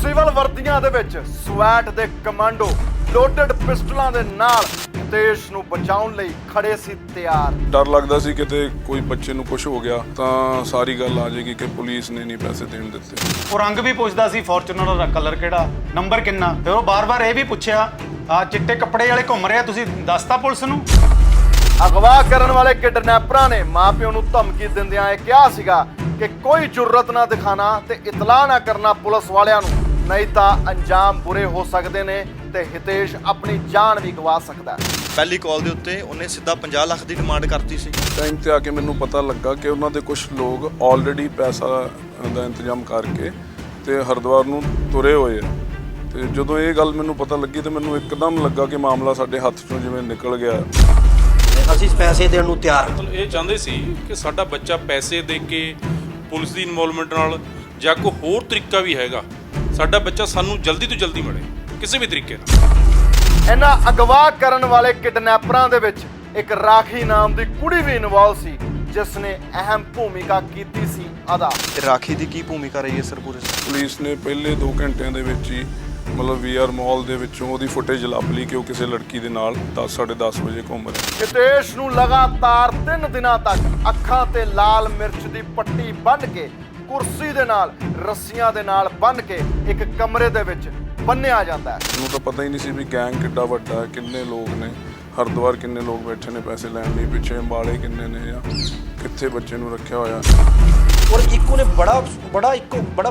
Civil ਵਰਦੀਆਂ ਦੇ ਵਿੱਚ ਸਵੈਟ ਦੇ ਕਮਾਂਡੋ ਲੋਡਡ ਪਿਸਟਲਾਂ ਦੇ ਨਾਲ ਦੇਸ਼ ਨੂੰ ਬਚਾਉਣ ਲਈ ਖੜੇ ਸੀ ਤਿਆਰ। ਡਰ ਲੱਗਦਾ ਸੀ ਕਿਤੇ ਕੋਈ ਬੱਚੇ ਨੂੰ ਕੁਝ ਹੋ ਗਿਆ ਤਾਂ ਸਾਰੀ ਗੱਲ ਆ ਜਾਏਗੀ ਕਿ ਪੁਲਿਸ ਨੇ ਨਹੀਂ ਪੈਸੇ ਦੇਣ ਦਿੱਤੇ। ਉਹ ਰੰਗ ਵੀ ਪੁੱਛਦਾ ਸੀ ਫੋਰਚੂਨਰ ਦਾ ਕਲਰ ਕਿਹੜਾ, ਨੰਬਰ ਕਿੰਨਾ। ਫਿਰ ਉਹ ਬਾਰ-ਬਾਰ ਇਹ ਵੀ ਪੁੱਛਿਆ ਆ ਚਿੱਟੇ ਕੱਪੜੇ ਵਾਲੇ ਘੁੰਮ ਰਹੇ ਆ, ਤੁਸੀਂ ਦੱਸਤਾ ਪੁਲਿਸ ਨੂੰ? ਅਗਵਾ ਕਰਨ ਵਾਲੇ ਕਿਡਨੈਪਰਾਂ ਨੇ ਮਾਪਿਆਂ ਨੂੰ ਧਮਕੀ ਦਿੰਦਿਆਂ ਇਹ ਕਿਹਾ ਸੀਗਾ ਕਿ ਕੋਈ ਜੁਰਰਤ ਨਾ ਦਿਖਾਣਾ ਤੇ ਇਤਲਾਹ ਨਾ ਕਰਨਾ ਪੁਲਿਸ ਵਾਲਿਆਂ ਨੂੰ, ਨਹੀਂ ਤਾਂ ਅੰਜਾਮ ਬੁਰੇ ਹੋ ਸਕਦੇ ਨੇ ਤੇ ਹਿਤੇਸ਼ ਆਪਣੀ ਜਾਨ ਵੀ ਗਵਾ ਸਕਦਾ। ਪਹਿਲੀ ਕਾਲ ਦੇ ਉੱਤੇ ਉਹਨੇ ਸਿੱਧਾ 50 ਲੱਖ ਦੀ ਡਿਮਾਂਡ ਕਰਤੀ ਸੀ। ਟਾਈਮ ਤੇ ਆ ਕੇ ਮੈਨੂੰ ਪਤਾ ਲੱਗਾ ਕਿ ਉਹਨਾਂ ਦੇ ਕੁਝ ਲੋਕ ਆਲਰੇਡੀ ਪੈਸਾ ਦਾ ਇੰਤਜ਼ਾਮ ਕਰਕੇ ਤੇ ਹਰਿਦੁਆਰ ਨੂੰ ਤੁਰੇ ਹੋਏ ਆ। ਤੇ ਜਦੋਂ ਇਹ ਗੱਲ ਮੈਨੂੰ ਪਤਾ ਲੱਗੀ ਤੇ ਮੈਨੂੰ ਇੱਕਦਮ ਲੱਗਾ ਕਿ ਮਾਮਲਾ ਸਾਡੇ ਹੱਥ ਚੋਂ ਜਿਵੇਂ ਨਿਕਲ ਗਿਆ। ਅਸੀਂ ਪੈਸੇ ਦੇਣ ਨੂੰ ਤਿਆਰ। ਇਹ ਚਾਹੁੰਦੇ ਸੀ ਕਿ ਸਾਡਾ ਬੱਚਾ ਪੈਸੇ ਦੇ ਕੇ ਪੁਲਿਸ ਦੀ ਇਨਵੋਲਵਮੈਂਟ ਨਾਲ ਜਾਂ ਕੋਈ ਹੋਰ ਤਰੀਕਾ ਵੀ ਹੈਗਾ, ਸਾਡਾ ਬੱਚਾ ਸਾਨੂੰ ਜਲਦੀ ਤੋਂ ਜਲਦੀ ਮਿਲੇ ਕਿਸੇ ਵੀ ਤਰੀਕੇ ਨਾਲ। ਇਹਨਾਂ ਅਗਵਾ ਕਰਨ ਵਾਲੇ ਕਿਡਨੈਪਰਾਂ ਦੇ ਵਿੱਚ ਇੱਕ ਰਾਖੀ ਨਾਮ ਦੀ ਕੁੜੀ ਵੀ ਇਨਵੋਲਵ ਸੀ, ਜਿਸ ਨੇ ਅਹਿਮ ਭੂਮਿਕਾ ਕੀਤੀ ਸੀ ਅਦਾ। ਰਾਖੀ ਦੀ ਕੀ ਭੂਮਿਕਾ ਰਹੀ ਹੈ ਸਰ ਪੂਰੇ? ਪੁਲਿਸ ਨੇ ਪਹਿਲੇ 2 ਘੰਟਿਆਂ ਦੇ ਵਿੱਚ ਹੀ ਮਤਲਬ ਵੀਆਰ ਮਾਲ ਦੇ ਵਿੱਚੋਂ ਉਹਦੀ ਫੁਟੇਜ ਲੱਭ ਲਈ ਕਿ ਉਹ ਕਿਸੇ ਲੜਕੀ ਦੇ ਨਾਲ 10:30 ਵਜੇ ਘੁੰਮ ਰਿਹਾ। ਹਿਤੇਸ਼ ਨੂੰ ਲਗਾਤਾਰ 3 ਦਿਨਾਂ ਤੱਕ ਅੱਖਾਂ ਤੇ ਲਾਲ ਮਿਰਚ ਦੀ ਪੱਟੀ ਬੰਨ੍ਹ ਕੇ ਕੁਰਸੀ ਦੇ ਨਾਲ ਰੱਸੀਆਂ ਦੇ ਨਾਲ ਬੰਨ੍ਹ ਕੇ ਇੱਕ ਕਮਰੇ ਦੇ ਵਿੱਚ ਬੰਨਿਆ ਜਾਂਦਾ ਹੈ। ਉਹਨੂੰ ਤਾਂ ਪਤਾ ਹੀ ਨਹੀਂ ਸੀ ਵੀ ਗੈਂਗ ਕਿੱਡਾ ਵੱਡਾ ਹੈ, ਕਿੰਨੇ ਲੋਕ ਨੇ, ਹਰਿਦੁਆਰ ਕਿੰਨੇ ਲੋਕ ਬੈਠੇ ਨੇ ਪੈਸੇ ਲੈਣ ਲਈ, ਪਿੱਛੇ ਅੰਬਾਲੇ ਕਿੰਨੇ ਨੇ ਜਾਂ ਕਿੱਥੇ ਬੱਚੇ ਨੂੰ ਰੱਖਿਆ ਹੋਇਆ। ਔਰ ਇੱਕੋ ਨੇ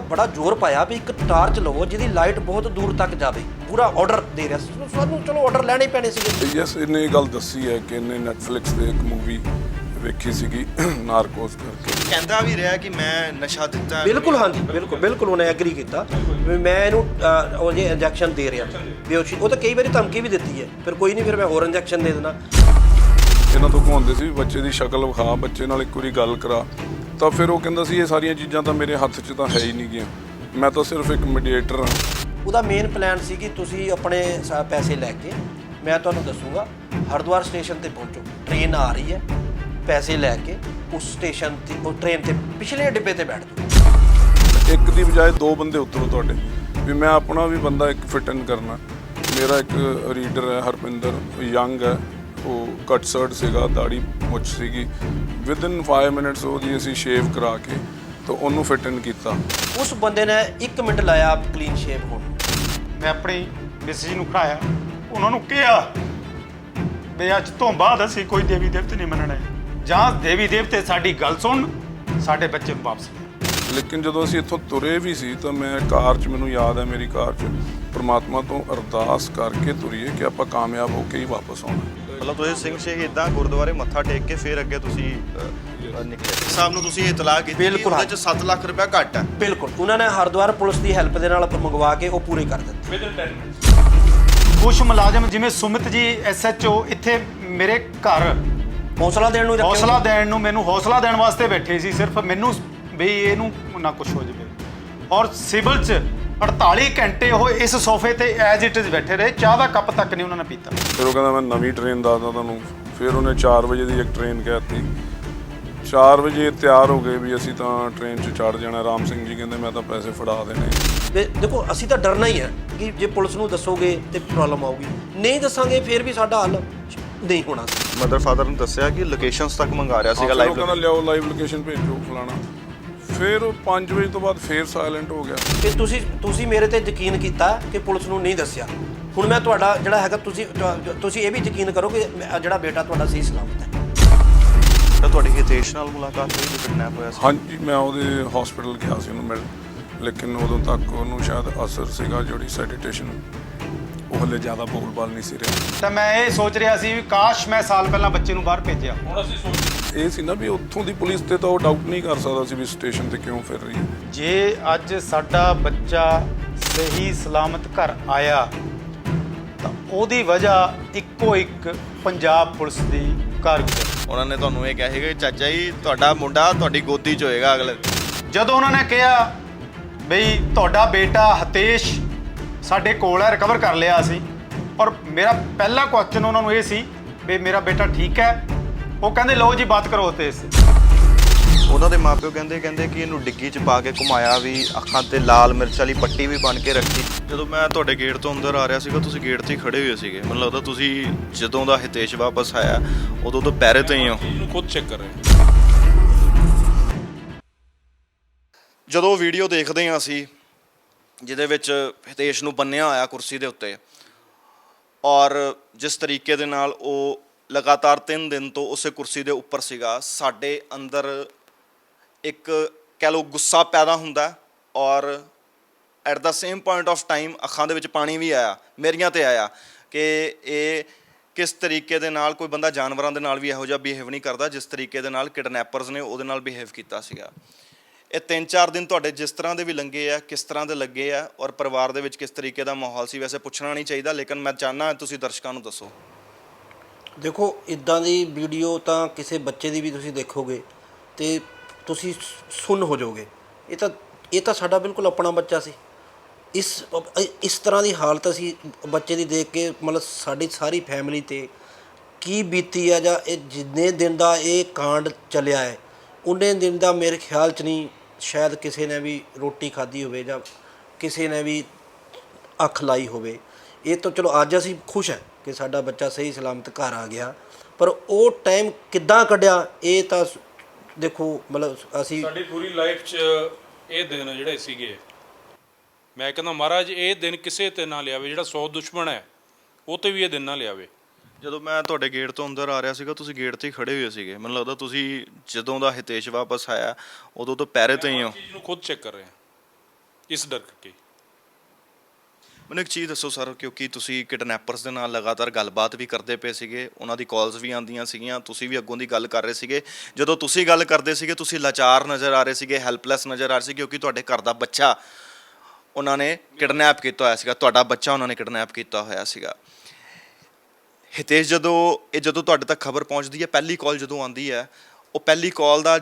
ਬੜਾ ਜ਼ੋਰ ਪਾਇਆ ਵੀ ਇੱਕ ਟਾਰਚ ਲਵੋ ਜਿਹਦੀ ਲਾਈਟ ਬਹੁਤ ਦੂਰ ਤੱਕ ਜਾਵੇ। ਪੂਰਾ ਆਰਡਰ ਦੇ ਰਿਹਾ ਸੀ ਸਾਨੂੰ, ਚਲੋ ਆਰਡਰ ਲੈਣੇ ਪੈਣੇ ਸੀਗੇ। ਯੈਸ, ਇਹਨੇ ਇਹ ਗੱਲ ਦੱਸੀ ਹੈ ਕਿ ਇਹਨੇ ਨੈਟਫਲਿਕਸ ਤੇ ਇੱਕ ਮੂਵੀ ਵੇਖੀ ਸੀਗੀ ਨਾਰਕੋਸ ਕਰਕੇ। ਕਹਿੰਦਾ ਵੀ ਰਿਹਾ ਕਿ ਮੈਂ ਨਸ਼ਾ ਦਿੱਤਾ। ਬਿਲਕੁਲ ਹਾਂਜੀ, ਬਿਲਕੁਲ ਉਹਨੇ ਐਗਰੀ ਕੀਤਾ ਵੀ ਮੈਂ ਇਹਨੂੰ ਉਹ ਜੇ ਇੰਜੈਕਸ਼ਨ ਦੇ ਰਿਹਾ ਬੇਹੋਸ਼ੀ। ਉਹ ਤਾਂ ਕਈ ਵਾਰੀ ਧਮਕੀ ਵੀ ਦਿੱਤੀ ਹੈ, ਫਿਰ ਕੋਈ ਨਹੀਂ, ਫਿਰ ਮੈਂ ਹੋਰ ਇੰਜੈਕਸ਼ਨ ਦੇ ਦੇਣਾ। ਇਹਨਾਂ ਤੋਂ ਕਹਾਉਂਦੇ ਸੀ ਬੱਚੇ ਦੀ ਸ਼ਕਲ ਵਿਖਾ, ਬੱਚੇ ਨਾਲ ਇੱਕ ਵਾਰੀ ਗੱਲ ਕਰਾ, ਤਾਂ ਫਿਰ ਉਹ ਕਹਿੰਦਾ ਸੀ ਇਹ ਸਾਰੀਆਂ ਚੀਜ਼ਾਂ ਤਾਂ ਮੇਰੇ ਹੱਥ 'ਚ ਤਾਂ ਹੈ ਹੀ ਨਹੀਂ ਗੀਆਂ, ਮੈਂ ਤਾਂ ਸਿਰਫ ਇੱਕ ਮੀਡੀਏਟਰ ਹਾਂ। ਉਹਦਾ ਮੇਨ ਪਲਾਨ ਸੀ ਕਿ ਤੁਸੀਂ ਆਪਣੇ ਪੈਸੇ ਲੈ ਕੇ, ਮੈਂ ਤੁਹਾਨੂੰ ਦੱਸੂਗਾ ਹਰਿਦੁਆਰ ਸਟੇਸ਼ਨ ਤੇ ਪਹੁੰਚੋ, ਟ੍ਰੇਨ ਆ ਰਹੀ ਹੈ, ਪੈਸੇ ਲੈ ਕੇ ਉਸ ਸਟੇਸ਼ਨ ਤੇ ਉਹ ਟ੍ਰੇਨ ਤੇ ਪਿਛਲੇ ਡਿੱਬੇ ਤੇ ਬੈਠ ਜਾਓ। ਇੱਕ ਦੀ ਬਜਾਏ 2 ਬੰਦੇ ਉਤਰੋ ਤੁਹਾਡੇ, ਵੀ ਮੈਂ ਆਪਣਾ ਵੀ ਬੰਦਾ ਇੱਕ ਫਿਟ ਇਨ ਕਰਨਾ। ਮੇਰਾ ਇੱਕ ਰੀਡਰ ਹੈ ਹਰਪਿੰਦਰ, ਯੰਗ ਹੈ, ਉਹ ਕੱਟ ਸ਼ਰਟ ਸੀਗਾ, ਦਾੜੀ ਮੁੱਛ ਸੀਗੀ। ਵਿਦਿਨ 5 ਮਿੰਟਸ ਉਹਦੀ ਅਸੀਂ ਸ਼ੇਵ ਕਰਾ ਕੇ ਤਾਂ ਉਹਨੂੰ ਫਿਟ ਇਨ ਕੀਤਾ। ਉਸ ਬੰਦੇ ਨੇ 1 ਮਿੰਟ ਲਾਇਆ ਕਲੀਨ ਸ਼ੇਵ ਹੋਣ। ਮੈਂ ਆਪਣੀ ਮਿਸਿਸ ਨੂੰ ਖੜਾਇਆ, ਉਹਨਾਂ ਨੂੰ ਕਿਹਾ ਵੀ ਅੱਜ ਤੋਂ ਬਾਅਦ ਅਸੀਂ ਕੋਈ ਦੇਵੀ ਦੇਵਤੇ ਨਹੀਂ ਮੰਨਣੇ, ਜਾਂ ਦੇਵੀ ਦੇਵਤੇ ਸਾਡੀ ਗੱਲ ਸੁਣ, ਸਾਡੇ ਬੱਚੇ ਨੂੰ ਵਾਪਸ ਲੈ। ਲੇਕਿਨ ਜਦੋਂ ਅਸੀਂ ਇੱਥੋਂ ਤੁਰੇ ਵੀ ਸੀ ਤਾਂ ਮੈਂ ਕਾਰ 'ਚ, ਮੈਨੂੰ ਯਾਦ ਹੈ ਮੇਰੀ ਕਾਰ 'ਚ ਪਰਮਾਤਮਾ ਤੋਂ ਅਰਦਾਸ ਕਰਕੇ ਤੁਰੀਏ ਕਿ ਆਪਾਂ ਕਾਮਯਾਬ ਹੋ ਕੇ ਹੀ ਵਾਪਸ ਆਉਣਾ। ਮਤਲਬ ਤੁਸੀਂ ਸਿੰਘ ਸ਼ਹੀਦਾਂ ਗੁਰਦੁਆਰੇ ਮੱਥਾ ਟੇਕ ਕੇ ਫਿਰ ਅੱਗੇ ਤੁਸੀਂ ਨਿਕਲੇ ਸਾਹਿਬ ਨੂੰ ਤੁਸੀਂ ਇਤਲਾਹ ਕੀਤੀ? ਬਿਲਕੁਲ, ਉਹਦੇ 'ਚ 7 ਲੱਖ ਰੁਪਏ ਘੱਟ ਹੈ। ਬਿਲਕੁਲ, ਉਹਨਾਂ ਨੇ ਹਰਿਦੁਆਰ ਪੁਲਿਸ ਦੀ ਹੈਲਪ ਦੇ ਨਾਲ ਮੰਗਵਾ ਕੇ ਉਹ ਪੂਰੇ ਕਰ ਦਿੱਤੇ। ਕੁਝ ਮੁਲਾਜ਼ਮ ਜਿਵੇਂ ਸੁਮਿਤ ਜੀ SHO ਇੱਥੇ ਮੇਰੇ ਘਰ ਹੌਸਲਾ ਦੇਣ ਨੂੰ ਮੈਨੂੰ ਹੌਸਲਾ ਦੇਣ ਵਾਸਤੇ ਬੈਠੇ ਸੀ, ਸਿਰਫ ਮੈਨੂੰ ਵੀ ਇਹਨੂੰ ਨਾ ਕੁਝ ਹੋ ਜਾਵੇ। ਔਰ ਸਿਵਲ 'ਚ 48 ਘੰਟੇ ਉਹ ਇਸ ਸੋਫੇ ਤੇ ਐਜ਼ ਇਟ ਇਜ਼ ਬੈਠੇ ਰਹੇ, ਚਾਹ ਦਾ ਕੱਪ ਤੱਕ ਨਹੀਂ ਉਹਨਾਂ ਨੇ ਪੀਤਾ। ਫਿਰ ਉਹ ਕਹਿੰਦਾ ਮੈਂ ਨਵੀਂ ਟ੍ਰੇਨ ਦੱਸਦਾ ਤੁਹਾਨੂੰ। ਫਿਰ ਉਹਨੇ 4 ਵਜੇ ਦੀ ਇੱਕ ਟ੍ਰੇਨ ਕਹਿਤੀ। 4 ਵਜੇ ਤਿਆਰ ਹੋ ਗਏ ਵੀ ਅਸੀਂ ਤਾਂ ਟ੍ਰੇਨ 'ਚ ਚੜ੍ਹ ਜਾਣਾ। ਰਾਮ ਸਿੰਘ ਜੀ ਕਹਿੰਦੇ ਮੈਂ ਤਾਂ ਪੈਸੇ ਫੜਾ ਦੇਣੇ। ਦੇਖੋ ਅਸੀਂ ਤਾਂ ਡਰਨਾ ਹੀ ਹੈ ਕਿ ਜੇ ਪੁਲਿਸ ਨੂੰ ਦੱਸੋਗੇ ਤੇ ਪ੍ਰੋਬਲਮ ਆਊਗੀ, ਨਹੀਂ ਦੱਸਾਂਗੇ ਫਿਰ ਵੀ ਸਾਡਾ ਹੱਲ ਨਹੀਂ ਹੋਣਾ। ਮਦਰ ਫਾਦਰ ਨੂੰ ਦੱਸਿਆ ਕਿ ਲੋਕੇਸ਼ਨਸ ਤੱਕ ਮੰਗਾ ਰਿਹਾ ਸੀਗਾ ਲਾਈਵ। ਕਹਿੰਦਾ ਲਿਆਓ ਲਾਈਵ ਲੋਕੇਸ਼ਨ ਭੇਜੋ ਫਲਾਣਾ। ਫਿਰ ਉਹ 5 ਵਜੇ ਤੋਂ ਬਾਅਦ ਫਿਰ ਸਾਇਲੈਂਟ ਹੋ ਗਿਆ। ਕਿ ਤੁਸੀਂ ਮੇਰੇ ਤੇ ਯਕੀਨ ਕੀਤਾ ਕਿ ਪੁਲਿਸ ਨੂੰ ਨਹੀਂ ਦੱਸਿਆ। ਹੁਣ ਮੈਂ ਤੁਹਾਡਾ ਜਿਹੜਾ ਹੈਗਾ ਤੁਸੀਂ ਇਹ ਵੀ ਯਕੀਨ ਕਰੋ ਕਿ ਜਿਹੜਾ ਬੇਟਾ ਤੁਹਾਡਾ ਸਹੀ ਸਲਾਮਤ ਹੈ। ਤਾਂ ਤੁਹਾਡੀ ਹਿਤੇਸ਼ ਨਾਲ ਮੁਲਾਕਾਤ ਹੋਈ ਜਦੋਂ ਕਿਡਨੈਪ ਹੋਇਆ ਸੀ? ਹਾਂਜੀ, ਮੈਂ ਉਹਦੇ ਹਸਪੀਟਲ ਗਿਆ ਸੀ ਉਹਨੂੰ ਮਿਲਣ, ਲੇਕਿਨ ਉਦੋਂ ਤੱਕ ਉਹਨੂੰ ਸ਼ਾਇਦ ਅਸਰ ਸੀਗਾ ਜਿਹੜੀ ਸੈਡੀਟੇਸ਼ਨ, ਉਹ ਹਲੇ ਜ਼ਿਆਦਾ ਬੋਲ-ਬਾਲ ਨਹੀਂ ਸੀ ਰਿਹਾ। ਤਾਂ ਮੈਂ ਇਹ ਸੋਚ ਰਿਹਾ ਸੀ ਵੀ ਕਾਸ਼ ਮੈਂ ਸਾਲ ਪਹਿਲਾਂ ਬੱਚੇ ਨੂੰ ਬਾਹਰ ਭੇਜਿਆ। ਹੁਣ ਅਸੀਂ ਇਹ ਸੀ ਨਾ ਵੀ ਉੱਥੋਂ ਦੀ ਪੁਲਿਸ ਤੇ ਤਾਂ ਉਹ ਡਾਊਟ ਨਹੀਂ ਕਰ ਸਕਦਾ ਸੀ ਵੀ ਸਟੇਸ਼ਨ ਤੇ ਕਿਉਂ ਫਿਰ ਰਹੀ ਹੈ। ਜੇ ਅੱਜ ਸਾਡਾ ਬੱਚਾ ਸਹੀ ਸਲਾਮਤ ਘਰ ਆਇਆ ਤਾਂ ਉਹਦੀ ਵਜ੍ਹਾ ਇੱਕੋ ਇੱਕ ਪੰਜਾਬ ਪੁਲਿਸ ਦੀ ਕਾਰਗੁਜ਼ਾਰੀ। ਉਹਨਾਂ ਨੇ ਤੁਹਾਨੂੰ ਇਹ ਕਿਹਾ ਸੀਗਾ ਕਿ ਚਾਚਾ ਜੀ ਤੁਹਾਡਾ ਮੁੰਡਾ ਤੁਹਾਡੀ ਗੋਦੀ 'ਚ ਹੋਏਗਾ ਅਗਲੇ। ਜਦੋਂ ਉਹਨਾਂ ਨੇ ਕਿਹਾ ਬਈ ਤੁਹਾਡਾ ਬੇਟਾ ਹਿਤੇਸ਼ ਸਾਡੇ ਕੋਲ ਹੈ, ਰਿਕਵਰ ਕਰ ਲਿਆ ਅਸੀਂ, ਔਰ ਮੇਰਾ ਪਹਿਲਾ ਕੁਐਸਚਨ ਉਹਨਾਂ ਨੂੰ ਇਹ ਸੀ ਵੀ ਮੇਰਾ ਬੇਟਾ ਠੀਕ ਹੈ? ਉਹ ਕਹਿੰਦੇ ਲਓ ਜੀ ਬਾਤ ਕਰੋ ਹਿਤੇਸ਼। ਉਹਨਾਂ ਦੇ ਮਾਪਿਓ ਕਹਿੰਦੇ ਕਿ ਇਹਨੂੰ ਡਿੱਗੀ 'ਚ ਪਾ ਕੇ ਘੁਮਾਇਆ ਵੀ, ਅੱਖਾਂ ਤੇ ਲਾਲ ਮਿਰਚ ਵਾਲੀ ਪੱਟੀ ਵੀ ਬਣ ਕੇ ਰੱਖੀ। ਜਦੋਂ ਮੈਂ ਤੁਹਾਡੇ ਗੇਟ ਤੋਂ ਅੰਦਰ ਆ ਰਿਹਾ ਸੀਗਾ, ਤੁਸੀਂ ਗੇਟ 'ਤੇ ਹੀ ਖੜੇ ਹੋਏ ਸੀਗੇ। ਮੈਨੂੰ ਲੱਗਦਾ ਤੁਸੀਂ ਜਦੋਂ ਦਾ ਹਿਤੇਸ਼ ਵਾਪਸ ਆਇਆ ਉਦੋਂ ਤੋਂ ਪਹਿਰੇ ਤੋਂ ਹੀ ਹੋ। ਇਹਨੂੰ ਖੁਦ ਚੈੱਕ ਕਰ ਰਹੇ ਹਾਂ। ਜਦੋਂ ਵੀਡੀਓ ਦੇਖਦੇ ਹਾਂ ਅਸੀਂ ਜਿਹਦੇ ਵਿੱਚ ਹਿਤੇਸ਼ ਨੂੰ ਬੰਨਿਆ ਹੋਇਆ ਕੁਰਸੀ ਦੇ ਉੱਤੇ, ਔਰ ਜਿਸ ਤਰੀਕੇ ਦੇ ਨਾਲ ਉਹ ਲਗਾਤਾਰ 3 ਦਿਨ ਤੋਂ ਉਸੇ ਕੁਰਸੀ ਦੇ ਉੱਪਰ ਸੀਗਾ, ਸਾਡੇ ਅੰਦਰ ਇੱਕ ਕਹਿ ਲਓ ਗੁੱਸਾ ਪੈਦਾ ਹੁੰਦਾ, ਔਰ at the same point of time ਅੱਖਾਂ ਦੇ ਵਿੱਚ ਪਾਣੀ ਵੀ ਆਇਆ, ਮੇਰੀਆਂ ਤੇ ਆਇਆ ਕਿ ਇਹ ਕਿਸ ਤਰੀਕੇ ਦੇ ਨਾਲ ਕੋਈ ਬੰਦਾ ਜਾਨਵਰਾਂ ਦੇ ਨਾਲ ਵੀ ਇਹੋ ਜਿਹਾ ਬਿਹੇਵ ਨਹੀਂ ਕਰਦਾ ਜਿਸ ਤਰੀਕੇ ਦੇ ਨਾਲ ਕਿਡਨੈਪਰਸ ਨੇ ਉਹਦੇ ਨਾਲ ਬਿਹੇਵ ਕੀਤਾ ਸੀਗਾ। ਇਹ 3-4 ਦਿਨ ਤੁਹਾਡੇ ਜਿਸ ਤਰ੍ਹਾਂ ਦੇ ਵੀ ਲੰਘੇ ਆ, ਕਿਸ ਤਰ੍ਹਾਂ ਦੇ ਲੱਗੇ ਆ, ਔਰ ਪਰਿਵਾਰ ਦੇ ਵਿੱਚ ਕਿਸ ਤਰੀਕੇ ਦਾ ਮਾਹੌਲ ਸੀ? ਵੈਸੇ ਪੁੱਛਣਾ ਨਹੀਂ ਚਾਹੀਦਾ, ਲੇਕਿਨ ਮੈਂ ਚਾਹੁੰਦਾ ਤੁਸੀਂ ਦਰਸ਼ਕਾਂ ਨੂੰ ਦੱਸੋ। ਦੇਖੋ, ਇਦਾਂ ਦੀ ਵੀਡੀਓ ਤਾਂ ਕਿਸੇ ਬੱਚੇ ਦੀ ਵੀ ਤੁਸੀਂ ਦੇਖੋਗੇ ਤੇ ਤੁਸੀਂ ਸੁੰਨ ਹੋ ਜਾਓਗੇ। ਇਹ ਤਾਂ ਸਾਡਾ ਬਿਲਕੁਲ ਆਪਣਾ ਬੱਚਾ ਸੀ। ਇਸ ਤਰ੍ਹਾਂ ਦੀ ਹਾਲਤ ਅਸੀਂ ਬੱਚੇ ਦੀ ਦੇਖ ਕੇ ਮਤਲਬ ਸਾਡੀ ਸਾਰੀ ਫੈਮਿਲੀ ਤੇ ਕੀ ਬੀਤੀ ਆ, ਜਾਂ ਇਹ ਜਿੰਨੇ ਦਿਨ ਦਾ ਇਹ ਕਾਂਡ ਚੱਲਿਆ ਹੈ ਉਨੇ ਦਿਨ ਦਾ ਮੇਰੇ ਖਿਆਲ 'ਚ ਨਹੀਂ ਸ਼ਾਇਦ ਕਿਸੇ ਨੇ ਵੀ ਰੋਟੀ ਖਾਧੀ ਹੋਵੇ ਜਾਂ ਕਿਸੇ ਨੇ ਵੀ ਅੱਖ ਲਾਈ ਹੋਵੇ। ਇਹ ਤਾਂ ਚਲੋ ਅੱਜ ਅਸੀਂ ਖੁਸ਼ ਹੈ ਕਿ ਸਾਡਾ ਬੱਚਾ ਸਹੀ ਸਲਾਮਤ ਘਰ ਆ ਗਿਆ, ਪਰ ਉਹ ਟਾਈਮ ਕਿੱਦਾਂ ਕੱਢਿਆ ਇਹ ਤਾਂ ਦੇਖੋ ਮਤਲਬ ਅਸੀਂ ਸਾਡੀ ਪੂਰੀ ਲਾਈਫ 'ਚ ਇਹ ਦਿਨ ਜਿਹੜੇ ਸੀਗੇ, ਮੈਂ ਕਹਿੰਦਾ ਮਹਾਰਾਜ ਇਹ ਦਿਨ ਕਿਸੇ ਤੇ ਨਾ ਲਿਆਵੇ, ਜਿਹੜਾ 100 ਦੁਸ਼ਮਣ ਹੈ ਉਹ ਤੇ ਵੀ ਇਹ ਦਿਨ ਨਾ ਲਿਆਵੇ। ਜਦੋਂ ਮੈਂ ਤੁਹਾਡੇ ਗੇਟ ਤੋਂ ਅੰਦਰ ਆ ਰਿਹਾ ਸੀਗਾ, ਤੁਸੀਂ ਗੇਟ 'ਤੇ ਹੀ ਖੜੇ ਹੋਏ ਸੀਗੇ। ਮੈਨੂੰ ਲੱਗਦਾ ਤੁਸੀਂ ਜਦੋਂ ਦਾ ਹਿਤੇਸ਼ ਵਾਪਸ ਆਇਆ ਉਦੋਂ ਤੋਂ ਪਹਿਰੇ ਤੋਂ ਹੀ ਹੋ। ਚੀਜ਼ ਨੂੰ ਖੁਦ ਚੈੱਕ ਕਰ ਰਹੇ ਹਾਂ ਇਸ ਡਰ ਕਰਕੇ। ਮੈਨੂੰ ਇੱਕ ਚੀਜ਼ ਦੱਸੋ ਸਰ, ਕਿਉਂਕਿ ਤੁਸੀਂ ਕਿਡਨੈਪਰਸ ਦੇ ਨਾਲ ਲਗਾਤਾਰ ਗੱਲਬਾਤ ਵੀ ਕਰਦੇ ਪਏ ਸੀਗੇ, ਉਹਨਾਂ ਦੀ ਕਾਲਸ ਵੀ ਆਉਂਦੀਆਂ ਸੀਗੀਆਂ, ਤੁਸੀਂ ਵੀ ਅੱਗੋਂ ਦੀ ਗੱਲ ਕਰ ਰਹੇ ਸੀਗੇ। ਜਦੋਂ ਤੁਸੀਂ ਗੱਲ ਕਰਦੇ ਸੀਗੇ ਤੁਸੀਂ ਲਾਚਾਰ ਨਜ਼ਰ ਆ ਰਹੇ ਸੀਗੇ, ਹੈਲਪਲੈਸ ਨਜ਼ਰ ਆ ਰਹੇ ਸੀ, ਕਿਉਂਕਿ ਤੁਹਾਡੇ ਘਰ ਦਾ ਬੱਚਾ ਉਹਨਾਂ ਨੇ ਕਿਡਨੈਪ ਕੀਤਾ ਹੋਇਆ ਸੀਗਾ, ਤੁਹਾਡਾ ਬੱਚਾ ਉਹਨਾਂ ਨੇ ਕਿਡਨੈਪ ਕੀਤਾ ਹੋਇਆ ਸੀਗਾ। ਹਿਤੇਸ਼ ਜਦੋਂ ਤੁਹਾਡੇ ਤੱਕ ਖਬਰ ਪਹੁੰਚਦੀ ਹੈ, ਪਹਿਲੀ ਕਾਲ ਜਦੋਂ ਆਉਂਦੀ ਹੈ, ਉਹ ਪਹਿਲੀ ਕਾਲ ਦਾ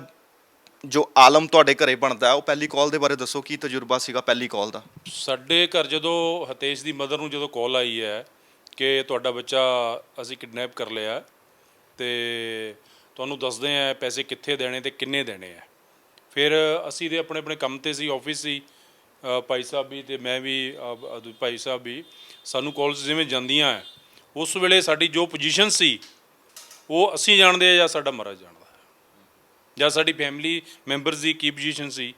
ਜੋ ਆਲਮ ਤੁਹਾਡੇ ਘਰੇ ਬਣਦਾ, ਉਹ ਪਹਿਲੀ ਕਾਲ ਦੇ ਬਾਰੇ ਦੱਸੋ, ਕੀ ਤਜਰਬਾ ਸੀਗਾ ਪਹਿਲੀ ਕਾਲ ਦਾ? ਸਾਡੇ ਘਰ ਜਦੋਂ ਹਿਤੇਸ਼ ਦੀ ਮਦਰ ਨੂੰ ਜਦੋਂ ਕਾਲ ਆਈ ਹੈ ਕਿ ਤੁਹਾਡਾ ਬੱਚਾ ਅਸੀਂ ਕਿਡਨੈਪ ਕਰ ਲਿਆ ਤੇ ਤੁਹਾਨੂੰ ਦੱਸਦੇ ਆ ਪੈਸੇ ਕਿੱਥੇ ਦੇਣੇ ਤੇ ਕਿੰਨੇ ਦੇਣੇ ਆ, ਫਿਰ ਅਸੀਂ ਤੇ ਆਪਣੇ ਆਪਣੇ ਕੰਮ ਤੇ ਸੀ, ਆਫਿਸ ਸੀ, ਭਾਈ ਸਾਹਿਬ ਵੀ ਤੇ ਮੈਂ ਵੀ, ਭਾਈ ਸਾਹਿਬ ਵੀ, ਸਾਨੂੰ ਕਾਲਸ ਜਿਵੇਂ ਜਾਂਦੀਆਂ ਹੈ ਉਸ ਵੇਲੇ ਸਾਡੀ ਜੋ ਪੋਜੀਸ਼ਨ ਸੀ ਉਹ ਅਸੀਂ ਜਾਣਦੇ ਆ ਜਾਂ ਸਾਡਾ ਮਹਾਰਾਜ ਜਾਣਦਾ ਜਾਂ ਸਾਡੀ ਫੈਮਿਲੀ ਮੈਂਬਰਸ ਦੀ ਕੀ ਪੋਜੀਸ਼ਨ ਸੀ,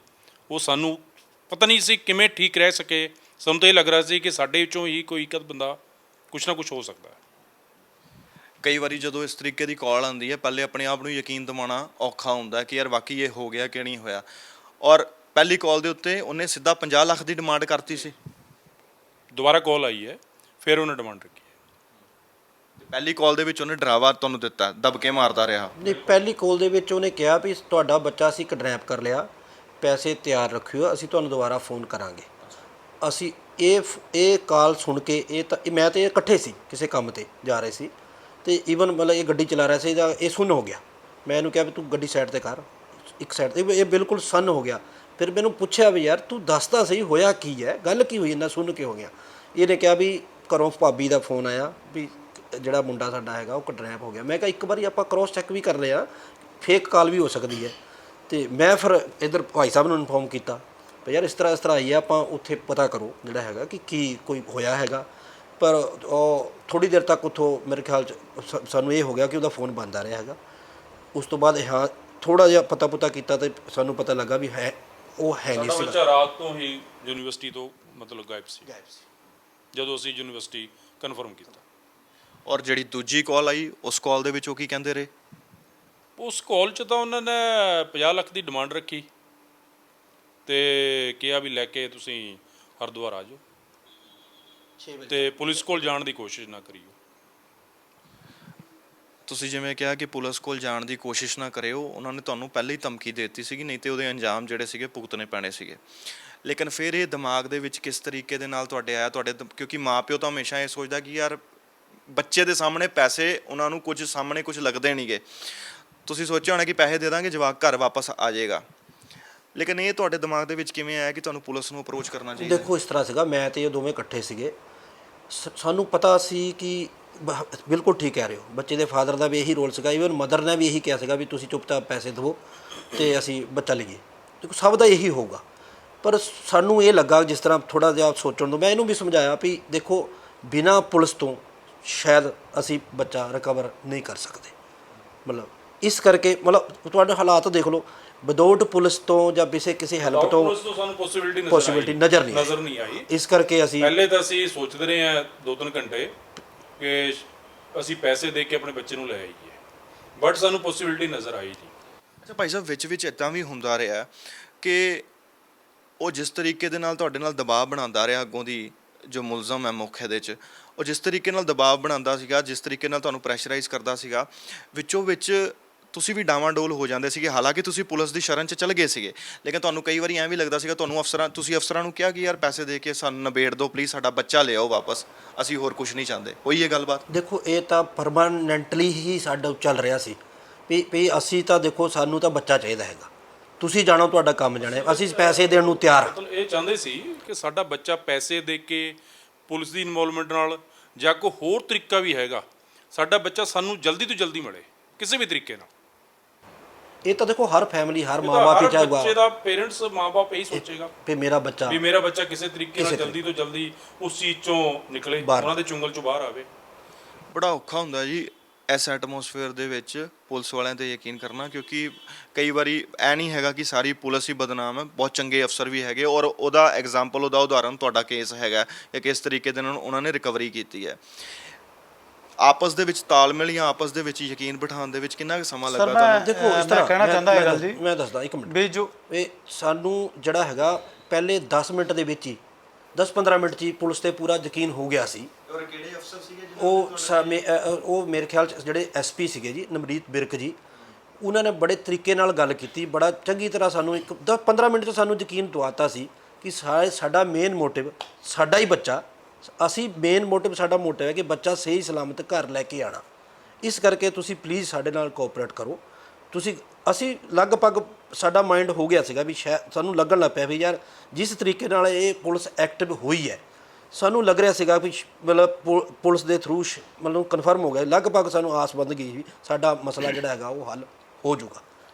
ਉਹ ਸਾਨੂੰ ਪਤਾ ਨਹੀਂ ਸੀ ਕਿਵੇਂ ਠੀਕ ਰਹਿ ਸਕੇ। ਸਾਨੂੰ ਤਾਂ ਇਹ ਲੱਗ ਰਿਹਾ ਸੀ ਕਿ ਸਾਡੇ ਵਿੱਚੋਂ ਹੀ ਕੋਈ ਇੱਕ ਬੰਦਾ ਕੁਛ ਨਾ ਕੁਛ ਹੋ ਸਕਦਾ ਹੈ। ਕਈ ਵਾਰੀ ਜਦੋਂ ਇਸ ਤਰੀਕੇ ਦੀ ਕਾਲ ਆਉਂਦੀ ਹੈ, ਪਹਿਲੇ ਆਪਣੇ ਆਪ ਨੂੰ ਯਕੀਨ ਦਿਵਾਉਣਾ ਔਖਾ ਹੁੰਦਾ ਕਿ ਯਾਰ ਵਾਕਈ ਇਹ ਹੋ ਗਿਆ ਕਿ ਨਹੀਂ ਹੋਇਆ, ਔਰ ਪਹਿਲੀ ਕਾਲ ਦੇ ਉੱਤੇ ਉਹਨੇ ਸਿੱਧਾ 50 ਲੱਖ ਦੀ ਡਿਮਾਂਡ ਕਰਤੀ ਸੀ। ਦੁਬਾਰਾ ਕਾਲ ਆਈ ਹੈ, ਫਿਰ ਉਹਨੇ ਡਿਮਾਂਡ ਰੱਖੀ। ਪਹਿਲੀ ਕਾਲ ਦੇ ਵਿੱਚ ਉਹਨੇ ਡਰਾਵਾ ਤੁਹਾਨੂੰ ਦਿੱਤਾ, ਦਬਕੇ ਮਾਰਦਾ ਰਿਹਾ। ਨਹੀਂ, ਪਹਿਲੀ ਕਾਲ ਦੇ ਵਿੱਚ ਉਹਨੇ ਕਿਹਾ ਵੀ ਤੁਹਾਡਾ ਬੱਚਾ ਅਸੀਂ ਕਿਡਨੈਪ ਕਰ ਲਿਆ, ਪੈਸੇ ਤਿਆਰ ਰੱਖਿਓ, ਅਸੀਂ ਤੁਹਾਨੂੰ ਦੁਬਾਰਾ ਫੋਨ ਕਰਾਂਗੇ। ਅਸੀਂ ਇਹ ਕਾਲ ਸੁਣ ਕੇ ਮੈਂ ਤੇ ਇਕੱਠੇ ਸੀ, ਕਿਸੇ ਕੰਮ ਤੇ ਜਾ ਰਹੇ ਸੀ ਤੇ ਈਵਨ ਮਤਲਬ ਇਹ ਗੱਡੀ ਚਲਾ ਰਿਹਾ ਸੀ ਜਾਂ ਇਹ ਸੁੰਨ ਹੋ ਗਿਆ। ਮੈਂ ਇਹਨੂੰ ਕਿਹਾ ਵੀ ਤੂੰ ਗੱਡੀ ਸਾਈਡ ਤੇ ਕਰ, ਇੱਕ ਸਾਈਡ ਤੇ, ਇਹ ਬਿਲਕੁਲ ਸੰਨ ਹੋ ਗਿਆ। ਫਿਰ ਮੈਨੂੰ ਪੁੱਛਿਆ ਵੀ ਯਾਰ ਤੂੰ ਦੱਸਦਾ ਸਹੀ ਹੋਇਆ ਕੀ ਹੈ, ਗੱਲ ਕੀ ਹੋਈ, ਇੰਨਾ ਸੁੰਨ ਕਿਉਂ ਹੋ ਗਿਆ? ਇਹਨੇ ਕਿਹਾ ਵੀ ਘਰੋਂ ਭਾਬੀ ਦਾ ਫੋਨ ਆਇਆ ਵੀ ਜਿਹੜਾ ਮੁੰਡਾ ਸਾਡਾ ਹੈਗਾ ਉਹ ਕਿਡਨੈਪ ਹੋ ਗਿਆ। ਮੈਂ ਕਿਹਾ ਇੱਕ ਵਾਰੀ ਆਪਾਂ ਕ੍ਰੋਸ ਚੈੱਕ ਵੀ ਕਰ ਲਿਆ, ਫੇਕ ਕਾਲ ਵੀ ਹੋ ਸਕਦੀ ਹੈ। ਤੇ ਮੈਂ ਫਿਰ ਇੱਧਰ ਭਾਈ ਸਾਹਿਬ ਨੂੰ ਇਨਫੋਰਮ ਕੀਤਾ ਵੀ ਯਾਰ ਇਸ ਤਰ੍ਹਾਂ ਆਈ ਹੈ, ਆਪਾਂ ਉੱਥੇ ਪਤਾ ਕਰੋ ਜਿਹੜਾ ਹੈਗਾ ਕਿ ਕੀ ਕੋਈ ਹੋਇਆ ਹੈਗਾ। ਪਰ ਉਹ ਥੋੜ੍ਹੀ ਦੇਰ ਤੱਕ ਉੱਥੋਂ ਮੇਰੇ ਖਿਆਲ 'ਚ ਸਾਨੂੰ ਇਹ ਹੋ ਗਿਆ ਕਿ ਉਹਦਾ ਫੋਨ ਬੰਦ ਆ ਰਿਹਾ ਹੈਗਾ। ਉਸ ਤੋਂ ਬਾਅਦ ਹਾਂ ਥੋੜ੍ਹਾ ਜਿਹਾ ਪਤਾ ਕੀਤਾ ਤੇ ਸਾਨੂੰ ਪਤਾ ਲੱਗਾ ਵੀ ਉਹ ਹੈ ਨਹੀਂ ਸੀ। ਬੱਚਾ ਰਾਤ ਤੋਂ ਹੀ ਯੂਨੀਵਰਸਿਟੀ ਤੋਂ ਮਤਲਬ ਗਾਇਬ ਸੀ ਜਦੋਂ ਅਸੀਂ ਯੂਨੀਵਰਸਿਟੀ ਕਨਫਰਮ ਕੀਤਾ। ਔਰ ਜਿਹੜੀ ਦੂਜੀ ਕਾਲ ਆਈ, ਉਸ ਕਾਲ ਦੇ ਵਿੱਚ ਉਹ ਕੀ ਕਹਿੰਦੇ ਰਹੇ? ਉਸ ਕਾਲ 'ਚ ਤਾਂ ਉਹਨਾਂ ਨੇ 50 ਲੱਖ ਦੀ ਡਿਮਾਂਡ ਰੱਖੀ ਤੇ ਕਿਹਾ ਵੀ ਲੈ ਕੇ ਤੁਸੀਂ ਹਰਿਦੁਆਰ ਆ ਜਾਓ ਤੇ ਪੁਲਿਸ ਕੋਲ ਜਾਣ ਦੀ ਕੋਸ਼ਿਸ਼ ਨਾ ਕਰਿਓ। ਤੁਸੀਂ ਜਿਵੇਂ ਕਿਹਾ ਕਿ ਪੁਲਿਸ ਕੋਲ ਜਾਣ ਦੀ ਕੋਸ਼ਿਸ਼ ਨਾ ਕਰਿਓ, ਉਹਨਾਂ ਨੇ ਤੁਹਾਨੂੰ ਪਹਿਲਾਂ ਹੀ ਧਮਕੀ ਦੇ ਦਿੱਤੀ ਸੀਗੀ, ਨਹੀਂ ਤੇ ਉਹਦੇ ਅੰਜਾਮ ਜਿਹੜੇ ਸੀਗੇ ਭੁਗਤਣੇ ਪੈਣੇ ਸੀਗੇ। ਲੇਕਿਨ ਫਿਰ ਇਹ ਦਿਮਾਗ ਦੇ ਵਿੱਚ ਕਿਸ ਤਰੀਕੇ ਦੇ ਨਾਲ ਤੁਹਾਡੇ ਆਇਆ? ਕਿਉਂਕਿ ਮਾਂ ਪਿਓ ਤਾਂ ਹਮੇਸ਼ਾ ਇਹ ਸੋਚਦਾ ਕਿ ਯਾਰ ਬੱਚੇ ਦੇ ਸਾਹਮਣੇ ਪੈਸੇ ਉਹਨਾਂ ਨੂੰ ਕੁਝ ਸਾਹਮਣੇ ਕੁਝ ਲੱਗਦੇ ਨਹੀਂਗੇ। ਤੁਸੀਂ ਸੋਚਿਆ ਹੋਣਾ ਕਿ ਪੈਸੇ ਦੇ ਦਾਂਗੇ ਜਵਾਕ ਘਰ ਵਾਪਸ ਆ ਜਾਏਗਾ, ਲੇਕਿਨ ਇਹ ਤੁਹਾਡੇ ਦਿਮਾਗ ਦੇ ਵਿੱਚ ਕਿਵੇਂ ਆਇਆ ਕਿ ਤੁਹਾਨੂੰ ਪੁਲਿਸ ਨੂੰ ਅਪਰੋਚ ਕਰਨਾ ਚਾਹੀਦਾ? ਦੇਖੋ ਇਸ ਤਰ੍ਹਾਂ ਸੀਗਾ, ਮੈਂ ਤੇ ਇਹ ਦੋਵੇਂ ਇਕੱਠੇ ਸੀਗੇ, ਸਾਨੂੰ ਪਤਾ ਸੀ ਕਿ ਬਿਲਕੁਲ ਠੀਕ ਕਹਿ ਰਹੇ ਹੋ, ਬੱਚੇ ਦੇ ਫਾਦਰ ਦਾ ਵੀ ਇਹੀ ਰੋਲ ਸੀਗਾ, ਈਵਨ ਮਦਰ ਨੇ ਵੀ ਇਹੀ ਕਿਹਾ ਸੀਗਾ ਵੀ ਤੁਸੀਂ ਚੁੱਪਚਾਪ ਪੈਸੇ ਦਿਓ ਤੇ ਅਸੀਂ ਬੱਚਾ ਲਈਏ। ਦੇਖੋ ਸਭ ਦਾ ਇਹੀ ਹੋਊਗਾ, ਪਰ ਸਾਨੂੰ ਇਹ ਲੱਗਾ ਜਿਸ ਤਰ੍ਹਾਂ ਥੋੜ੍ਹਾ ਜਿਹਾ ਸੋਚਣ ਤੋਂ ਮੈਂ ਇਹਨੂੰ ਵੀ ਸਮਝਾਇਆ ਵੀ ਦੇਖੋ ਬਿਨਾਂ ਪੁਲਿਸ ਤੋਂ ਸ਼ਾਇਦ ਅਸੀਂ ਬੱਚਾ ਰਿਕਵਰ ਨਹੀਂ ਕਰ ਸਕਦੇ। ਮਤਲਬ ਇਸ ਕਰਕੇ ਮਤਲਬ ਤੁਹਾਡੇ ਹਾਲਾਤ ਦੇਖ ਲਓ, ਵਿਦਆਊਟ ਪੁਲਿਸ ਤੋਂ ਜਾਂ ਕਿਸੇ ਹੈਲਪ ਤੋਂ ਪੁਲਿਸ ਤੋਂ ਸਾਨੂੰ ਪੋਸੀਬਿਲਿਟੀ ਨਜ਼ਰ ਨਹੀਂ ਆਈ। ਇਸ ਕਰਕੇ ਅਸੀਂ ਪਹਿਲੇ ਤਾਂ ਅਸੀਂ ਸੋਚਦੇ ਰਹੇ ਹਾਂ 2-3 ਘੰਟੇ ਕਿ ਅਸੀਂ ਪੈਸੇ ਦੇ ਕੇ ਆਪਣੇ ਬੱਚੇ ਨੂੰ ਲੈ ਆਈਏ, ਬਟ ਸਾਨੂੰ ਪੋਸੀਬਿਲਿਟੀ ਨਜ਼ਰ ਆਈ ਨਹੀਂ। ਅੱਛਾ ਭਾਈ ਸਾਹਿਬ, ਵਿੱਚ ਇੱਦਾਂ ਵੀ ਹੁੰਦਾ ਰਿਹਾ ਕਿ ਉਹ ਜਿਸ ਤਰੀਕੇ ਦੇ ਨਾਲ ਤੁਹਾਡੇ ਨਾਲ ਦਬਾਅ ਬਣਾਉਂਦਾ ਰਿਹਾ, ਅੱਗੋਂ ਦੀ ਜੋ ਮੁਲਜ਼ਮ ਹੈ ਮੁੱਖ ਇਹਦੇ 'ਚ, ਉਹ ਜਿਸ ਤਰੀਕੇ ਨਾਲ ਦਬਾਅ ਬਣਾਉਂਦਾ ਸੀਗਾ, ਜਿਸ ਤਰੀਕੇ ਨਾਲ ਤੁਹਾਨੂੰ ਪ੍ਰੈਸ਼ਰਾਈਜ਼ ਕਰਦਾ ਸੀਗਾ, ਵਿੱਚੋਂ ਵਿੱਚ ਤੁਸੀਂ ਵੀ ਡਾਵਾਂਡੋਲ ਹੋ ਜਾਂਦੇ ਸੀਗੇ। ਹਾਲਾਂਕਿ ਤੁਸੀਂ ਪੁਲਿਸ ਦੀ ਸ਼ਰਨ 'ਚ ਚਲੇ ਗਏ ਸੀਗੇ, ਲੇਕਿਨ ਤੁਹਾਨੂੰ ਕਈ ਵਾਰੀ ਐਂ ਵੀ ਲੱਗਦਾ ਸੀਗਾ ਤੁਹਾਨੂੰ ਤੁਸੀਂ ਅਫਸਰਾਂ ਨੂੰ ਕਿਹਾ ਕਿ ਯਾਰ ਪੈਸੇ ਦੇ ਕੇ ਸਾਨੂੰ ਨਿਬੇੜ ਦਿਓ ਪਲੀਜ਼, ਸਾਡਾ ਬੱਚਾ ਲਿਆਓ ਵਾਪਸ, ਅਸੀਂ ਹੋਰ ਕੁਝ ਨਹੀਂ ਚਾਹੁੰਦੇ। ਹੋਈ ਇਹ ਗੱਲਬਾਤ? ਦੇਖੋ ਇਹ ਤਾਂ ਪਰਮਾਨੈਂਟਲੀ ਹੀ ਸਾਡਾ ਚੱਲ ਰਿਹਾ ਸੀ ਵੀ ਅਸੀਂ ਤਾਂ ਦੇਖੋ ਸਾਨੂੰ ਤਾਂ ਬੱਚਾ ਚਾਹੀਦਾ ਹੈਗਾ, ਤੁਸੀਂ ਜਾਣੋ ਤੁਹਾਡਾ ਕੰਮ ਜਾਣੇ, ਅਸੀਂ ਪੈਸੇ ਦੇਣ ਨੂੰ ਤਿਆਰ ਹਾਂ। ਮਤਲਬ ਇਹ ਚਾਹੁੰਦੇ ਸੀ ਕਿ ਸਾਡਾ ਬੱਚਾ ਪੈਸੇ ਦੇ ਕੇ ਪੁਲਿਸ ਦੀ ਇਨਵੋਲਵਮੈਂਟ ਨਾਲ ਜਾਂ ਕੋਈ ਹੋਰ ਤਰੀਕਾ ਵੀ ਹੈਗਾ, ਸਾਡਾ ਬੱਚਾ ਸਾਨੂੰ ਜਲਦੀ ਤੋਂ ਜਲਦੀ ਮਿਲੇ ਕਿਸੇ ਵੀ ਤਰੀਕੇ ਨਾਲ। ਇਹ ਤਾਂ ਦੇਖੋ ਹਰ ਫੈਮਿਲੀ ਹਰ ਮਾਂ-ਬਾਪ ਹੀ ਚਾਹੂਗਾ, ਬੱਚੇ ਦਾ ਪੇਰੈਂਟਸ ਮਾਂ-ਬਾਪ ਇਹੀ ਸੋਚੇਗਾ ਵੀ ਮੇਰਾ ਬੱਚਾ ਕਿਸੇ ਤਰੀਕੇ ਨਾਲ ਜਲਦੀ ਤੋਂ ਜਲਦੀ ਉਸ ਚੀਜ਼ ਚੋਂ ਨਿਕਲੇ, ਉਹਨਾਂ ਦੇ ਚੁੰਗਲ ਚੋਂ ਬਾਹਰ ਆਵੇ। ਬੜਾ ਔਖਾ ਹੁੰਦਾ ਜੀ ਇਸ ਐਟਮੋਸਫੇਅਰ ਦੇ ਵਿੱਚ ਪੁਲਿਸ ਵਾਲਿਆਂ 'ਤੇ ਯਕੀਨ ਕਰਨਾ, ਕਿਉਂਕਿ ਕਈ ਵਾਰੀ ਇਹ ਨਹੀਂ ਹੈਗਾ ਕਿ ਸਾਰੀ ਪੁਲਿਸ ਹੀ ਬਦਨਾਮ ਹੈ, ਬਹੁਤ ਚੰਗੇ ਅਫਸਰ ਵੀ ਹੈਗੇ, ਔਰ ਉਹਦਾ ਐਗਜ਼ਾਮਪਲ, ਉਹਦਾ ਉਦਾਹਰਨ ਤੁਹਾਡਾ ਕੇਸ ਹੈਗਾ ਕਿ ਕਿਸ ਤਰੀਕੇ ਦੇ ਨਾਲ ਉਹਨਾਂ ਨੇ ਰਿਕਵਰੀ ਕੀਤੀ ਹੈ। ਆਪਸ ਦੇ ਵਿੱਚ ਤਾਲਮੇਲ ਜਾਂ ਆਪਸ ਦੇ ਵਿੱਚ ਯਕੀਨ ਬਿਠਾਉਣ ਦੇ ਵਿੱਚ ਕਿੰਨਾ ਕੁ ਸਮਾਂ ਲੱਗਾ ਤੁਹਾਨੂੰ? ਦੇਖੋ ਇਸ ਤਰ੍ਹਾਂ ਕਹਿਣਾ ਚਾਹੁੰਦਾ ਇਹ ਗੱਲ ਜੀ, ਮੈਂ ਦੱਸਦਾ ਇੱਕ ਮਿੰਟ ਵੀ ਜੋ ਇਹ ਸਾਨੂੰ ਜਿਹੜਾ ਹੈਗਾ ਪਹਿਲੇ 10 ਮਿੰਟ ਦੇ ਵਿੱਚ ਹੀ 10-15 ਮਿੰਟ 'ਚ ਹੀ ਪੁਲਿਸ ਤੇ ਪੂਰਾ ਯਕੀਨ ਹੋ ਗਿਆ ਸੀ। ਔਰ ਕਿਹੜੇ ਅਫਸਰ ਸੀਗੇ ਉਹ ਮੇਰੇ ਖਿਆਲ 'ਚ ਜਿਹੜੇ ਐਸਪੀ ਸੀਗੇ ਜੀ ਨਮਰੀਤ ਬਿਰਕ ਜੀ, ਉਹਨਾਂ ਨੇ ਬੜੇ ਤਰੀਕੇ ਨਾਲ ਗੱਲ ਕੀਤੀ, ਬੜਾ ਚੰਗੀ ਤਰ੍ਹਾਂ ਸਾਨੂੰ 10-15 ਮਿੰਟ 'ਚ ਸਾਨੂੰ ਯਕੀਨ ਦਵਾਤਾ ਸੀ ਕਿ ਸਾਡਾ ਮੇਨ ਮੋਟਿਵ ਸਾਡਾ ਹੀ ਬੱਚਾ, ਅਸੀਂ ਮੇਨ ਮੋਟਿਵ ਸਾਡਾ ਮੋਟਿਵ ਹੈ ਕਿ ਬੱਚਾ ਸਹੀ ਸਲਾਮਤ ਘਰ ਲੈ ਕੇ ਆਉਣਾ। ਇਸ ਕਰਕੇ ਤੁਸੀਂ ਪਲੀਜ਼ ਸਾਡੇ ਨਾਲ ਕੋਆਪਰੇਟ ਕਰੋ। ਅਸੀਂ ਲਗਭਗ ਸਾਡਾ ਮਾਈਂਡ ਹੋ ਗਿਆ ਸੀਗਾ ਵੀ ਸ਼ਾਇਦ ਸਾਨੂੰ ਲੱਗਣ ਲੱਗ ਪਿਆ ਵੀ ਯਾਰ ਜਿਸ ਤਰੀਕੇ ਨਾਲ ਇਹ ਪੁਲਿਸ ਐਕਟਿਵ ਹੋਈ ਹੈ, ਸਾਨੂੰ ਲੱਗ ਰਿਹਾ ਸੀਗਾ ਵੀ ਮਤਲਬ ਪੁਲਿਸ ਦੇ ਥਰੂ ਮਤਲਬ ਕਨਫਰਮ ਹੋ ਗਿਆ, ਲਗਭਗ ਸਾਨੂੰ ਆਸ ਬੰਦ ਗਈ ਵੀ ਸਾਡਾ ਮਸਲਾ ਜਿਹੜਾ ਹੈਗਾ ਉਹ ਹੱਲ ਹੋ ਜਾਊਗਾ।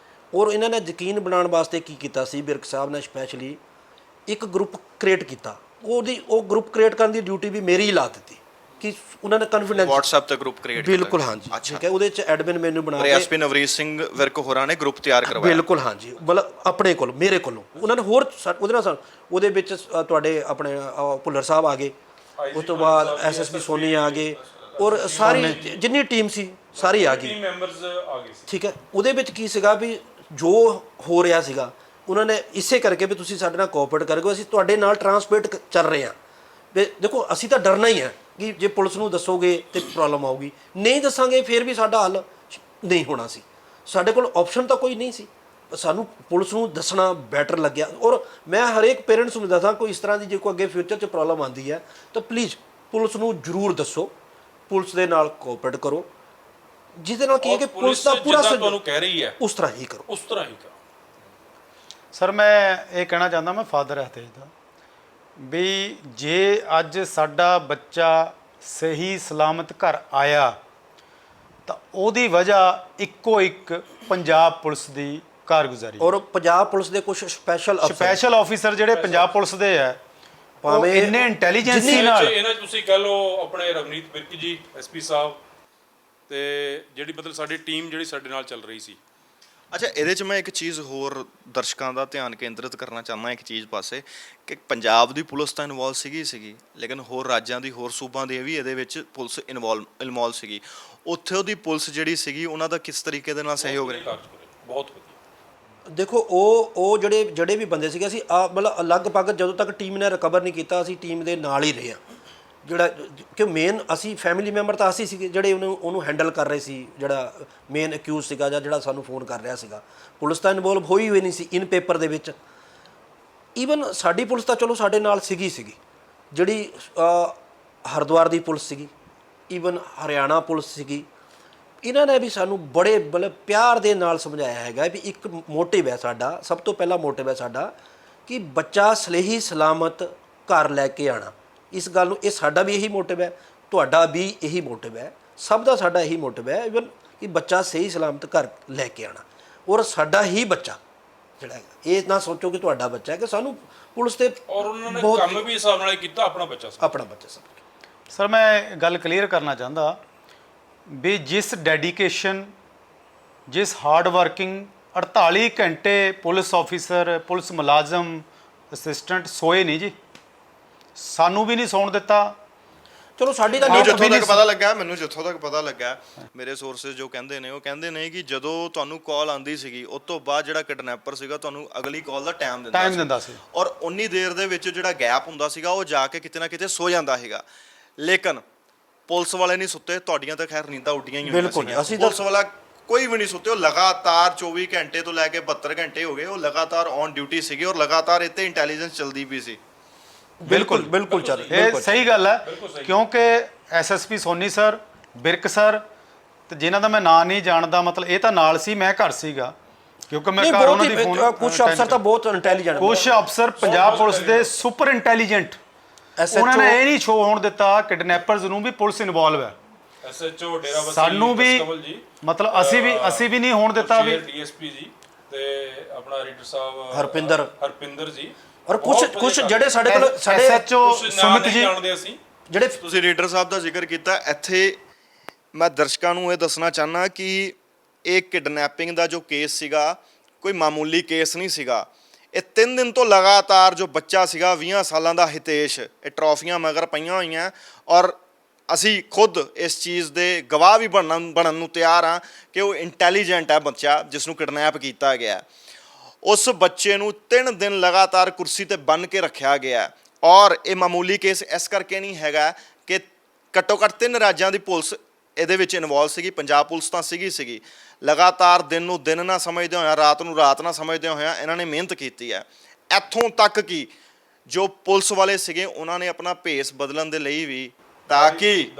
ਔਰ ਇਹਨਾਂ ਨੇ ਯਕੀਨ ਬਣਾਉਣ ਵਾਸਤੇ ਕੀ ਕੀਤਾ ਸੀ, ਬਿਰਕ ਸਾਹਿਬ ਨੇ ਸਪੈਸ਼ਲੀ ਇੱਕ ਗਰੁੱਪ ਕ੍ਰੀਏਟ ਕੀਤਾ। ਉਹ ਗਰੁੱਪ ਕ੍ਰੀਏਟ ਕਰਨ ਦੀ ਡਿਊਟੀ ਵੀ ਮੇਰੀ ਹੀ ਲਾ ਦਿੱਤੀ ਕਿ ਉਹਨਾਂ ਨੇ ਕਨਫੀਡੈਂਸ WhatsApp ਤੇ ਗਰੁੱਪ ਕ੍ਰੀਏਟ ਕੀਤਾ? ਬਿਲਕੁਲ ਹਾਂਜੀ, ਠੀਕ ਹੈ। ਉਹਦੇ 'ਚ ਐਡਮਿਨ ਮੈਨੂੰ ਬਣਾ ਕੇ ਐਸਪੀ ਨਵਰੀਤ ਸਿੰਘ ਵਿਰਕ ਹੋਰਾਂ ਨੇ ਗਰੁੱਪ ਤਿਆਰ ਕਰਵਾਇਆ? ਬਿਲਕੁਲ ਹਾਂਜੀ, ਮਤਲਬ ਆਪਣੇ ਕੋਲ ਮੇਰੇ ਕੋਲੋਂ ਉਹਨਾਂ ਨੇ ਹੋਰ ਉਹਦੇ ਨਾਲ ਉਹਦੇ ਵਿੱਚ ਤੁਹਾਡੇ ਆਪਣੇ ਭੁੱਲਰ ਸਾਹਿਬ ਆ ਗਏ, ਉਸ ਤੋਂ ਬਾਅਦ SSP ਸੋਨੀ ਆ ਗਏ, ਔਰ ਸਾਰੀ ਜਿੰਨੀ ਟੀਮ ਸੀ ਸਾਰੀ ਆ ਗਈ, ਟੀਮ ਮੈਂਬਰਸ ਆ ਗਏ ਸੀ, ਠੀਕ ਹੈ। ਉਹਦੇ ਵਿੱਚ ਕੀ ਸੀਗਾ ਵੀ ਜੋ ਹੋ ਰਿਹਾ ਸੀਗਾ ਉਹਨਾਂ ਨੇ ਇਸੇ ਕਰਕੇ ਵੀ ਤੁਸੀਂ ਸਾਡੇ ਨਾਲ ਕੋਆਪਰੇਟ ਕਰੋਗੇ, ਅਸੀਂ ਤੁਹਾਡੇ ਨਾਲ ਟਰਾਂਸਪੇਰੈਂਟ ਚੱਲ ਰਹੇ ਹਾਂ। ਵੀ ਦੇਖੋ ਅਸੀਂ ਤਾਂ ਡਰਨਾ ਹੀ ਹੈ ਕਿ ਜੇ ਪੁਲਿਸ ਨੂੰ ਦੱਸੋਗੇ ਤੇ ਪ੍ਰੋਬਲਮ ਆਊਗੀ, ਨਹੀਂ ਦੱਸਾਂਗੇ ਫਿਰ ਵੀ ਸਾਡਾ ਹੱਲ ਨਹੀਂ ਹੋਣਾ ਸੀ। ਸਾਡੇ ਕੋਲ ਆਪਸ਼ਨ ਤਾਂ ਕੋਈ ਨਹੀਂ ਸੀ, ਸਾਨੂੰ ਪੁਲਿਸ ਨੂੰ ਦੱਸਣਾ ਬੈਟਰ ਲੱਗਿਆ। ਔਰ ਮੈਂ ਹਰੇਕ ਪੇਰੈਂਟਸ ਨੂੰ ਦੱਸਾਂ ਕੋਈ ਇਸ ਤਰ੍ਹਾਂ ਦੀ ਜੇ ਕੋਈ ਅੱਗੇ ਫਿਊਚਰ 'ਚ ਪ੍ਰੋਬਲਮ ਆਉਂਦੀ ਹੈ ਤਾਂ ਪਲੀਜ਼ ਪੁਲਿਸ ਨੂੰ ਜ਼ਰੂਰ ਦੱਸੋ, ਪੁਲਿਸ ਦੇ ਨਾਲ ਕੋਆਪਰੇਟ ਕਰੋ, ਜਿਹਦੇ ਨਾਲ ਕੀ ਹੈ ਕਿ ਪੁਲਿਸ ਦਾ ਪੂਰਾ ਤੁਹਾਨੂੰ ਕਹਿ ਰਹੀ ਹੈ ਉਸ ਤਰ੍ਹਾਂ ਹੀ ਕਰੋ, ਉਸ ਤਰ੍ਹਾਂ ਹੀ ਕਰੋ। ਸਰ ਮੈਂ ਇਹ ਕਹਿਣਾ ਚਾਹੁੰਦਾ, ਮੈਂ ਫਾਦਰ ਹੈ ਹਤੇਜ ਦਾ, ਵੀ ਜੇ ਅੱਜ ਸਾਡਾ ਬੱਚਾ ਸਹੀ ਸਲਾਮਤ ਘਰ ਆਇਆ ਤਾਂ ਉਹਦੀ ਵਜ੍ਹਾ ਇੱਕੋ ਇੱਕ ਪੰਜਾਬ ਪੁਲਿਸ ਦੀ ਕਾਰਗੁਜ਼ਾਰੀ। ਔਰ ਪੰਜਾਬ ਪੁਲਿਸ ਦੇ ਕੁਝ ਸਪੈਸ਼ਲ ਆਫੀਸਰ ਜਿਹੜੇ ਪੰਜਾਬ ਪੁਲਿਸ ਦੇ ਆ, ਭਾਵੇਂ ਇੰਨੇ ਇੰਟੈਲੀਜੈਂਸੀ ਨਾਲ ਇਹਨਾਂ ਤੁਸੀਂ ਕਹ ਲਓ ਆਪਣੇ ਰਵਨੀਤ ਬਿਰਕ ਜੀ ਐਸਪੀ ਸਾਹਿਬ, ਤੇ ਜਿਹੜੀ ਮਤਲਬ ਸਾਡੀ ਟੀਮ ਜਿਹੜੀ ਸਾਡੇ ਨਾਲ ਚੱਲ ਰਹੀ ਸੀ। ਅੱਛਾ, ਇਹਦੇ 'ਚ ਮੈਂ ਇੱਕ ਚੀਜ਼ ਹੋਰ ਦਰਸ਼ਕਾਂ ਦਾ ਧਿਆਨ ਕੇਂਦਰਿਤ ਕਰਨਾ ਚਾਹੁੰਦਾ ਇੱਕ ਚੀਜ਼ ਪਾਸੇ ਕਿ ਪੰਜਾਬ ਦੀ ਪੁਲਿਸ ਤਾਂ ਇਨਵੋਲਵ ਸੀਗੀ, ਲੇਕਿਨ ਹੋਰ ਰਾਜਾਂ ਦੀ, ਹੋਰ ਸੂਬਾਂ ਦੀ ਵੀ ਇਹਦੇ ਵਿੱਚ ਪੁਲਿਸ ਇਨਵੋਲਵ ਸੀਗੀ। ਉੱਥੇ ਉਹਦੀ ਪੁਲਿਸ ਜਿਹੜੀ ਸੀਗੀ ਉਹਨਾਂ ਦਾ ਕਿਸ ਤਰੀਕੇ ਦੇ ਨਾਲ ਸਹਿਯੋਗ ਰਿਹਾ? ਬਹੁਤ ਵਧੀਆ। ਦੇਖੋ ਉਹ ਜਿਹੜੇ ਵੀ ਬੰਦੇ ਸੀਗੇ, ਅਸੀਂ ਮਤਲਬ ਲਗਭਗ ਜਦੋਂ ਤੱਕ ਟੀਮ ਨੇ ਰਿਕਵਰ ਨਹੀਂ ਕੀਤਾ ਅਸੀਂ ਟੀਮ ਦੇ ਨਾਲ ਹੀ ਰਹੇ ਹਾਂ। ਜਿਹੜਾ ਕਿ ਮੇਨ ਅਸੀਂ ਫੈਮਿਲੀ ਮੈਂਬਰ ਤਾਂ ਅਸੀਂ ਸੀਗੇ ਜਿਹੜੇ ਉਹਨੂੰ ਹੈਂਡਲ ਕਰ ਰਹੇ ਸੀ, ਜਿਹੜਾ ਮੇਨ ਅਕਿਊਜ਼ ਸੀਗਾ ਜਾਂ ਜਿਹੜਾ ਸਾਨੂੰ ਫੋਨ ਕਰ ਰਿਹਾ ਸੀਗਾ। ਪੁਲਿਸ ਤਾਂ ਇਨਵੋਲਵ ਹੋਈ ਨਹੀਂ ਸੀ ਇਨ ਪੇਪਰ ਦੇ ਵਿੱਚ। ਈਵਨ ਸਾਡੀ ਪੁਲਿਸ ਤਾਂ ਚਲੋ ਸਾਡੇ ਨਾਲ ਸੀਗੀ ਜਿਹੜੀ ਹਰਿਦੁਆਰ ਦੀ ਪੁਲਿਸ ਸੀਗੀ, ਈਵਨ ਹਰਿਆਣਾ ਪੁਲਿਸ ਸੀਗੀ। ਇਹਨਾਂ ਨੇ ਵੀ ਸਾਨੂੰ ਬੜੇ ਮਤਲਬ ਪਿਆਰ ਦੇ ਨਾਲ ਸਮਝਾਇਆ ਹੈਗਾ ਵੀ ਇੱਕ ਮੋਟਿਵ ਹੈ ਸਾਡਾ, ਸਭ ਤੋਂ ਪਹਿਲਾ ਮੋਟਿਵ ਹੈ ਸਾਡਾ ਕਿ ਬੱਚਾ ਸਹੀ ਸਲਾਮਤ ਘਰ ਲੈ ਕੇ ਆਉਣਾ। ਇਸ ਗੱਲ ਨੂੰ ਇਹ ਸਾਡਾ ਵੀ ਇਹੀ ਮੋਟਿਵ ਹੈ, ਤੁਹਾਡਾ ਵੀ ਇਹੀ ਮੋਟਿਵ ਹੈ, ਸਭ ਦਾ ਸਾਡਾ ਇਹੀ ਮੋਟਿਵ ਹੈ ਈਵਨ ਕਿ ਬੱਚਾ ਸਹੀ ਸਲਾਮਤ ਘਰ ਲੈ ਕੇ ਆਉਣਾ। ਔਰ ਸਾਡਾ ਹੀ ਬੱਚਾ ਜਿਹੜਾ ਹੈਗਾ। ਇਹ ਨਾ ਸੋਚੋ ਕਿ ਤੁਹਾਡਾ ਬੱਚਾ ਹੈ, ਕਿ ਸਾਨੂੰ ਪੁਲਿਸ ਤੇ ਔਰ ਉਹਨਾਂ ਨੇ ਬਹੁਤ ਕੰਮ ਵੀ ਹਿਸਾਬ ਨਾਲ ਹੀ ਕੀਤਾ, ਆਪਣਾ ਬੱਚਾ ਸੀ। ਆਪਣਾ ਬੱਚਾ ਸਮਝ। ਸਰ ਮੈਂ ਗੱਲ ਕਲੀਅਰ ਕਰਨਾ ਚਾਹੁੰਦਾ ਵੀ ਜਿਸ ਡੈਡੀਕੇਸ਼ਨ, ਜਿਸ ਹਾਰਡ ਵਰਕਿੰਗ 48 ਘੰਟੇ ਪੁਲਿਸ ਆਫੀਸਰ, ਪੁਲਿਸ ਮੁਲਾਜ਼ਮ, ਅਸਿਸਟੈਂਟ ਸੋਏ ਨਹੀਂ ਜੀ, ਸਾਨੂੰ ਵੀ ਨਹੀਂ ਸੌਣ ਦਿੱਤਾ। ਚਲੋ ਸਾਡੀ ਤਾਂ ਮੈਨੂੰ ਨਹੀਂ ਜਿੱਥੋਂ ਤੱਕ ਪਤਾ ਲੱਗਾ ਮੇਰੇ ਸੋਰਸਸ ਜੋ ਕਹਿੰਦੇ ਨੇ, ਉਹ ਕਹਿੰਦੇ ਨੇ ਕਿ ਜਦੋਂ ਤੁਹਾਨੂੰ ਕਾਲ ਆਂਦੀ ਸੀਗੀ ਉਸ ਤੋਂ ਬਾਅਦ ਜਿਹੜਾ ਕਿਡਨੈਪਰ ਸੀਗਾ ਤੁਹਾਨੂੰ ਅਗਲੀ ਕਾਲ ਦਾ ਟਾਈਮ ਦਿੰਦਾ ਸੀ ਔਰ ਉਨੀ ਦੇਰ ਦੇ ਵਿੱਚ ਜਿਹੜਾ ਗੈਪ ਹੁੰਦਾ ਸੀਗਾ ਉਹ ਜਾ ਕੇ ਕਿਤੇ ਨਾ ਕਿਤੇ ਸੋ ਜਾਂਦਾ ਸੀਗਾ। ਲੇਕਿਨ ਪੁਲਿਸ ਵਾਲੇ ਨਹੀਂ ਸੁੱਤੇ, ਤੁਹਾਡੀਆਂ ਤਾਂ ਖੈਰ ਨੀਂਦਾਂ ਉੱਡੀਆਂ ਹੀ ਹੋਈਆਂ ਸੀਗੀਆਂ। ਪੁਲਿਸ ਵਾਲਾ ਕੋਈ ਵੀ ਨਹੀਂ ਸੁੱਤੇ, ਉਹ ਲਗਾਤਾਰ 24 ਘੰਟੇ ਤੋਂ ਲੈ ਕੇ 72 ਘੰਟੇ ਹੋ ਗਏ ਉਹ ਲਗਾਤਾਰ ਔਨ ਡਿਊਟੀ ਸੀਗੇ ਔਰ ਲਗਾਤਾਰ ਇੱਥੇ ਇੰਟੈਲੀਜੈਂਸ ਚੱਲਦੀ ਪਈ ਸੀ। ਬਿਲਕੁਲ ਚੱਲ ਇਹ ਸਹੀ ਗੱਲ ਹੈ, ਕਿਉਂਕਿ SSP Soni sir, Birk sir ਤੇ ਜਿਨ੍ਹਾਂ ਦਾ ਮੈਂ ਨਾਂ ਨਹੀਂ ਜਾਣਦਾ, ਮਤਲਬ ਇਹ ਤਾਂ ਨਾਲ ਸੀ, ਮੈਂ ਘਰ ਸੀਗਾ ਕਿਉਂਕਿ ਮੈਂ ਘਰ ਉਹਨਾਂ ਦੀ ਫੋਨ, ਕੁਝ ਅਫਸਰ ਤਾਂ ਬਹੁਤ ਇੰਟੈਲੀਜੈਂਟ, ਕੁਝ ਅਫਸਰ ਪੰਜਾਬ ਪੁਲਿਸ ਦੇ ਸੁਪਰ ਇੰਟੈਲੀਜੈਂਟ, ਉਹਨਾਂ ਨੇ ਇਹ ਨਹੀਂ ਸ਼ੋ ਹੋਣ ਦਿੱਤਾ ਕਿਡਨੈਪਰਸ ਨੂੰ ਵੀ ਪੁਲਿਸ ਇਨਵੋਲਵ ਹੈ। ਐਸਐਚਓ ਡੇਰਾਬੱਸੀ ਸਾਨੂੰ ਵੀ ਮਤਲਬ ਅਸੀਂ ਵੀ ਨਹੀਂ ਹੋਣ ਦਿੱਤਾ ਵੀ। ਡੀਐਸਪੀ ਜੀ ਤੇ ਆਪਣਾ ਰੀਡਰ ਸਾਹਿਬ ਹਰਪਿੰਦਰ ਜੀ ਔਰ ਕੁਝ ਜਿਹੜੇ ਸਾਡੇ ਕੋਲ ਸਾਡੇ ਐਸਐਚਓ ਸੁਮਿਤ ਜੀ ਜਾਣਦੇ ਅਸੀਂ। ਜਿਹੜੇ ਤੁਸੀਂ ਰੀਡਰ ਸਾਹਿਬ ਦਾ ਜ਼ਿਕਰ ਕੀਤਾ, ਇੱਥੇ ਮੈਂ ਦਰਸ਼ਕਾਂ ਨੂੰ ਇਹ ਦੱਸਣਾ ਚਾਹਨਾ ਕਿ ਇਹ ਕਿਡਨੈਪਿੰਗ ਦਾ ਜੋ ਕੇਸ ਸੀਗਾ ਕੋਈ ਮਾਮੂਲੀ ਕੇਸ ਨਹੀਂ ਸੀਗਾ। ਇਹ 3 ਦਿਨ ਤੋਂ ਲਗਾਤਾਰ ਜੋ ਬੱਚਾ ਸੀਗਾ 20 ਸਾਲਾਂ ਦਾ ਹਿਤੇਸ਼, ਇਹ ਟਰੋਫੀਆਂ ਮਗਰ ਪਈਆਂ ਹੋਈਆਂ ਔਰ ਅਸੀਂ ਖੁਦ ਇਸ ਚੀਜ਼ ਦੇ ਗਵਾਹ ਵੀ ਬਣਨ ਨੂੰ ਤਿਆਰ ਹਾਂ ਕਿ ਉਹ ਇੰਟੈਲੀਜੈਂਟ ਹੈ ਬੱਚਾ ਜਿਸ ਨੂੰ ਕਿਡਨੈਪ ਕੀਤਾ ਗਿਆ। ਉਸ ਬੱਚੇ ਨੂੰ 3 ਦਿਨ ਲਗਾਤਾਰ ਕੁਰਸੀ ਤੇ ਬੰਨ੍ਹ ਕੇ ਰੱਖਿਆ ਗਿਆ ਔਰ ਇਹ ਮਾਮੂਲੀ ਕੇਸ ਇਸ ਕਰਕੇ ਨਹੀਂ ਹੈਗਾ ਕਿ ਘੱਟੋ ਘੱਟ 3 ਰਾਜਾਂ ਦੀ ਪੁਲਿਸ ਇਹਦੇ ਵਿੱਚ ਇਨਵੋਲਵ ਸੀਗੀ। ਪੰਜਾਬ ਪੁਲਿਸ ਤਾਂ ਸੀਗੀ ਲਗਾਤਾਰ ਦਿਨ ਨੂੰ ਦਿਨ ਨਾ ਸਮਝਦੇ ਹੋਇਆ, ਰਾਤ ਨੂੰ ਰਾਤ ਨਾ ਸਮਝਦੇ ਹੋਇਆ ਇਹਨਾਂ ਨੇ ਮਿਹਨਤ ਕੀਤੀ ਹੈ। ਇੱਥੋਂ ਤੱਕ ਕਿ ਜੋ ਪੁਲਿਸ ਵਾਲੇ ਸੀਗੇ ਉਹਨਾਂ ਨੇ ਆਪਣਾ ਭੇਸ ਬਦਲਣ ਦੇ ਲਈ ਵੀ, ਤਾਂ ਕਿ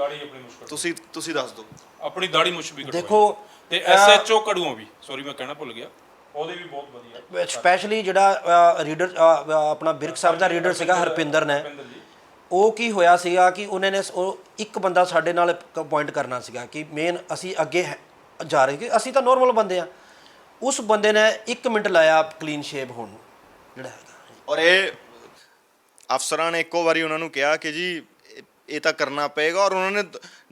ਤੁਸੀਂ ਦੱਸ ਦਿਓ, ਆਪਣੀ ਦਾੜੀ ਮੁੱਛ ਵੀ ਕਟਵਾਈ। ਦੇਖੋ ਤੇ ਐਸਐਚਓ ਕੜੂਆਂ ਵੀ, ਸੌਰੀ ਮੈਂ ਕਹਿਣਾ ਭੁੱਲ ਗਿਆ, ਉਹਦੇ ਵੀ ਬਹੁਤ ਵਧੀਆ। ਸਪੈਸ਼ਲੀ ਜਿਹੜਾ ਰੀਡਰ ਆਪਣਾ ਬਿਰਕ ਸਾਹਿਬ ਦਾ ਰੀਡਰ ਸੀਗਾ ਹਰਪਿੰਦਰ ਨੇ, ਉਹ ਕੀ ਹੋਇਆ ਸੀਗਾ ਕਿ ਉਹਨੇ ਨੇ ਉਹ ਇੱਕ ਬੰਦਾ ਸਾਡੇ ਨਾਲ ਅਪੁਆਇੰਟ ਕਰਨਾ ਸੀਗਾ ਕਿ ਮੇਨ ਅਸੀਂ ਅੱਗੇ ਜਾ ਰਹੇ ਕਿ ਅਸੀਂ ਤਾਂ ਨੋਰਮਲ ਬੰਦੇ ਆ। ਉਸ ਬੰਦੇ ਨੇ 1 ਮਿੰਟ ਲਾਇਆ ਕਲੀਨ ਸ਼ੇਪ ਹੋਣ ਨੂੰ ਜਿਹੜਾ ਹੈਗਾ। ਔਰ ਇਹ ਅਫਸਰਾਂ ਨੇ ਇੱਕੋ ਵਾਰੀ ਉਹਨਾਂ ਨੂੰ ਕਿਹਾ ਕਿ ਜੀ ਇਹ ਤਾਂ ਕਰਨਾ ਪਏਗਾ ਔਰ ਉਹਨਾਂ ਨੇ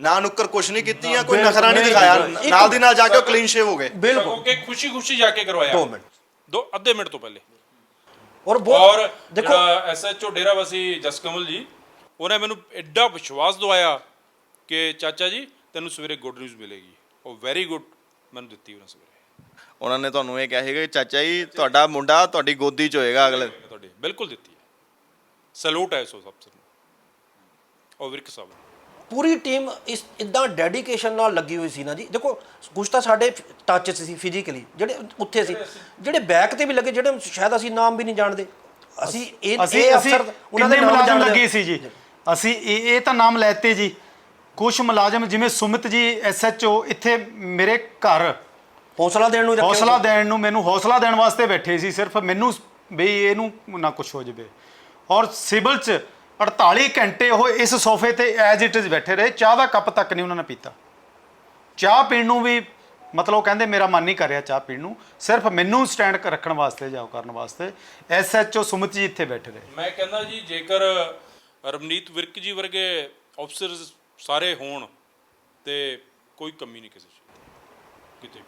ਨਾ ਨੁੱਕਰ ਕੁਛ ਨਹੀਂ ਕੀਤੀ ਜਾਂ ਕੋਈ ਨਖਰਾ ਨਹੀਂ ਦਿਖਾਇਆ, ਨਾਲ ਦੀ ਨਾਲ ਜਾ ਕੇ ਉਹ ਕਲੀਨ ਸ਼ੇਵ ਹੋ ਗਏ। ਬਿਲਕੁਲ ਕਿ ਖੁਸ਼ੀ ਜਾ ਕੇ ਕਰਵਾਇਆ 2 ਮਿੰਟ ਅੱਧੇ ਮਿੰਟ ਤੋਂ ਪਹਿਲੇ। ਔਰ ਦੇਖੋ ਐਸਐਚਓ ਡੇਰਾਬੱਸੀ ਜਸਕਮਲ ਜੀ, ਉਹਨੇ ਮੈਨੂੰ ਐਡਾ ਵਿਸ਼ਵਾਸ ਦਵਾਇਆ ਕਿ ਚਾਚਾ ਜੀ ਤੈਨੂੰ ਸਵੇਰੇ ਗੁੱਡ ਨਿਊਜ਼ ਮਿਲੇਗੀ। ਉਹ ਵੈਰੀ ਗੁੱਡ ਮੈਨੂੰ ਦਿੱਤੀ ਉਹਨਾਂ ਸਵੇਰੇ। ਉਹਨਾਂ ਨੇ ਤੁਹਾਨੂੰ ਇਹ ਕਿਹਾ ਸੀਗਾ ਕਿ ਚਾਚਾ ਜੀ ਤੁਹਾਡਾ ਮੁੰਡਾ ਤੁਹਾਡੀ ਗੋਦੀ 'ਚ ਹੋਏਗਾ ਅਗਲੇ। ਤੁਹਾਡੀ ਬਿਲਕੁਲ ਦਿੱਤੀ ਹੈ, ਸਲੂਟ ਹੈ ਉਸ ਅਫਸਰ ਨੂੰ ਉਹ ਵਿਰਕ ਸਾਹਿਬ। ਪੂਰੀ ਟੀਮ ਇਸ ਇਦਾਂ ਡੈਡੀਕੇਸ਼ਨ ਨਾਲ ਲੱਗੀ ਹੋਈ ਸੀ ਨਾ ਜੀ। ਦੇਖੋ ਕੁਝ ਤਾਂ ਸਾਡੇ ਟੱਚ ਸੀ ਫਿਜ਼ੀਕਲੀ, ਜਿਹੜੇ ਉੱਥੇ ਸੀ, ਜਿਹੜੇ ਬੈਕ ਤੇ ਵੀ ਲੱਗੇ, ਜਿਹੜੇ ਸ਼ਾਇਦ ਅਸੀਂ ਨਾਮ ਵੀ ਨਹੀਂ ਜਾਣਦੇ। ਅਸੀਂ ਅਫਸਰ ਉਹਨਾਂ ਦੇ ਮੁਲਾਜ਼ਮ ਲੱਗੇ ਸੀ ਜੀ, ਅਸੀਂ ਇਹ ਤਾਂ ਨਾਮ ਲੈਤੇ ਜੀ। ਕੁਝ ਮੁਲਾਜ਼ਮ ਜਿਵੇਂ ਸੁਮਿਤ ਜੀ ਐਸਐਚਓ ਇੱਥੇ ਮੇਰੇ ਘਰ ਹੌਸਲਾ ਦੇਣ ਨੂੰ ਮੈਨੂੰ ਹੌਸਲਾ ਦੇਣ ਵਾਸਤੇ ਬੈਠੇ ਸੀ, ਸਿਰਫ ਮੈਨੂੰ ਬਈ ਇਹਨੂੰ ਨਾ ਕੁਝ ਹੋ ਜਾਵੇ। ਔਰ ਸਿਵਲ 'ਚ 48 ਘੰਟੇ ਉਹ ਇਸ ਸੋਫੇ ਤੇ ਐਜ਼ ਇਟ ਇਜ਼ ਬੈਠੇ ਰਹੇ, ਚਾਹ ਦਾ ਕੱਪ ਤੱਕ ਨਹੀਂ ਉਹਨਾਂ ਨੇ ਪੀਤਾ। ਚਾਹ ਪੀਣ ਨੂੰ ਵੀ ਮਤਲਬ ਕਹਿੰਦੇ ਮੇਰਾ ਮਨ ਨਹੀਂ ਕਰ ਰਿਹਾ ਚਾਹ ਪੀਣ ਨੂੰ, ਸਿਰਫ ਮੈਨੂੰ ਸਟੈਂਡ ਰੱਖਣ ਵਾਸਤੇ ਜਾਂ ਕਰਨ ਵਾਸਤੇ ਐਸਐਚਓ ਸੁਮਿਤ ਜੀ ਇੱਥੇ ਬੈਠੇ ਰਹੇ। ਮੈਂ ਕਹਿੰਦਾ ਜੀ ਜੇਕਰ ਰਵਨੀਤ ਵਿਰਕ ਜੀ ਵਰਗੇ ਅਫਸਰ ਸਾਰੇ ਹੋਣ ਤੇ ਕੋਈ ਕਮੀ ਨਹੀਂ ਕਿਸੇ 'ਚ ਕਿਤੇ।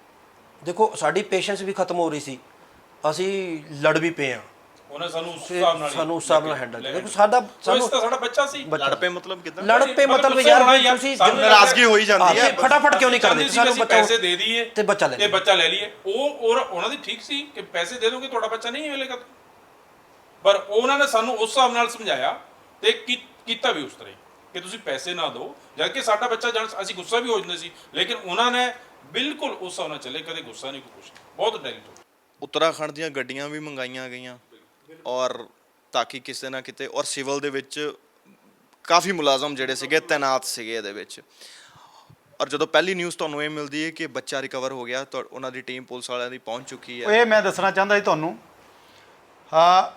ਦੇਖੋ ਸਾਡੀ ਪੇਸ਼ੈਂਸ ਵੀ ਖਤਮ ਹੋ ਰਹੀ ਸੀ, ਅਸੀਂ ਲੜ ਵੀ ਪਏ ਆ। ਉਹਨੇ ਸਾਨੂੰ ਉਸ ਹਿਸਾਬ ਨਾਲ ਹੈਂਡਲ ਦੇਖੋ ਸਾਡਾ ਬੱਚਾ ਸੀ। ਲੜ ਪਏ ਮਤਲਬ ਕਿਦਾਂ? ਲੜ ਪਏ ਮਤਲਬ ਯਾਰ ਤੁਸੀਂ ਨਾਰਾਜ਼ਗੀ ਹੋਈ ਜਾਂਦੀ ਹੈ, ਫਟਾਫਟ ਕਿਉਂ ਨਹੀਂ ਕਰਦੇ? ਸਾਨੂੰ ਪੈਸੇ ਦੇ ਦਈਏ ਤੇ ਬੱਚਾ ਲੈ ਲਈਏ। ਉਹ ਉਹਨਾਂ ਦੀ ਠੀਕ ਸੀ ਕਿ ਪੈਸੇ ਦੇ ਦੋਗੇ ਤੁਹਾਡਾ ਬੱਚਾ ਨਹੀਂ ਮਿਲੇਗਾ, ਪਰ ਉਹਨਾਂ ਨੇ ਸਾਨੂੰ ਉਸ ਹਿਸਾਬ ਨਾਲ ਸਮਝਾਇਆ ਤੇ ਕੀਤਾ ਵੀ ਉਸ ਤਰ੍ਹਾਂ ਕਿ ਤੁਸੀਂ ਪੈਸੇ ਨਾ ਦਿਓ, ਜਦ ਕਿ ਸਾਡਾ ਬੱਚਾ ਜਾਣ ਅਸੀਂ ਗੁੱਸਾ ਵੀ ਹੋ ਜਾਂਦੇ ਸੀ, ਲੇਕਿਨ ਉਹਨਾਂ ਨੇ ਬਿਲਕੁਲ ਉਸ ਹਿਸਾਬ ਨਾਲ ਚੱਲੇ, ਕਦੇ ਗੁੱਸਾ ਨਹੀਂ ਕੋਈ ਕੁਛ। ਬਹੁਤ ਇੰਟੈਲੀਜੈਂਟ। ਉੱਤਰਾਖੰਡ ਦੀਆਂ ਗੱਡੀਆਂ ਵੀ ਮੰਗਾਈਆਂ ਗਈਆਂ ਔਰ ਤਾਂ ਕਿ ਕਿਸੇ ਨਾ ਕਿਤੇ, ਔਰ ਸਿਵਲ ਦੇ ਵਿੱਚ ਕਾਫੀ ਮੁਲਾਜ਼ਮ ਜਿਹੜੇ ਸੀਗੇ ਤੈਨਾਤ ਸੀਗੇ ਇਹਦੇ ਵਿੱਚ। ਔਰ ਜਦੋਂ ਪਹਿਲੀ ਨਿਊਜ਼ ਤੁਹਾਨੂੰ ਇਹ ਮਿਲਦੀ ਹੈ ਕਿ ਬੱਚਾ ਰਿਕਵਰ ਹੋ ਗਿਆ, ਤਾਂ ਉਹਨਾਂ ਦੀ ਟੀਮ ਪੁਲਿਸ ਵਾਲਿਆਂ ਦੀ ਪਹੁੰਚ ਚੁੱਕੀ ਹੈ। ਇਹ ਮੈਂ ਦੱਸਣਾ ਚਾਹੁੰਦਾ ਸੀ ਤੁਹਾਨੂੰ,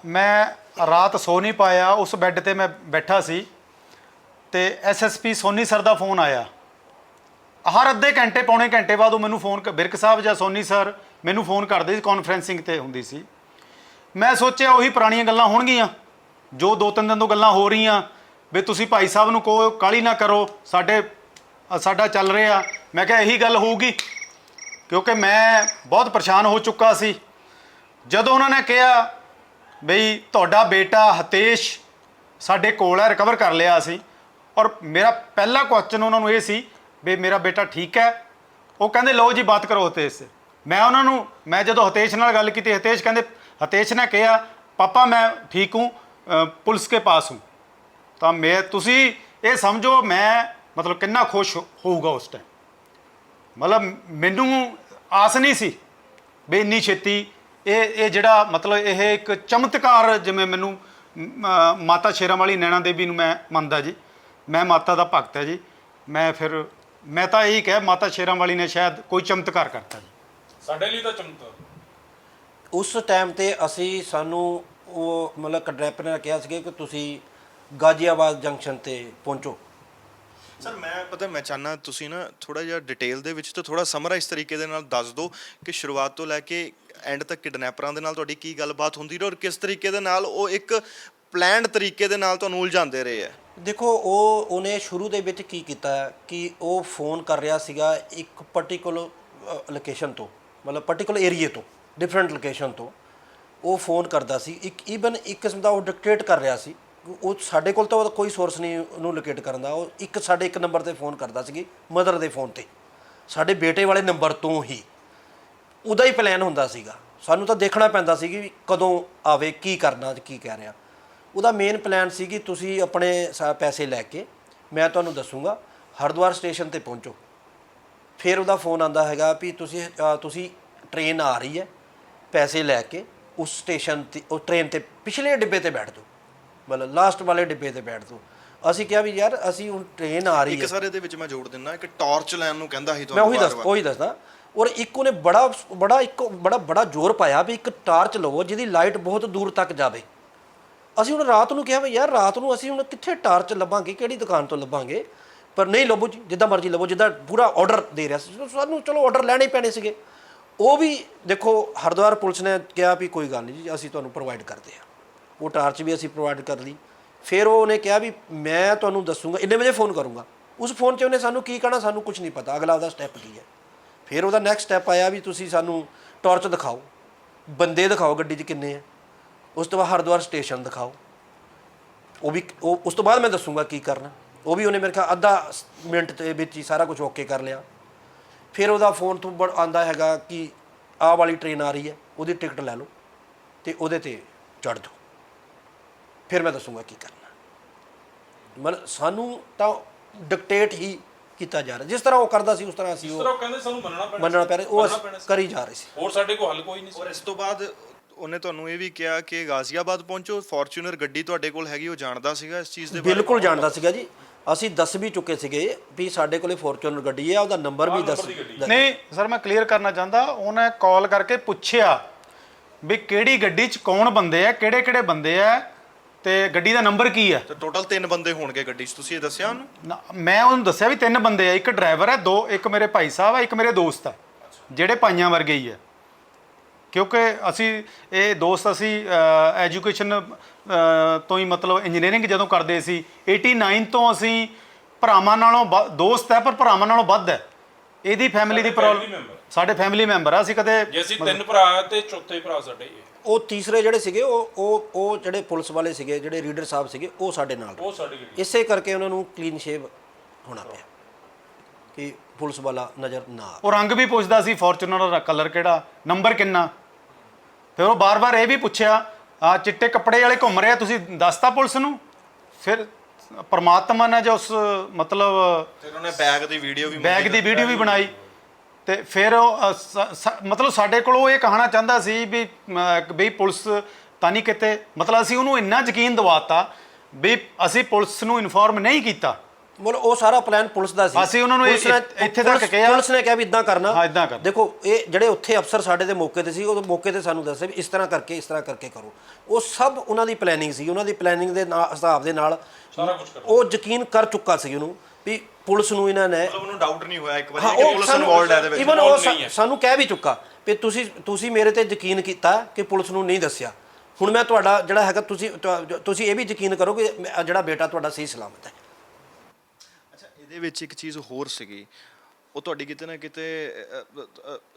ਮੈਂ ਰਾਤ ਸੋ ਨਹੀਂ ਪਾਇਆ, ਉਸ ਬੈੱਡ ਤੇ ਮੈਂ ਬੈਠਾ ਸੀ ਤੇ ਐਸਐਸਪੀ ਸੋਨੀ ਸਰ ਦਾ ਫੋਨ ਆਇਆ। ਹਰ ਅੱਧੇ ਘੰਟੇ ਪੌਣੇ ਘੰਟੇ ਬਾਅਦ ਉਹ ਮੈਨੂੰ ਫੋਨ, ਬਿਰਕ ਸਾਹਿਬ ਜਾਂ ਸੋਨੀ ਸਰ ਮੈਨੂੰ ਫੋਨ ਕਰਦੇ ਸੀ, ਕਾਨਫਰੈਂਸਿੰਗ ਤੇ ਹੁੰਦੀ ਸੀ। ਮੈਂ ਸੋਚਿਆ ਉਹੀ ਪੁਰਾਣੀਆਂ ਗੱਲਾਂ ਹੋਣਗੀਆਂ ਜੋ 2-3 ਦਿਨ ਤੋਂ ਗੱਲਾਂ ਹੋ ਰਹੀਆਂ ਵੀ ਤੁਸੀਂ ਭਾਈ ਸਾਹਿਬ ਨੂੰ ਕਹੋ ਕਾਹਲੀ ਨਾ ਕਰੋ, ਸਾਡਾ ਚੱਲ ਰਿਹਾ। ਮੈਂ ਕਿਹਾ ਇਹੀ ਗੱਲ ਹੋਊਗੀ, ਕਿਉਂਕਿ ਮੈਂ ਬਹੁਤ ਪਰੇਸ਼ਾਨ ਹੋ ਚੁੱਕਾ ਸੀ। ਜਦੋਂ ਉਹਨਾਂ ਨੇ ਕਿਹਾ ਬਈ ਤੁਹਾਡਾ ਬੇਟਾ ਹਤੇਸ਼ ਸਾਡੇ ਕੋਲ ਹੈ, ਰਿਕਵਰ ਕਰ ਲਿਆ ਅਸੀਂ, ਔਰ ਮੇਰਾ ਪਹਿਲਾ ਕੁਐਸਚਨ ਉਹਨਾਂ ਨੂੰ ਇਹ ਸੀ ਵੀ ਮੇਰਾ ਬੇਟਾ ਠੀਕ ਹੈ। ਉਹ ਕਹਿੰਦੇ ਲਓ ਜੀ ਬਾਤ ਕਰੋ ਹਤੇਸ਼ ਸੇ। ਮੈਂ ਜਦੋਂ ਹਤੇਸ਼ ਨਾਲ ਗੱਲ ਕੀਤੀ, ਹਤੇਸ਼ ਨੇ ਕਿਹਾ ਪਾਪਾ ਮੈਂ ਠੀਕ ਹੂੰ, ਪੁਲਿਸ ਕੇ ਪਾਸ ਹੂੰ। ਤਾਂ ਤੁਸੀਂ ਇਹ ਸਮਝੋ ਮੈਂ ਮਤਲਬ ਕਿੰਨਾ ਖੁਸ਼ ਹੋਊਗਾ ਉਸ ਟਾਈਮ। ਮਤਲਬ ਮੈਨੂੰ ਆਸ ਨਹੀਂ ਸੀ ਵੀ ਇੰਨੀ ਛੇਤੀ ਇਹ ਜਿਹੜਾ ਮਤਲਬ ਇਹ ਇੱਕ ਚਮਤਕਾਰ, ਜਿਵੇਂ ਮੈਨੂੰ ਮਾਤਾ ਸ਼ੇਰਾਂ ਵਾਲੀ ਨੈਣਾ ਦੇਵੀ ਨੂੰ ਮੈਂ ਮੰਨਦਾ ਜੀ, ਮੈਂ ਮਾਤਾ ਦਾ ਭਗਤ ਹੈ ਜੀ। ਮੈਂ ਤਾਂ ਇਹੀ ਕਹਿ ਮਾਤਾ ਸ਼ੇਰਾਂ ਵਾਲੀ ਨੇ ਸ਼ਾਇਦ ਕੋਈ ਚਮਤਕਾਰ ਕਰਤਾ ਜੀ ਸਾਡੇ ਲਈ ਤਾਂ ਚਮਤਕਾਰ। ਉਸ ਟਾਈਮ ਤੇ ਸਾਨੂੰ ਉਹ ਮਤਲਬ ਕੰਡਕਟਰ ਨੇ ਕਿਹਾ ਸੀ ਕਿ ਤੁਸੀਂ ਗਾਜ਼ੀਆਬਾਦ ਜੰਕਸ਼ਨ ਤੇ ਪਹੁੰਚੋ। ਸਰ ਮੈਂ ਚਾਹਨਾ ਤੁਸੀਂ ਨਾ ਥੋੜਾ ਜਿਹਾ ਡਿਟੇਲ ਦੇ ਵਿੱਚ ਤੇ ਥੋੜਾ ਸਮਰਾਈਜ਼ ਤਰੀਕੇ ਦੇ ਨਾਲ ਦੱਸ ਦਿਓ ਕਿ ਸ਼ੁਰੂਆਤ ਤੋਂ ਲੈ ਕੇ ਐਂਡ ਤੱਕ ਕਿਡਨੈਪਰਾਂ ਦੇ ਨਾਲ ਤੁਹਾਡੀ ਕੀ ਗੱਲਬਾਤ ਹੁੰਦੀ ਰਹੀ ਔਰ ਕਿਸ ਤਰੀਕੇ ਦੇ ਨਾਲ ਉਹ ਇੱਕ ਪਲਾਨਡ ਤਰੀਕੇ ਦੇ ਨਾਲ ਤੁਹਾਨੂੰ ਉਲਝਾਉਂਦੇ ਰਹੇ ਆ। ਦੇਖੋ ਉਹਨੇ ਸ਼ੁਰੂ ਦੇ ਵਿੱਚ ਕੀ ਕੀਤਾ ਕਿ ਉਹ ਫੋਨ ਕਰ ਰਿਹਾ ਸੀਗਾ ਇੱਕ ਪਾਰਟਿਕੂਲਰ ਲੋਕੇਸ਼ਨ ਤੋਂ, ਮਤਲਬ ਪਾਰਟਿਕੂਲਰ ਏਰੀਏ ਤੋਂ, ਡਿਫਰੈਂਟ ਲੋਕੇਸ਼ਨ ਤੋਂ ਉਹ ਫੋਨ ਕਰਦਾ ਸੀ। ਈਵਨ ਇੱਕ ਕਿਸਮ ਦਾ ਉਹ ਡਿਕਟੇਟ ਕਰ ਰਿਹਾ ਸੀ। ਉਹ ਸਾਡੇ ਕੋਲ ਤਾਂ ਕੋਈ ਸੋਰਸ ਨਹੀਂ ਉਹਨੂੰ ਲੋਕੇਟ ਕਰਨ ਦਾ। ਉਹ ਸਾਡੇ ਇੱਕ ਨੰਬਰ 'ਤੇ ਫੋਨ ਕਰਦਾ ਸੀ, ਮਦਰ ਦੇ ਫੋਨ 'ਤੇ, ਸਾਡੇ ਬੇਟੇ ਵਾਲੇ ਨੰਬਰ ਤੋਂ ਹੀ ਉਹਦਾ ਹੀ ਪਲਾਨ ਹੁੰਦਾ ਸੀਗਾ। ਸਾਨੂੰ ਤਾਂ ਦੇਖਣਾ ਪੈਂਦਾ ਸੀ ਕਿ ਕਦੋਂ ਆਵੇ, ਕੀ ਕਰਨਾ, ਕੀ ਕਹਿ ਰਿਹਾ। ਉਹਦਾ ਮੇਨ ਪਲਾਨ ਸੀ ਕਿ ਤੁਸੀਂ ਆਪਣੇ ਪੈਸੇ ਲੈ ਕੇ, ਮੈਂ ਤੁਹਾਨੂੰ ਦੱਸੂਗਾ, ਹਰਿਦੁਆਰ ਸਟੇਸ਼ਨ 'ਤੇ ਪਹੁੰਚੋ। ਫਿਰ ਉਹਦਾ ਫੋਨ ਆਉਂਦਾ ਹੈਗਾ ਵੀ ਤੁਸੀਂ ਟ੍ਰੇਨ ਆ ਰਹੀ ਹੈ, ਪੈਸੇ ਲੈ ਕੇ ਉਸ ਸਟੇਸ਼ਨ 'ਤੇ, ਉਹ ਟ੍ਰੇਨ 'ਤੇ ਪਿਛਲੇ ਡਿੱਬੇ 'ਤੇ ਬੈਠ ਜਾਓ, ਮਤਲਬ ਲਾਸਟ ਵਾਲੇ ਡਿੱਬੇ 'ਤੇ ਬੈਠ ਜਾਓ। ਅਸੀਂ ਕਿਹਾ ਵੀ ਯਾਰ ਅਸੀਂ ਹੁਣ ਟ੍ਰੇਨ ਆ ਰਹੀ ਹੈ। ਇੱਕ ਸਾਰੇ ਦੇ ਵਿੱਚ ਮੈਂ ਜੋੜ ਦਿੰਦਾ ਕਿ ਟਾਰਚ ਲੈਣ ਨੂੰ ਕਹਿੰਦਾ ਸੀ ਮੈਂ ਉਹੀ ਦੱਸਦਾ। ਔਰ ਇੱਕ ਉਹਨੇ ਬੜਾ ਜ਼ੋਰ ਪਾਇਆ ਵੀ ਇੱਕ ਟਾਰਚ ਲਵੋ ਜਿਹਦੀ ਲਾਈਟ ਬਹੁਤ ਦੂਰ ਤੱਕ ਜਾਵੇ। ਅਸੀਂ ਹੁਣ ਰਾਤ ਨੂੰ ਕਿਹਾ ਵੀ ਯਾਰ ਰਾਤ ਨੂੰ ਅਸੀਂ ਹੁਣ ਕਿੱਥੇ ਟਾਰਚ ਲੱਭਾਂਗੇ, ਕਿਹੜੀ ਦੁਕਾਨ ਤੋਂ ਲੱਭਾਂਗੇ? ਪਰ ਨਹੀਂ, ਲੱਭੋ ਜੀ, ਜਿੱਦਾਂ ਮਰਜ਼ੀ ਲੱਭੋ, ਜਿੱਦਾਂ ਪੂਰਾ ਆਰਡਰ ਦੇ ਰਿਹਾ ਸੀ ਸਾਨੂੰ। ਚਲੋ ਆਰਡਰ ਲੈਣੇ ਪੈਣੇ ਸੀਗੇ। ਉਹ ਵੀ ਦੇਖੋ ਹਰਿਦੁਆਰ ਪੁਲਿਸ ਨੇ ਕਿਹਾ ਵੀ ਕੋਈ ਗੱਲ ਨਹੀਂ ਜੀ, ਅਸੀਂ ਤੁਹਾਨੂੰ ਪ੍ਰੋਵਾਈਡ ਕਰਦੇ ਹਾਂ। ਉਹ ਟਾਰਚ ਵੀ ਅਸੀਂ ਪ੍ਰੋਵਾਈਡ ਕਰ ਲਈ। ਫਿਰ ਉਹਨੇ ਕਿਹਾ ਵੀ ਮੈਂ ਤੁਹਾਨੂੰ ਦੱਸੂਗਾ, ਇੰਨੇ ਵਜੇ ਫੋਨ ਕਰੂੰਗਾ। ਉਸ ਫੋਨ 'ਚ ਉਹਨੇ ਸਾਨੂੰ ਕੀ ਕਹਿਣਾ ਸਾਨੂੰ ਕੁਝ ਨਹੀਂ ਪਤਾ, ਅਗਲਾ ਉਹਦਾ ਸਟੈਪ ਕੀ ਹੈ। ਫਿਰ ਉਹਦਾ ਨੈਕਸਟ ਸਟੈਪ ਆਇਆ ਵੀ ਤੁਸੀਂ ਸਾਨੂੰ ਟਾਰਚ ਦਿਖਾਓ, ਬੰਦੇ ਦਿਖਾਓ ਗੱਡੀ 'ਚ ਕਿੰਨੇ ਆ, ਉਸ ਤੋਂ ਬਾਅਦ ਹਰਿਦੁਆਰ ਸਟੇਸ਼ਨ ਦਿਖਾਓ। ਉਸ ਤੋਂ ਬਾਅਦ ਮੈਂ ਦੱਸੂਗਾ ਕੀ ਕਰਨਾ। ਉਹ ਵੀ ਉਹਨੇ ਮੇਰੇ ਖਿਆਲ ਅੱਧਾ ਮਿੰਟ ਦੇ ਵਿੱਚ ਹੀ ਸਾਰਾ ਕੁਝ ਓਕੇ ਕਰ ਲਿਆ। ਫਿਰ ਉਹਦਾ ਫੋਨ ਤੋਂ ਆਉਂਦਾ ਹੈਗਾ ਕਿ ਆਹ ਵਾਲੀ ਟ੍ਰੇਨ ਆ ਰਹੀ ਹੈ, ਉਹਦੀ ਟਿਕਟ ਲੈ ਲਓ ਅਤੇ ਉਹਦੇ 'ਤੇ ਚੜ੍ਹ ਜਾਓ, ਫਿਰ ਮੈਂ ਦੱਸੂਗਾ ਕੀ ਕਰਨਾ। ਮਤਲਬ ਸਾਨੂੰ ਤਾਂ ਡਿਕਟੇਟ ਹੀ ਕੀਤਾ ਜਾ ਰਿਹਾ, ਜਿਸ ਤਰ੍ਹਾਂ ਉਹ ਕਰਦਾ ਸੀ ਉਸ ਤਰ੍ਹਾਂ ਅਸੀਂ ਉਹ ਕਹਿੰਦੇ ਸਾਨੂੰ ਮੰਨਣਾ ਪੈ ਰਿਹਾ, ਉਹ ਕਰੀ ਜਾ ਰਹੇ ਸੀ। ਹੋਰ ਸਾਡੇ ਕੋਲ ਹੱਲ ਕੋਈ ਨਹੀਂ ਸੀ। ਔਰ ਇਸ ਤੋਂ ਬਾਅਦ ਉਹਨੇ ਤੁਹਾਨੂੰ ਇਹ ਵੀ ਕਿਹਾ ਕਿ ਗਾਜ਼ੀਆਬਾਦ ਪਹੁੰਚੋ, ਫੋਰਚੂਨਰ ਗੱਡੀ ਤੁਹਾਡੇ ਕੋਲ ਹੈਗੀ, ਉਹ ਜਾਣਦਾ ਸੀਗਾ ਇਸ ਚੀਜ਼ ਦੇ ਬਾਰੇ? ਬਿਲਕੁਲ ਜਾਣਦਾ ਸੀਗਾ ਜੀ। ਅਸੀਂ ਦੱਸ ਵੀ ਚੁੱਕੇ ਸੀਗੇ ਵੀ ਸਾਡੇ ਕੋਲੇ ਫੋਰਚੂਨਰ ਗੱਡੀ ਹੈ, ਉਹਦਾ ਨੰਬਰ ਵੀ ਦੱਸ। ਨਹੀਂ ਸਰ, ਮੈਂ ਕਲੀਅਰ ਕਰਨਾ ਚਾਹੁੰਦਾ, ਉਹਨੇ ਕਾਲ ਕਰਕੇ ਪੁੱਛਿਆ ਵੀ ਕਿਹੜੀ ਗੱਡੀ 'ਚ ਕੌਣ ਬੰਦੇ ਆ, ਕਿਹੜੇ ਬੰਦੇ ਆ, ਤੇ ਗੱਡੀ ਦਾ ਨੰਬਰ ਕੀ ਹੈ। ਤੇ ਟੋਟਲ 3 ਬੰਦੇ ਹੋਣਗੇ ਗੱਡੀ 'ਚ, ਤੁਸੀਂ ਇਹ ਦੱਸਿਆ ਉਹਨੂੰ? ਮੈਂ ਉਹਨੂੰ ਦੱਸਿਆ ਵੀ 3 ਬੰਦੇ ਆ, ਇੱਕ ਡਰਾਈਵਰ ਹੈ, ਇੱਕ ਮੇਰੇ ਭਾਈ ਸਾਹਿਬ ਆ, ਇੱਕ ਮੇਰੇ ਦੋਸਤ ਆ, ਜਿਹੜੇ ਭਾਈਆਂ ਵਰਗੇ ਹੀ ਆ। ਕਿਉਂਕਿ ਇਹ ਦੋਸਤ ਅਸੀਂ ਐਜੂਕੇਸ਼ਨ ਤੋਂ ਹੀ ਮਤਲਬ ਇੰਜੀਨੀਅਰਿੰਗ ਜਦੋਂ ਕਰਦੇ ਸੀ 89 ਤੋਂ ਅਸੀਂ ਭਰਾਵਾਂ ਨਾਲੋਂ ਦੋਸਤ ਹੈ, ਪਰ ਭਰਾਵਾਂ ਨਾਲੋਂ ਵੱਧ ਹੈ। ਇਹਦੀ ਫੈਮਿਲੀ ਦੀ ਪ੍ਰੋਬਲਮ, ਸਾਡੇ ਫੈਮਿਲੀ ਮੈਂਬਰ ਆ ਅਸੀਂ। ਕਦੇ ਜੇ ਅਸੀਂ 3 ਭਰਾ ਤੇ ਚੌਥੇ ਭਰਾ ਸਾਡੇ ਉਹ ਤੀਸਰੇ ਜਿਹੜੇ ਸੀਗੇ ਉਹ ਜਿਹੜੇ ਪੁਲਿਸ ਵਾਲੇ ਸੀਗੇ, ਜਿਹੜੇ ਰੀਡਰ ਸਾਹਿਬ ਸੀਗੇ, ਉਹ ਸਾਡੇ ਨਾਲ, ਉਹ ਸਾਡੀ ਗੱਡੀ। ਇਸੇ ਕਰਕੇ ਉਹਨਾਂ ਨੂੰ ਕਲੀਨ ਸ਼ੇਵ ਹੋਣਾ ਪਿਆ ਕਿ ਪੁਲਿਸ ਵਾਲਾ ਨਜ਼ਰ ਨਾ ਆਵੇ। ਉਹ ਰੰਗ ਵੀ ਪੁੱਛਦਾ ਸੀ, ਫੋਰਚੂਨਰ ਦਾ ਕਲਰ ਕਿਹੜਾ, ਨੰਬਰ ਕਿੰਨਾ। ਫਿਰ ਉਹ ਬਾਰ-ਬਾਰ ਇਹ ਵੀ ਪੁੱਛਿਆ ਆ ਚਿੱਟੇ ਕੱਪੜੇ ਵਾਲੇ ਘੁੰਮ ਰਹੇ, ਤੁਸੀਂ ਦੱਸਤਾ ਪੁਲਿਸ ਨੂੰ? ਫਿਰ ਪਰਮਾਤਮਾ ਨੇ ਜੋ ਉਸ ਮਤਲਬ ਫਿਰ ਉਹਨੇ ਬੈਗ ਦੀ ਵੀਡੀਓ ਵੀ ਬਣਾਈ। ਤੇ ਫਿਰ ਮਤਲਬ ਸਾਡੇ ਕੋਲ ਉਹ ਇਹ ਕਹਿਣਾ ਚਾਹੁੰਦਾ ਸੀ ਵੀ ਪੁਲਿਸ ਤਾਂ ਨਹੀਂ ਕਿਤੇ, ਮਤਲਬ ਅਸੀਂ ਉਹਨੂੰ ਇੰਨਾ ਯਕੀਨ ਦਿਵਾਤਾ ਵੀ ਅਸੀਂ ਪੁਲਿਸ ਨੂੰ ਇਨਫੋਰਮ ਨਹੀਂ ਕੀਤਾ। ਮਤਲਬ ਉਹ ਸਾਰਾ ਪਲਾਨ ਪੁਲਿਸ ਦਾ ਸੀ। ਅਸੀਂ ਉਹਨਾਂ ਨੂੰ ਇੱਥੇ ਤੱਕ ਕਿਹਾ, ਪੁਲਿਸ ਨੇ ਕਿਹਾ ਵੀ ਇਦਾਂ ਕਰਨਾ। ਹਾਂ, ਇਦਾਂ ਕਰ। ਦੇਖੋ ਇਹ ਜਿਹੜੇ ਉੱਥੇ ਅਫਸਰ ਸਾਡੇ ਦੇ ਮੌਕੇ ਤੇ ਸੀ, ਉਹ ਮੌਕੇ ਤੇ ਸਾਨੂੰ ਦੱਸਿਆ ਵੀ ਇਸ ਤਰ੍ਹਾਂ ਕਰਕੇ ਕਰੋ। ਉਹ ਸਭ ਉਹਨਾਂ ਦੀ ਪਲੈਨਿੰਗ ਸੀ, ਉਹਨਾਂ ਦੀ ਪਲੈਨਿੰਗ ਦੇ ਹਿਸਾਬ ਦੇ ਨਾਲ ਉਹ ਯਕੀਨ ਕਰ ਚੁੱਕਾ ਸੀ ਉਹਨੂੰ ਵੀ ਪੁਲਿਸ ਨੂੰ ਇਹਨਾਂ ਨੇ, ਉਹਨੂੰ ਡਾਊਟ ਨਹੀਂ ਹੋਇਆ ਇੱਕ ਵਾਰੀ ਕਿ ਪੁਲਿਸ ਇਨਵੋਲਡ ਹੈ ਇਹਦੇ ਵਿੱਚ। ਈਵਨ ਉਹ ਸਾਨੂੰ ਕਹਿ ਵੀ ਚੁੱਕਾ ਵੀ ਤੁਸੀਂ ਮੇਰੇ ਤੇ ਯਕੀਨ ਕੀਤਾ ਕਿ ਪੁਲਿਸ ਨੂੰ ਨਹੀਂ ਦੱਸਿਆ, ਹੁਣ ਮੈਂ ਤੁਹਾਡਾ ਜਿਹੜਾ ਹੈਗਾ ਤੁਸੀਂ ਇਹ ਵੀ ਯਕੀਨ ਕਰੋ ਕਿ ਜਿਹੜਾ ਬੇਟਾ ਤੁਹਾਡਾ ਸਹੀ ਸਲਾਮਤ ਹੈ। ਅੱਛਾ, ਇਹਦੇ ਵਿੱਚ ਇੱਕ ਚੀਜ਼ ਹੋਰ ਸੀਗੀ, ਉਹ ਤੁਹਾਡੀ ਕਿਤੇ ਨਾ ਕਿਤੇ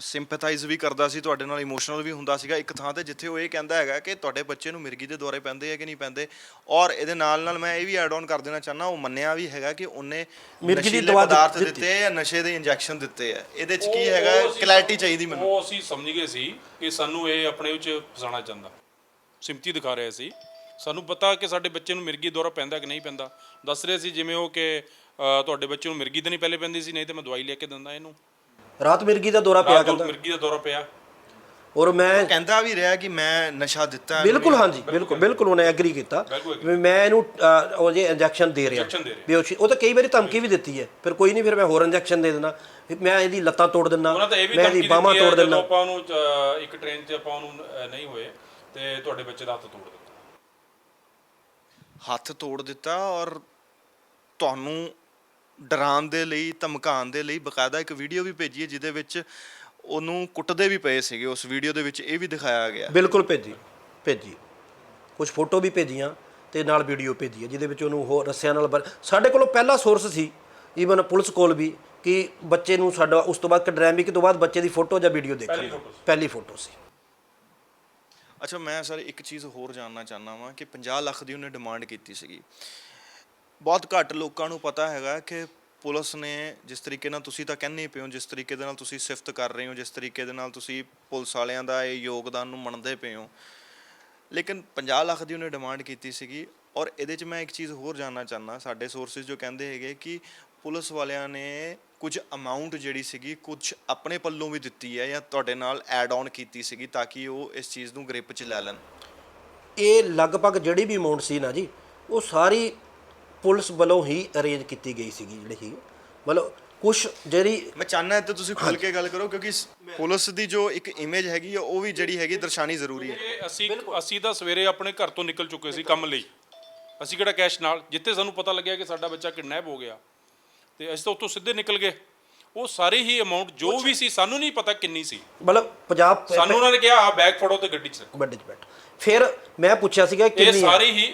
ਸਿੰਪੈਥਾਈਜ਼ ਵੀ ਕਰਦਾ ਸੀ ਤੁਹਾਡੇ ਨਾਲ, ਇਮੋਸ਼ਨਲ ਵੀ ਹੁੰਦਾ ਸੀਗਾ ਇੱਕ ਥਾਂ ਤੇ, ਜਿੱਥੇ ਉਹ ਇਹ ਕਹਿੰਦਾ ਹੈਗਾ ਕਿ ਤੁਹਾਡੇ ਬੱਚੇ ਨੂੰ ਮਿਰਗੀ ਦੇ ਦੌਰੇ ਪੈਂਦੇ ਆ ਕਿ ਨਹੀਂ ਪੈਂਦੇ। ਔਰ ਇਹਦੇ ਨਾਲ ਨਾਲ ਮੈਂ ਇਹ ਵੀ ਐਡ ਆਨ ਕਰ ਦੇਣਾ ਚਾਹੁੰਦਾ, ਉਹ ਮੰਨਿਆ ਵੀ ਹੈਗਾ ਕਿ ਉਹਨੇ ਮਿਰਗੀ ਦੀ ਨਸ਼ੀਲੇ ਦਵਾ ਪਦਾਰਥ ਦਿੱਤੀ ਦਿੱਤੇ ਜਾਂ ਨਸ਼ੇ ਦੇ ਇੰਜੈਕਸ਼ਨ ਦਿੱਤੇ ਆ। ਇਹਦੇ 'ਚ ਕੀ ਹੈਗਾ, ਕਲੈਰਿਟੀ ਚਾਹੀਦੀ ਮੈਨੂੰ। ਉਹ ਅਸੀਂ ਸਮਝ ਗਏ ਸੀ ਕਿ ਸਾਨੂੰ ਇਹ ਆਪਣੇ ਵਿੱਚ ਫਸਾਉਣਾ ਚਾਹੁੰਦਾ, ਸਿੰਪਤੀ ਦਿਖਾ ਰਿਹਾ ਸੀ। ਸਾਨੂੰ ਪਤਾ ਕਿ ਸਾਡੇ ਬੱਚੇ ਨੂੰ ਮਿਰਗੀ ਦੌਰਾ ਪੈਂਦਾ ਕਿ ਨਹੀਂ ਪੈਂਦਾ। ਦੱਸ ਰਹੇ ਸੀ ਜਿਵੇਂ ਉਹ ਕਿ ਤੁਹਾਡੇ ਬੱਚੇ ਨੂੰ ਮਿਰਗੀ ਤਾਂ ਨਹੀਂ ਪਹਿਲੇ ਪੈਂਦੀ ਸੀ, ਨਹੀਂ ਤਾਂ ਮੈਂ ਦਵਾਈ ਲੈ ਕੇ ਦਿੰਦਾ ਇਹਨੂੰ। ਰਾਤ ਮਿਰਗੀ ਦਾ ਦੌਰਾ ਪਿਆ ਰਾਤ ਨੂੰ ਕਹਿੰਦਾ, ਮਿਰਗੀ ਦਾ ਦੌਰਾ ਪਿਆ। ਔਰ ਮੈਂ ਕਹਿੰਦਾ ਵੀ ਰਿਹਾ ਕਿ ਮੈਂ ਨਸ਼ਾ ਦਿੱਤਾ। ਬਿਲਕੁਲ ਹਾਂਜੀ, ਬਿਲਕੁਲ ਉਹਨੇ ਐਗਰੀ ਕੀਤਾ ਵੀ ਮੈਂ ਇਹਨੂੰ ਉਹ ਜੇ ਇੰਜੈਕਸ਼ਨ ਦੇ ਰਿਹਾ ਬੇਹੋਸ਼ੀ। ਉਹ ਤਾਂ ਕਈ ਵਾਰੀ ਧਮਕੀ ਵੀ ਦਿੱਤੀ ਹੈ, ਫਿਰ ਕੋਈ ਨਹੀਂ, ਫਿਰ ਮੈਂ ਹੋਰ ਇੰਜੈਕਸ਼ਨ ਦੇ ਦੇਣਾ, ਮੈਂ ਇਹਦੀ ਲੱਤਾਂ ਤੋੜ ਦਿੰਦਾ, ਮੈਂ ਇਹਦੀ ਬਾਹਾਂ ਤੋੜ ਦਿੰਦਾ। ਆਪਾਂ ਉਹਨੂੰ ਇੱਕ ਟ੍ਰੇਨ 'ਚ ਆਪਾਂ ਉਹਨੂੰ ਨਹੀਂ ਹੋਏ ਤੇ ਤੁਹਾਡੇ ਬੱਚੇ ਦਾ ਹੱਥ ਤੋੜ ਦਿੱਤਾ। ਹੱਥ ਤੋੜ ਦਿੱਤਾ ਔਰ ਤੁਹਾਨੂੰ ਡਰਾਉਣ ਦੇ ਲਈ, ਧਮਕਾਉਣ ਦੇ ਲਈ ਬਕਾਇਦਾ ਇੱਕ ਵੀਡੀਓ ਵੀ ਭੇਜੀ ਹੈ, ਜਿਹਦੇ ਵਿੱਚ ਉਹਨੂੰ ਕੁੱਟਦੇ ਵੀ ਪਏ ਸੀਗੇ। ਉਸ ਵੀਡੀਓ ਦੇ ਵਿੱਚ ਇਹ ਵੀ ਦਿਖਾਇਆ ਗਿਆ। ਬਿਲਕੁਲ ਭੇਜੀ ਕੁਝ ਫੋਟੋ ਵੀ ਭੇਜੀਆਂ ਤੇ ਨਾਲ ਵੀਡੀਓ ਭੇਜੀ ਹੈ, ਜਿਹਦੇ ਵਿੱਚ ਉਹਨੂੰ ਹੋਰ ਰੱਸਿਆਂ ਨਾਲ ਸਾਡੇ ਕੋਲੋਂ ਪਹਿਲਾ ਸੋਰਸ ਸੀ, ਈਵਨ ਪੁਲਿਸ ਕੋਲ ਵੀ, ਕਿ ਬੱਚੇ ਨੂੰ ਸਾਡਾ ਉਸ ਤੋਂ ਬਾਅਦ ਕਡਰੈਮਿਕ ਤੋਂ ਬਾਅਦ ਬੱਚੇ ਦੀ ਫੋਟੋ ਜਾਂ ਵੀਡੀਓ ਦੇਖੀ, ਪਹਿਲੀ ਫੋਟੋ ਸੀ। ਅੱਛਾ, ਮੈਂ ਸਰ ਇੱਕ ਚੀਜ਼ ਹੋਰ ਜਾਣਨਾ ਚਾਹੁੰਦਾ ਵਾਂ ਕਿ 50 ਲੱਖ ਦੀ ਉਹਨੇ ਡਿਮਾਂਡ ਕੀਤੀ ਸੀਗੀ। ਬਹੁਤ ਘੱਟ ਲੋਕਾਂ ਨੂੰ ਪਤਾ ਹੈਗਾ ਕਿ ਪੁਲਿਸ ਨੇ ਜਿਸ ਤਰੀਕੇ ਨਾਲ, ਤੁਸੀਂ ਤਾਂ ਕਹਿੰਦੇ ਪਏ ਹੋ, ਜਿਸ ਤਰੀਕੇ ਦੇ ਨਾਲ ਤੁਸੀਂ ਸਿਫਤ ਕਰ ਰਹੇ ਹੋ, ਜਿਸ ਤਰੀਕੇ ਦੇ ਨਾਲ ਤੁਸੀਂ ਪੁਲਿਸ ਵਾਲਿਆਂ ਦਾ ਇਹ ਯੋਗਦਾਨ ਨੂੰ ਮੰਨਦੇ ਪਏ ਹੋ, ਲੇਕਿਨ 50 ਲੱਖ ਦੀ ਉਹਨੇ ਡਿਮਾਂਡ ਕੀਤੀ ਸੀਗੀ। ਔਰ ਇਹਦੇ 'ਚ ਮੈਂ ਇੱਕ ਚੀਜ਼ ਹੋਰ ਜਾਣਨਾ ਚਾਹੁੰਦਾ, ਸਾਡੇ ਸੋਰਸਿਸ ਜੋ ਕਹਿੰਦੇ ਹੈਗੇ ਕਿ ਪੁਲਿਸ ਵਾਲਿਆਂ ਨੇ ਕੁਝ ਅਮਾਊਂਟ ਜਿਹੜੀ ਸੀਗੀ ਕੁਝ ਆਪਣੇ ਪੱਲੋਂ ਵੀ ਦਿੱਤੀ ਹੈ ਜਾਂ ਤੁਹਾਡੇ ਨਾਲ ਐਡ ਆਨ ਕੀਤੀ ਸੀਗੀ ਤਾਂ ਕਿ ਉਹ ਇਸ ਚੀਜ਼ ਨੂੰ ਗ੍ਰਿਪ 'ਚ ਲੈ ਲੈਣ। ਇਹ ਲਗਭਗ ਜਿਹੜੀ ਵੀ ਅਮਾਉਂਟ ਸੀ ਨਾ ਜੀ, ਉਹ ਸਾਰੀ ਪੁਲਿਸ ਵੱਲੋਂ ਹੀ ਅਰੇਂਜ ਕੀਤੀ ਗਈ ਸੀਗੀ। ਜਿਹੜੀ ਸੀ ਮਤਲਬ ਕੁਛ ਜਿਹੜੀ ਮੈਂ ਚਾਹੁੰਦਾ ਤੇ ਤੁਸੀਂ ਖੁੱਲ ਕੇ ਗੱਲ ਕਰੋ, ਕਿਉਂਕਿ ਪੁਲਿਸ ਦੀ ਜੋ ਇੱਕ ਇਮੇਜ ਹੈਗੀ ਆ ਉਹ ਵੀ ਜਿਹੜੀ ਹੈਗੀ ਦਰਸਾਣੀ ਜ਼ਰੂਰੀ ਹੈ। ਅਸੀਂ ਤਾਂ ਸਵੇਰੇ ਆਪਣੇ ਘਰ ਤੋਂ ਨਿਕਲ ਚੁੱਕੇ ਸੀ ਕੰਮ ਲਈ। ਅਸੀਂ ਕਿਹੜਾ ਕੈਸ਼ ਨਾਲ, ਜਿੱਥੇ ਸਾਨੂੰ ਪਤਾ ਲੱਗਿਆ ਕਿ ਸਾਡਾ ਬੱਚਾ ਕਿਡਨੈਪ ਹੋ ਗਿਆ ਤੇ ਅਸੀਂ ਤਾਂ ਉੱਥੋਂ ਸਿੱਧੇ ਨਿਕਲ ਗਏ। ਉਹ ਸਾਰੇ ਹੀ ਅਮਾਉਂਟ ਜੋ ਵੀ ਸੀ, ਸਾਨੂੰ ਨਹੀਂ ਪਤਾ ਕਿੰਨੀ ਸੀ, ਮਤਲਬ 50 ਸਾਨੂੰ ਉਹਨਾਂ ਨੇ ਕਿਹਾ ਆ ਬੈਗ ਫੜੋ ਤੇ ਗੱਡੀ 'ਚ ਰੱਖੋ। ਗੱਡੀ 'ਚ ਬੈਠ। ਫਿਰ ਮੈਂ ਪੁੱਛਿਆ ਸੀਗਾ ਇਹ ਸਾਰੀ ਹੀ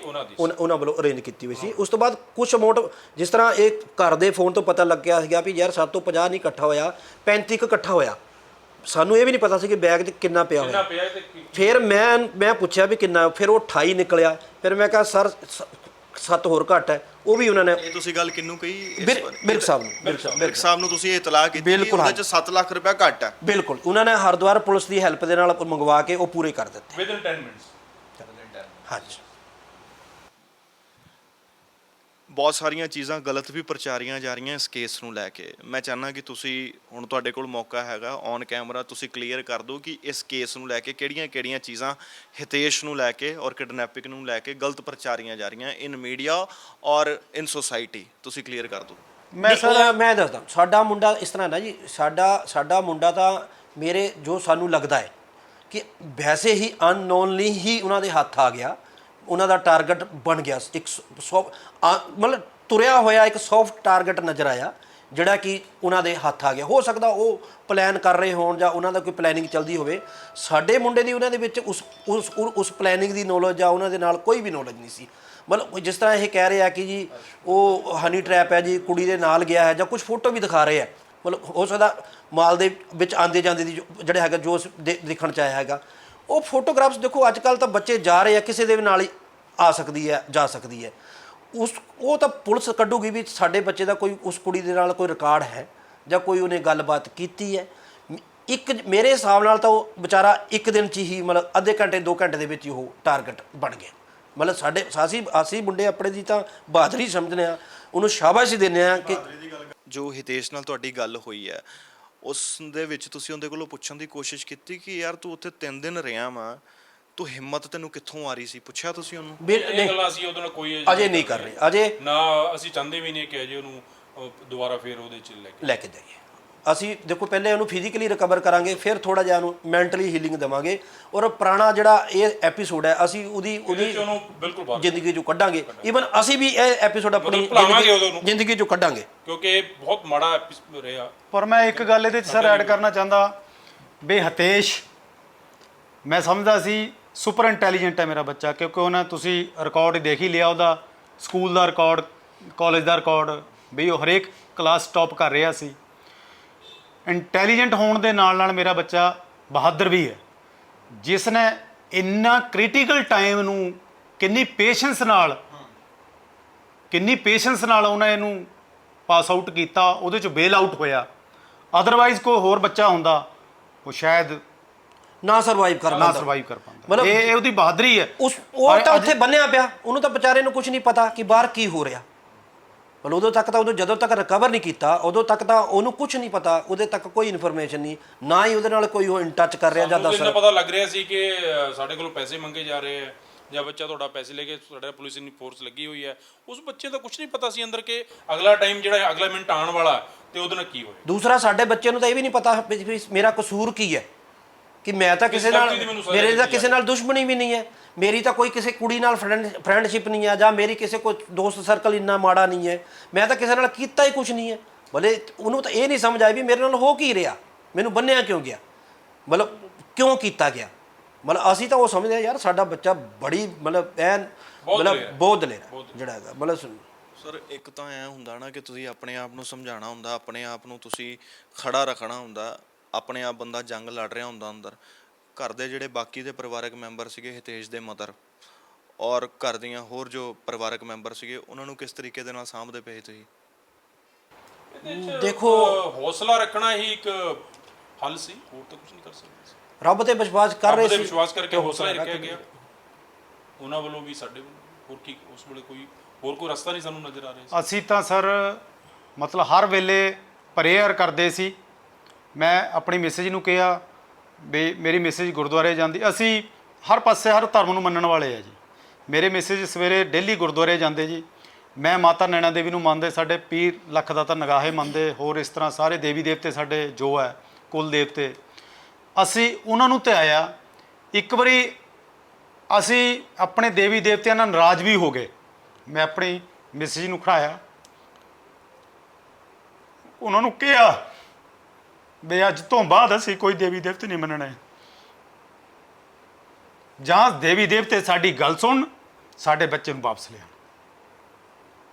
ਉਹਨਾਂ ਵੱਲੋਂ ਅਰੇਂਜ ਕੀਤੀ ਹੋਈ ਸੀ। ਉਸ ਤੋਂ ਬਾਅਦ ਕੁਝ ਅਮਾਉਂਟ, ਜਿਸ ਤਰ੍ਹਾਂ ਇਹ ਘਰ ਦੇ ਫੋਨ ਤੋਂ ਪਤਾ ਲੱਗਿਆ ਸੀਗਾ ਵੀ ਯਾਰ 7 ਤੋਂ 50 ਨਹੀਂ ਇਕੱਠਾ ਹੋਇਆ, 35 ਇਕੱਠਾ ਹੋਇਆ। ਸਾਨੂੰ ਇਹ ਵੀ ਨਹੀਂ ਪਤਾ ਸੀ ਕਿ ਬੈਗ 'ਚ ਕਿੰਨਾ ਪਿਆ ਹੋਇਆ। ਫਿਰ ਮੈਂ ਪੁੱਛਿਆ ਵੀ ਕਿੰਨਾ, ਫਿਰ ਉਹ 28 ਨਿਕਲਿਆ। ਫਿਰ ਮੈਂ ਕਿਹਾ ਸਰ 7 ਹੋਰ ਘੱਟ ਹੈ। ਉਹ ਵੀ ਉਹਨਾਂ ਨੇ, ਇਹ ਤੁਸੀਂ ਗੱਲ ਕਿਹਨੂੰ ਕਹੀ? ਬਿਰਕ ਸਾਹਿਬ ਨੂੰ ਤੁਸੀਂ ਇਹ ਇਤਲਾਹ ਕੀਤੀ ਕਿ ਉਹਦੇ 'ਚ 7 ਲੱਖ ਰੁਪਏ ਘੱਟ ਹੈ। ਬਿਲਕੁਲ, ਉਹਨਾਂ ਨੇ ਹਰਿਦੁਆਰ ਪੁਲਿਸ ਦੀ ਹੈਲਪ ਦੇ ਨਾਲ ਮੰਗਵਾ ਕੇ ਉਹ ਪੂਰੇ ਕਰ ਦਿੱਤੇ ਵਿਦਿਨ 10 ਮਿੰਟਸ। ਹਾਂਜੀ। ਬਹੁਤ ਸਾਰੀਆਂ ਚੀਜ਼ਾਂ ਗਲਤ ਵੀ ਪ੍ਰਚਾਰੀਆਂ ਜਾ ਰਹੀਆਂ ਇਸ ਕੇਸ ਨੂੰ ਲੈ ਕੇ। ਮੈਂ ਚਾਹੁੰਦਾ ਕਿ ਤੁਸੀਂ, ਹੁਣ ਤੁਹਾਡੇ ਕੋਲ ਮੌਕਾ ਹੈਗਾ ਔਨ ਕੈਮਰਾ, ਤੁਸੀਂ ਕਲੀਅਰ ਕਰ ਦਿਓ ਕਿ ਇਸ ਕੇਸ ਨੂੰ ਲੈ ਕੇ ਕਿਹੜੀਆਂ ਚੀਜ਼ਾਂ ਹਿਤੇਸ਼ ਨੂੰ ਲੈ ਕੇ ਔਰ ਕਿਡਨੈਪਿੰਗ ਨੂੰ ਲੈ ਕੇ ਗਲਤ ਪ੍ਰਚਾਰੀਆਂ ਜਾ ਰਹੀਆਂ ਇਨ ਮੀਡੀਆ ਔਰ ਇਨ ਸੋਸਾਇਟੀ। ਤੁਸੀਂ ਕਲੀਅਰ ਕਰ ਦਿਓ। ਮੈਂ ਦੱਸਦਾ, ਸਾਡਾ ਮੁੰਡਾ ਇਸ ਤਰ੍ਹਾਂ ਨਾ ਜੀ, ਸਾਡਾ ਮੁੰਡਾ ਤਾਂ ਮੇਰੇ ਜੋ ਸਾਨੂੰ ਲੱਗਦਾ ਹੈ ਕਿ ਵੈਸੇ ਹੀ ਅਨਨੋਨਲੀ ਹੀ ਉਹਨਾਂ ਦੇ ਹੱਥ ਆ ਗਿਆ, ਉਹਨਾਂ ਦਾ ਟਾਰਗੇਟ ਬਣ ਗਿਆ। ਇੱਕ ਮਤਲਬ ਤੁਰਿਆ ਹੋਇਆ ਇੱਕ ਸੌਫਟ ਟਾਰਗੇਟ ਨਜ਼ਰ ਆਇਆ, ਜਿਹੜਾ ਕਿ ਉਹਨਾਂ ਦੇ ਹੱਥ ਆ ਗਿਆ। ਹੋ ਸਕਦਾ ਉਹ ਪਲਾਨ ਕਰ ਰਹੇ ਹੋਣ ਜਾਂ ਉਹਨਾਂ ਦਾ ਕੋਈ ਪਲੈਨਿੰਗ ਚੱਲਦੀ ਹੋਵੇ। ਸਾਡੇ ਮੁੰਡੇ ਦੀ ਉਹਨਾਂ ਦੇ ਵਿੱਚ ਉਸ ਪਲੈਨਿੰਗ ਦੀ ਨੌਲੇਜ ਜਾਂ ਉਹਨਾਂ ਦੇ ਨਾਲ ਕੋਈ ਵੀ ਨੌਲੇਜ ਨਹੀਂ ਸੀ। ਮਤਲਬ ਜਿਸ ਤਰ੍ਹਾਂ ਇਹ ਕਹਿ ਰਹੇ ਆ ਕਿ ਜੀ ਉਹ ਹਨੀ ਟਰੈਪ ਹੈ ਜੀ, ਕੁੜੀ ਦੇ ਨਾਲ ਗਿਆ ਹੈ, ਜਾਂ ਕੁਝ ਫੋਟੋ ਵੀ ਦਿਖਾ ਰਹੇ ਆ। ਮਤਲਬ ਹੋ ਸਕਦਾ ਮਾਲ ਦੇ ਵਿੱਚ ਆਉਂਦੇ ਜਾਂਦੇ ਦੀ ਜਿਹੜੇ ਹੈਗਾ ਜੋ ਦੇਖਣ 'ਚ ਆਇਆ ਹੈਗਾ, ਉਹ ਫੋਟੋਗ੍ਰਾਫਸ ਦੇਖੋ ਅੱਜ ਕੱਲ੍ਹ ਤਾਂ ਬੱਚੇ ਜਾ ਰਹੇ ਆ, ਕਿਸੇ ਦੇ ਵੀ ਨਾਲ ਹੀ ਆ ਸਕਦੀ ਹੈ, ਜਾ ਸਕਦੀ ਹੈ। ਉਹ ਤਾਂ ਪੁਲਿਸ ਕੱਢੂਗੀ ਵੀ ਸਾਡੇ ਬੱਚੇ ਦਾ ਕੋਈ ਉਸ ਕੁੜੀ ਦੇ ਨਾਲ ਕੋਈ ਰਿਕਾਰਡ ਹੈ ਜਾਂ ਕੋਈ ਉਹਨੇ ਗੱਲਬਾਤ ਕੀਤੀ ਹੈ। ਇੱਕ ਮੇਰੇ ਹਿਸਾਬ ਨਾਲ ਤਾਂ ਉਹ ਵਿਚਾਰਾ ਇੱਕ ਦਿਨ 'ਚ ਹੀ, ਮਤਲਬ ਅੱਧੇ ਘੰਟੇ 2 ਘੰਟੇ ਦੇ ਵਿੱਚ ਹੀ ਉਹ ਟਾਰਗੇਟ ਬਣ ਗਿਆ। ਮਤਲਬ ਅਸੀਂ ਮੁੰਡੇ ਆਪਣੇ ਦੀ ਤਾਂ ਬਹਾਦਰੀ ਸਮਝਦੇ ਹਾਂ, ਉਹਨੂੰ ਸ਼ਾਬਾਸ਼ ਦਿੰਦੇ ਹਾਂ ਕਿ ਜੋ ਹਿਤੇਸ਼ ਨਾਲ ਤੁਹਾਡੀ ਗੱਲ ਹੋਈ ਹੈ ਉਸ ਦੇ ਵਿੱਚ ਤੁਸੀਂ ਉਹਦੇ ਕੋਲੋਂ ਪੁੱਛਣ ਦੀ ਕੋਸ਼ਿਸ਼ ਕੀਤੀ ਕਿ ਯਾਰ ਤੂੰ ਉੱਥੇ 3 ਦਿਨ ਰਿਹਾ ਵਾ, ਤੂੰ ਹਿੰਮਤ ਤੈਨੂੰ ਕਿੱਥੋਂ ਆ ਰਹੀ ਸੀ? ਪੁੱਛਿਆ ਤੁਸੀਂ ਉਹਨੂੰ? ਇਹ ਗੱਲਾਂ ਅਸੀਂ ਉਹਦੇ ਨਾਲ ਕੋਈ ਅਜੇ ਨਹੀਂ ਕਰ ਰਹੇ, ਅਜੇ ਨਾ ਅਸੀਂ ਚਾਹੁੰਦੇ ਵੀ ਨਹੀਂ ਕਿ ਅਜੇ ਉਹਨੂੰ ਦੁਬਾਰਾ ਫੇਰ ਉਹਦੇ 'ਚ ਲੈ ਕੇ ਜਾਈਏ। ਅਸੀਂ ਦੇਖੋ ਪਹਿਲੇ ਉਹਨੂੰ ਫਿਜ਼ੀਕਲੀ ਰਿਕਵਰ ਕਰਾਂਗੇ, ਫਿਰ ਥੋੜਾ ਜਿਹਾ ਉਹਨੂੰ ਮੈਂਟਲੀ ਹੀਲਿੰਗ ਦੇਵਾਂਗੇ। ਔਰ ਪੁਰਾਣਾ ਜਿਹੜਾ ਇਹ ਐਪੀਸੋਡ ਹੈ ਅਸੀਂ ਉਹਦੀ ਜ਼ਿੰਦਗੀ 'ਚੋਂ ਕੱਢਾਂਗੇ। ਈਵਨ ਅਸੀਂ ਵੀ ਇਹ ਐਪੀਸੋਡ ਆਪਣੀ ਜ਼ਿੰਦਗੀ 'ਚੋਂ ਕੱਢਾਂਗੇ, ਕਿਉਂਕਿ ਇਹ ਬਹੁਤ ਮਾੜਾ ਐਪੀਸੋਡ ਰਿਹਾ। ਪਰ ਮੈਂ ਇੱਕ ਗੱਲ ਇਹਦੇ 'ਚ ਸਰ ਐਡ ਕਰਨਾ ਚਾਹੁੰਦਾ ਵੀ ਹਿਤੇਸ਼, ਮੈਂ ਸਮਝਦਾ ਸੀ ਸੁਪਰ ਇੰਟੈਲੀਜੈਂਟ ਹੈ ਮੇਰਾ ਬੱਚਾ, ਕਿਉਂਕਿ ਉਹਨਾਂ ਤੁਸੀਂ ਰਿਕਾਰਡ ਦੇਖ ਹੀ ਲਿਆ ਉਹਦਾ, ਸਕੂਲ ਦਾ ਰਿਕਾਰਡ, ਕਾਲਜ ਦਾ ਰਿਕਾਰਡ, ਵੀ ਉਹ ਹਰੇਕ ਕਲਾਸ ਟੌਪ ਕਰ ਰਿਹਾ ਸੀ। ਇੰਟੈਲੀਜੈਂਟ ਹੋਣ ਦੇ ਨਾਲ ਨਾਲ ਮੇਰਾ ਬੱਚਾ ਬਹਾਦਰ ਵੀ ਹੈ, ਜਿਸ ਨੇ ਇੰਨਾ ਕ੍ਰਿਟੀਕਲ ਟਾਈਮ ਨੂੰ ਕਿੰਨੀ ਪੇਸ਼ੈਂਸ ਨਾਲ ਉਹਨੇ ਇਹਨੂੰ ਪਾਸ ਆਊਟ ਕੀਤਾ, ਉਹਦੇ 'ਚ ਬੇਲ ਆਊਟ ਹੋਇਆ। ਅਦਰਵਾਈਜ਼ ਕੋਈ ਹੋਰ ਬੱਚਾ ਹੁੰਦਾ ਉਹ ਸ਼ਾਇਦ ਨਾ ਸਰਵਾਈਵ ਕਰ ਪਾਉਂਦਾ। ਮਤਲਬ ਇਹ ਉਹਦੀ ਬਹਾਦਰੀ ਹੈ। ਉਹ ਤਾਂ ਉੱਥੇ ਬੰਨਿਆ ਪਿਆ, ਉਹਨੂੰ ਤਾਂ ਵਿਚਾਰੇ ਨੂੰ ਕੁਝ ਨਹੀਂ ਪਤਾ ਕਿ ਬਾਹਰ ਕੀ ਹੋ ਰਿਹਾ। ਮਤਲਬ ਉਦੋਂ ਤੱਕ ਤਾਂ ਉਹਨੂੰ ਜਦੋਂ ਤੱਕ ਰਿਕਵਰ ਨਹੀਂ ਕੀਤਾ ਉਦੋਂ ਤੱਕ ਤਾਂ ਉਹਨੂੰ ਕੁਝ ਨਹੀਂ ਪਤਾ, ਉਹਦੇ ਤੱਕ ਕੋਈ ਇਨਫੋਰਮੇਸ਼ਨ ਨਹੀਂ, ਨਾ ਹੀ ਉਹਦੇ ਨਾਲ ਕੋਈ ਉਹ ਇਨ ਟੱਚ ਕਰ ਰਿਹਾ ਜਾਂ ਦੱਸ ਰਿਹਾ। ਪਤਾ ਲੱਗ ਰਿਹਾ ਸੀ ਕਿ ਸਾਡੇ ਕੋਲੋਂ ਪੈਸੇ ਮੰਗੇ ਜਾ ਰਹੇ ਹੈ, ਜਾਂ ਬੱਚਾ ਤੁਹਾਡਾ ਪੈਸੇ ਲੈ ਕੇ ਸਾਡਾ ਪੁਲਿਸ ਦੀ ਫੋਰਸ ਲੱਗੀ ਹੋਈ ਹੈ। ਉਸ ਬੱਚੇ ਦਾ ਕੁਝ ਨਹੀਂ ਪਤਾ ਸੀ ਅੰਦਰ ਕਿ ਅਗਲਾ ਟਾਈਮ ਜਿਹੜਾ ਅਗਲਾ ਮਿੰਟ ਆਉਣ ਵਾਲਾ ਤੇ ਉਹਦੇ ਨਾਲ ਕੀ ਹੋਇਆ। ਦੂਸਰਾ ਸਾਡੇ ਬੱਚੇ ਨੂੰ ਤਾਂ ਇਹ ਵੀ ਨਹੀਂ ਪਤਾ ਵੀ ਮੇਰਾ ਕਸੂਰ ਕੀ ਹੈ, ਕਿ ਮੈਂ ਤਾਂ ਕਿਸੇ ਨਾਲ, ਮੇਰੇ ਤਾਂ ਕਿਸੇ ਨਾਲ ਦੁਸ਼ਮਣੀ ਵੀ ਨਹੀਂ ਹੈ, ਮੇਰੀ ਤਾਂ ਕੋਈ ਕਿਸੇ ਕੁੜੀ ਨਾਲ ਫਰੈਂਡਸ਼ਿਪ ਨਹੀਂ ਹੈ, ਜਾਂ ਮੇਰੀ ਕਿਸੇ ਕੋਈ ਦੋਸਤ ਸਰਕਲ ਇੰਨਾ ਮਾੜਾ ਨਹੀਂ ਹੈ, ਮੈਂ ਤਾਂ ਕਿਸੇ ਨਾਲ ਕੀਤਾ ਹੀ ਕੁਝ ਨਹੀਂ ਹੈ। ਭਲੇ ਉਹਨੂੰ ਤਾਂ ਇਹ ਨਹੀਂ ਸਮਝ ਆਈ ਵੀ ਮੇਰੇ ਨਾਲ ਹੋ ਕੀ ਰਿਹਾ, ਮੈਨੂੰ ਬੰਨਿਆ ਕਿਉਂ ਗਿਆ, ਮਤਲਬ ਕਿਉਂ ਕੀਤਾ ਗਿਆ। ਮਤਲਬ ਅਸੀਂ ਤਾਂ ਉਹ ਸਮਝਦੇ ਯਾਰ ਸਾਡਾ ਬੱਚਾ ਬੜੀ ਮਤਲਬ ਐਨ ਬਹੁਤ ਦਲੇਰ ਜਿਹੜਾ ਹੈਗਾ। ਮਤਲਬ ਸਰ ਇੱਕ ਤਾਂ ਐ ਹੁੰਦਾ ਨਾ ਕਿ ਤੁਸੀਂ ਆਪਣੇ ਆਪ ਨੂੰ ਸਮਝਾਉਣਾ ਹੁੰਦਾ, ਆਪਣੇ ਆਪ ਨੂੰ ਤੁਸੀਂ ਖੜਾ ਰੱਖਣਾ ਹੁੰਦਾ, ਆਪਣੇ ਆਪ ਬੰਦਾ ਜੰਗ ਲੜ ਰਿਹਾ ਹੁੰਦਾ ਅੰਦਰ। ਘਰ ਦੇ ਜਿਹੜੇ ਬਾਕੀ ਦੇ ਪਰਿਵਾਰਕ ਮੈਂਬਰ ਸੀਗੇ, ਹਿਤੇਸ਼ ਦੇ ਮਦਰ ਔਰ ਘਰ ਦੀਆਂ ਹੋਰ ਜੋ ਪਰਿਵਾਰਕ ਮੈਂਬਰ ਸੀਗੇ, ਉਹਨਾਂ ਨੂੰ ਕਿਸ ਤਰੀਕੇ ਦੇ ਨਾਲ ਸਾਂਭਦੇ ਪਏ ਤੁਸੀਂ? ਦੇਖੋ ਹੌਸਲਾ ਰੱਖਣਾ ਹੀ ਇੱਕ ਹੱਲ ਸੀ, ਹੋਰ ਤਾਂ ਕੁਝ ਨਹੀਂ ਕਰ ਸਕਦੇ ਸੀ। ਰੱਬ ਤੇ ਵਿਸ਼ਵਾਸ ਕਰ ਰਹੇ ਸੀ, ਵਿਸ਼ਵਾਸ ਕਰਕੇ ਹੌਸਲਾ ਹੀ ਰੱਖਿਆ ਗਿਆ ਉਹਨਾਂ ਵੱਲੋਂ ਵੀ, ਸਾਡੇ ਵੱਲੋਂ। ਹੋਰ ਕੀ ਉਸ ਵੇਲੇ ਕੋਈ ਰਸਤਾ ਨਹੀਂ ਸਾਨੂੰ ਨਜ਼ਰ ਆ ਰਿਹਾ ਸੀ। ਅਸੀਂ ਤਾਂ ਸਰ ਮਤਲਬ ਹਰ ਵੇਲੇ ਪ੍ਰੇਅਰ ਕਰਦੇ ਸੀ। ਮੈਂ ਆਪਣੀ ਮੈਸੇਜ ਨੂੰ ਕਿਹਾ ਵੀ ਮੇਰੀ ਮੈਸੇਜ ਗੁਰਦੁਆਰੇ ਜਾਂਦੀ, ਅਸੀਂ ਹਰ ਪਾਸੇ ਹਰ ਧਰਮ ਨੂੰ ਮੰਨਣ ਵਾਲੇ ਆ ਜੀ। ਮੇਰੇ ਮੈਸੇਜ ਸਵੇਰੇ ਡੇਲੀ ਗੁਰਦੁਆਰੇ ਜਾਂਦੇ ਜੀ। ਮੈਂ ਮਾਤਾ ਨੈਣਾ ਦੇਵੀ ਨੂੰ ਮੰਨਦੇ, ਸਾਡੇ ਪੀਰ ਲੱਖ ਦਾਤਾ ਨਗਾਹੇ ਮੰਨਦੇ, ਹੋਰ ਇਸ ਤਰ੍ਹਾਂ ਸਾਰੇ ਦੇਵੀ ਦੇਵਤੇ ਸਾਡੇ ਜੋ ਹੈ ਕੁਲ ਦੇਵਤੇ, ਅਸੀਂ ਉਹਨਾਂ ਨੂੰ ਧਿਆਇਆ। ਇੱਕ ਵਾਰੀ ਅਸੀਂ ਆਪਣੇ ਦੇਵੀ ਦੇਵਤਿਆਂ ਨਾਲ ਨਾਰਾਜ਼ ਵੀ ਹੋ ਗਏ। ਮੈਂ ਆਪਣੀ ਮੈਸੇਜ ਨੂੰ ਖੜਾਇਆ, ਉਹਨਾਂ ਨੂੰ ਕਿਹਾ ਵੀ ਅੱਜ ਤੋਂ ਬਾਅਦ ਅਸੀਂ ਕੋਈ ਦੇਵੀ ਦੇਵਤੇ ਨਹੀਂ ਮੰਨਣੇ, ਜਾਂ ਦੇਵੀ ਦੇਵਤੇ ਸਾਡੀ ਗੱਲ ਸੁਣ, ਸਾਡੇ ਬੱਚੇ ਨੂੰ ਵਾਪਸ ਲਿਆ।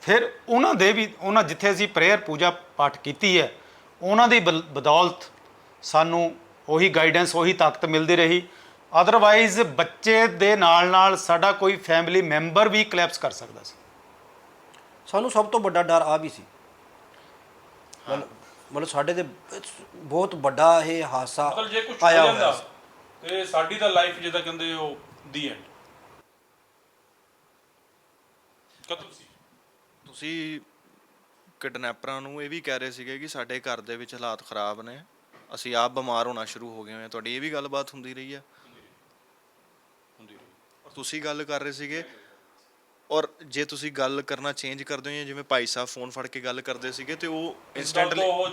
ਫਿਰ ਉਹਨਾਂ ਜਿੱਥੇ ਅਸੀਂ ਪ੍ਰੇਅਰ ਪੂਜਾ ਪਾਠ ਕੀਤੀ ਹੈ, ਉਹਨਾਂ ਦੀ ਬਦੌਲਤ ਸਾਨੂੰ ਉਹੀ ਗਾਈਡੈਂਸ, ਉਹੀ ਤਾਕਤ ਮਿਲਦੀ ਰਹੀ। ਅਦਰਵਾਈਜ਼ ਬੱਚੇ ਦੇ ਨਾਲ ਸਾਡਾ ਕੋਈ ਫੈਮਿਲੀ ਮੈਂਬਰ ਵੀ ਕਲੈਪਸ ਕਰ ਸਕਦਾ ਸੀ। ਸਾਨੂੰ ਸਭ ਤੋਂ ਵੱਡਾ ਡਰ ਆ ਵੀ ਸੀ, ਮਤਲਬ ਸਾਡੇ ਤੇ ਬਹੁਤ ਵੱਡਾ ਇਹ ਹਾਦਸਾ ਆਇਆ ਹੋਇਆ ਤੇ ਸਾਡੀ ਤਾਂ ਲਾਈਫ ਜਿੱਦਾਂ ਕਹਿੰਦੇ ਉਹ ਦੀ ਐਂਡ ਕਦੋਂ ਸੀ। ਤੁਸੀਂ ਕਿਡਨੈਪਰਾਂ ਨੂੰ ਇਹ ਵੀ ਕਹਿ ਰਹੇ ਸੀਗੇ ਕਿ ਸਾਡੇ ਘਰ ਦੇ ਵਿੱਚ ਹਾਲਾਤ ਖਰਾਬ ਨੇ, ਅਸੀਂ ਆਪ ਬਿਮਾਰ ਹੋਣਾ ਸ਼ੁਰੂ ਹੋ ਗਏ ਹੋਏ ਹਾਂ, ਤੁਹਾਡੀ ਇਹ ਵੀ ਗੱਲਬਾਤ ਹੁੰਦੀ ਰਹੀ ਹੈ? ਤੁਸੀਂ ਗੱਲ ਕਰ ਰਹੇ ਸੀਗੇ, ਔਰ ਜੇ ਤੁਸੀਂ ਗੱਲ ਕਰਨਾ ਚੇਂਜ ਕਰਦੇ ਹੋ, ਜਿਵੇਂ ਭਾਈ ਸਾਹਿਬ ਫੋਨ ਫੜ ਕੇ ਗੱਲ ਕਰਦੇ ਸੀਗੇ ਤੇ ਉਹ ਇੰਸਟੈਂਟਲੀ ਉਹ